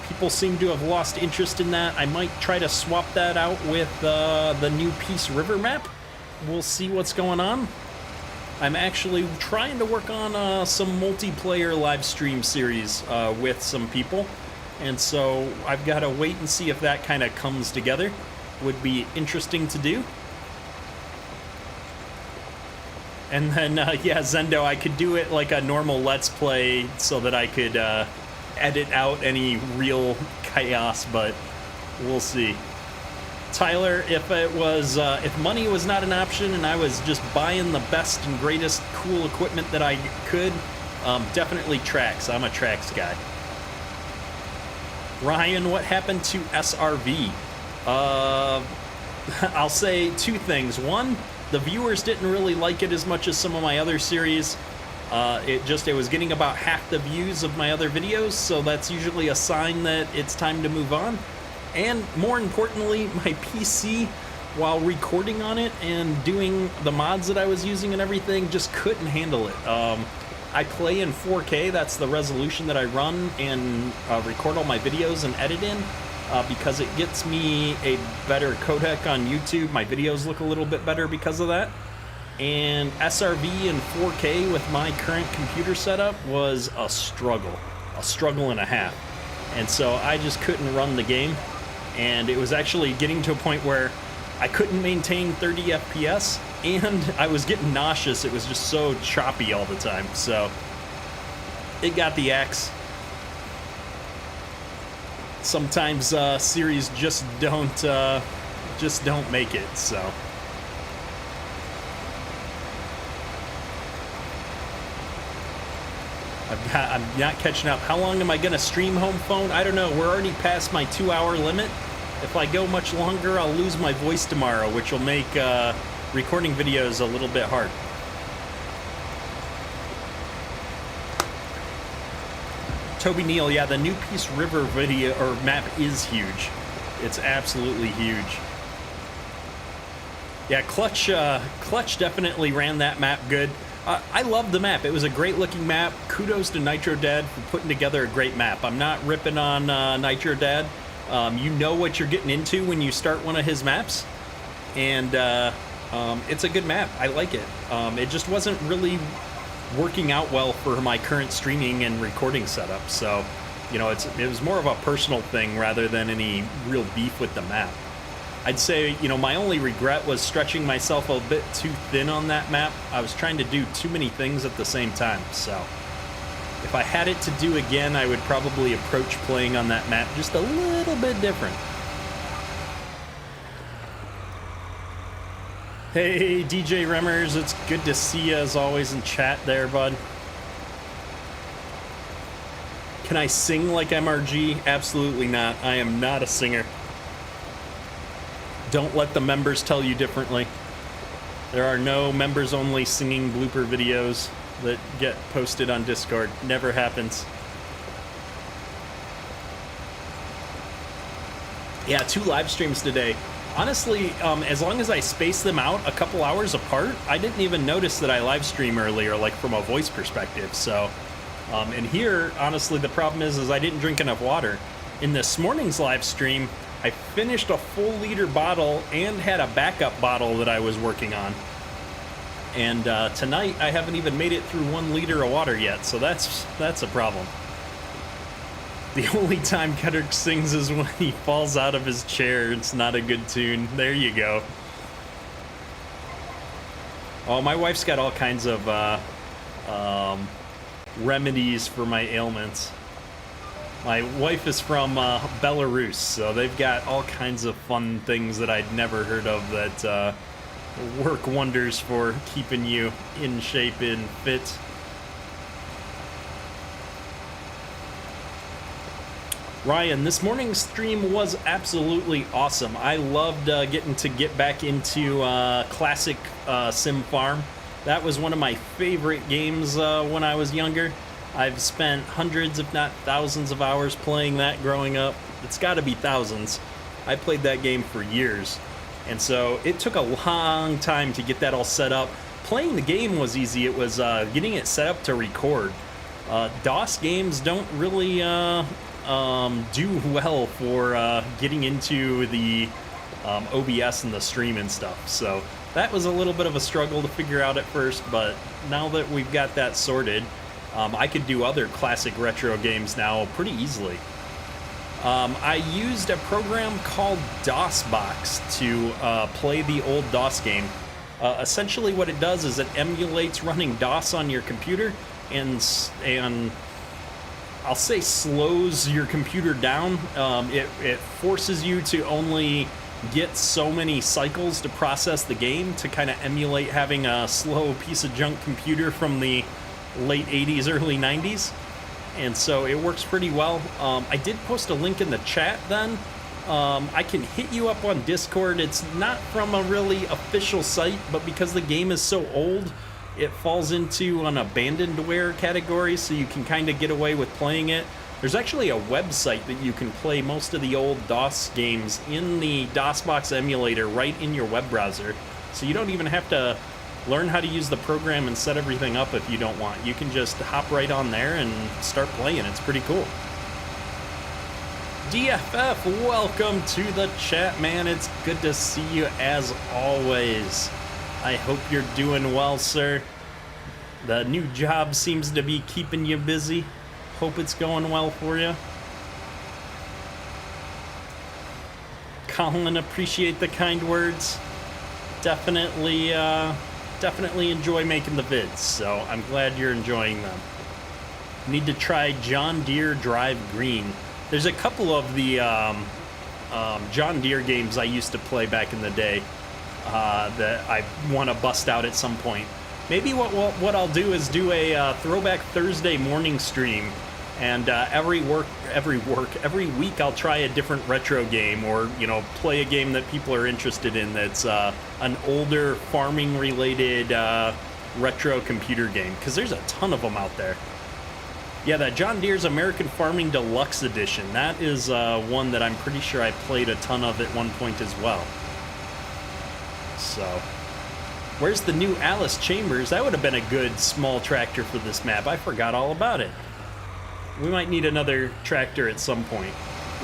People seem to have lost interest in that. I might try to swap that out with the new Peace River map. We'll see what's going on. I'm actually trying to work on some multiplayer live stream series with some people. And so I've got to wait and see if that kind of comes together. Would be interesting to do. And then, yeah, Zendo, I could do it like a normal Let's Play so that I could edit out any real chaos, but we'll see. Tyler, if it was, if money was not an option and I was just buying the best and greatest cool equipment that I could, definitely tracks. I'm a tracks guy. Ryan, what happened to SRV? I'll say two things. One, the viewers didn't really like it as much as some of my other series. It was getting about half the views of my other videos, so that's usually a sign that it's time to move on. And more importantly, my PC, while recording on it and doing the mods that I was using and everything, just couldn't handle it. I play in 4K, that's the resolution that I run and record all my videos and edit in, because it gets me a better codec on YouTube. My videos look a little bit better because of that. And SRV in 4K with my current computer setup was a struggle and a half. And so I just couldn't run the game. And it was actually getting to a point where I couldn't maintain 30 FPS, and I was getting nauseous. It was just so choppy all the time. So it got the axe. Sometimes series just don't make it. So I'm not catching up. How long am I gonna stream Home Phone? I don't know. We're already past my 2-hour limit. If I go much longer, I'll lose my voice tomorrow, which will make recording videos a little bit hard. Toby Neal, yeah, the new Peace River video or map is huge. It's absolutely huge. Yeah, Clutch definitely ran that map good. I love the map. It was a great looking map. Kudos to Nitro Dad for putting together a great map. I'm not ripping on Nitro Dad. You know what you're getting into when you start one of his maps, and it's a good map. I like it. It just wasn't really working out well for my current streaming and recording setup, so you know, it was more of a personal thing rather than any real beef with the map. I'd say, you know, my only regret was stretching myself a bit too thin on that map. I was trying to do too many things at the same time, so if I had it to do again, I would probably approach playing on that map just a little bit different. Hey, DJ Remmers, it's good to see you as always in chat there, bud. Can I sing like MRG? Absolutely not. I am not a singer. Don't let the members tell you differently. There are no members-only singing blooper videos that get posted on Discord. Never happens. Yeah, 2 live streams today. Honestly, as long as I space them out a couple hours apart, I didn't even notice that I live stream earlier, like from a voice perspective. So, and here, honestly, the problem is I didn't drink enough water. In this morning's live stream, I finished a full liter bottle and had a backup bottle that I was working on. And tonight, I haven't even made it through 1 liter of water yet, so that's a problem. The only time Kedrick sings is when he falls out of his chair. It's not a good tune. There you go. Oh, my wife's got all kinds of remedies for my ailments. My wife is from Belarus, so they've got all kinds of fun things that I'd never heard of that work wonders for keeping you in shape and fit. Ryan, this morning's stream was absolutely awesome. I loved getting to get back into classic Sim Farm. That was one of my favorite games when I was younger. I've spent hundreds, if not thousands of hours playing that growing up. It's got to be thousands. I played that game for years. And so it took a long time to get that all set up. Playing the game was easy. It was getting it set up to record. DOS games don't really do well for getting into the OBS and the stream and stuff. So that was a little bit of a struggle to figure out at first, but now that we've got that sorted, I could do other classic retro games now pretty easily. I used a program called DOSBox to play the old DOS game. Essentially what it does is it emulates running DOS on your computer and I'll say slows your computer down. It forces you to only get so many cycles to process the game to kind of emulate having a slow piece of junk computer from the late 80s, early 90s. And so it works pretty well. I did post a link in the chat then. I can hit you up on Discord. It's not from a really official site, but because the game is so old, it falls into an abandonedware category, so you can kind of get away with playing it. There's actually a website that you can play most of the old DOS games in the DOSBox emulator right in your web browser. So you don't even have to learn how to use the program and set everything up if you don't want. You can just hop right on there and start playing. It's pretty cool. DFF, welcome to the chat, man. It's good to see you as always. I hope you're doing well, sir. The new job seems to be keeping you busy. Hope it's going well for you. Colin, appreciate the kind words. Definitely enjoy making the vids, so I'm glad you're enjoying them. Need to try John Deere Drive Green. There's a couple of the John Deere games I used to play back in the day that I want to bust out at some point. Maybe what I'll do is do a Throwback Thursday morning stream, and every week I'll try a different retro game, or play a game that people are interested in that's an older farming related retro computer game, because there's a ton of them out there. Yeah, that John Deere's American Farming Deluxe Edition, that is one that I'm pretty sure I played a ton of at one point as well. So, where's the new Alice Chambers? That would have been a good small tractor for this map. I forgot all about it. We might need another tractor at some point.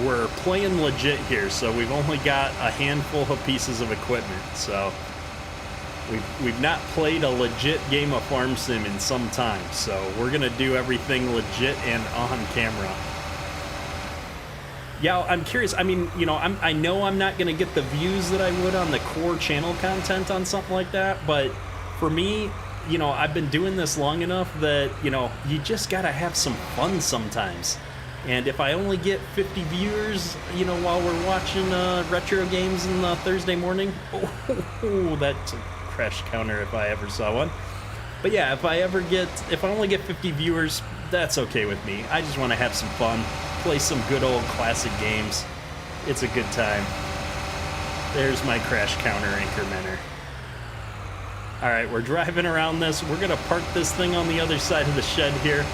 We're playing legit here, so we've only got a handful of pieces of equipment. So, we've not played a legit game of Farm Sim in some time. So, we're going to do everything legit and on camera. Yeah, I'm curious. I mean, you know, I know I'm not going to get the views that I would on the core channel content on something like that, but for me, you know, I've been doing this long enough that, you know, you just got to have some fun sometimes. And if I only get 50 viewers, you know, while we're watching retro games in the Thursday morning, oh, that's a crash counter if I ever saw one. But yeah, if I only get 50 viewers, that's okay with me. I just want to have some fun, play some good old classic games. It's a good time. There's my crash counter incrementer. All right, we're driving around this. We're gonna park this thing on the other side of the shed here.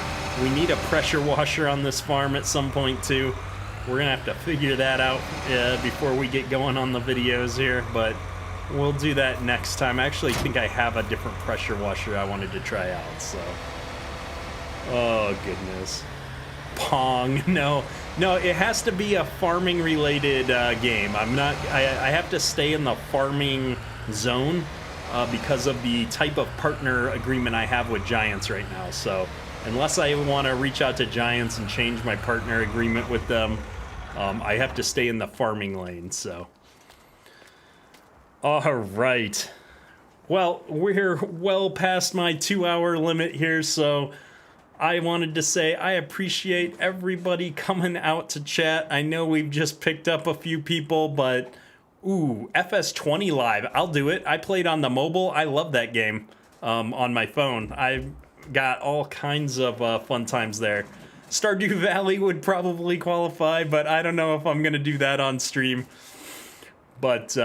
We need a pressure washer on this farm at some point too. We're gonna have to figure that out before we get going on the videos here, but we'll do that next time. I actually think I have a different pressure washer I wanted to try out, so. Oh, goodness. Pong. No, it has to be a farming related game. I have to stay in the farming zone because of the type of partner agreement I have with Giants right now. So unless I want to reach out to Giants and change my partner agreement with them, I have to stay in the farming lane, so. All right. Well, we're well past my 2-hour limit here, so I wanted to say I appreciate everybody coming out to chat. I know we've just picked up a few people, but ooh, FS20 Live, I'll do it. I played on the mobile. I love that game on my phone. I've got all kinds of fun times there. Stardew Valley would probably qualify, but I don't know if I'm going to do that on stream. But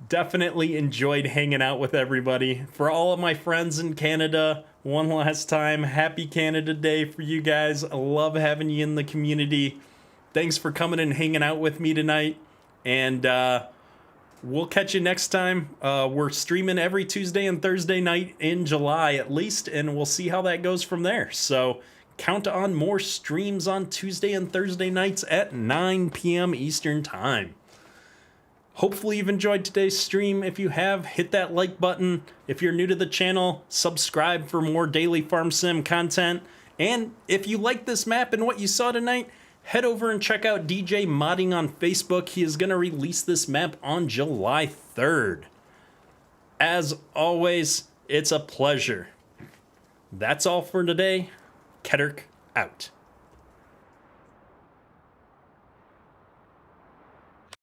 definitely enjoyed hanging out with everybody. For all of my friends in Canada, one last time, happy Canada Day for you guys. I love having you in the community. Thanks for coming and hanging out with me tonight. And we'll catch you next time. We're streaming every Tuesday and Thursday night in July at least, and we'll see how that goes from there. So count on more streams on Tuesday and Thursday nights at 9 p.m. Eastern Time. Hopefully you've enjoyed today's stream. If you have, hit that like button. If you're new to the channel, subscribe for more daily farm sim content. And if you like this map and what you saw tonight, head over and check out DJ Modding on Facebook. He is going to release this map on July 3rd. As always, it's a pleasure. That's all for today. Ketterk out.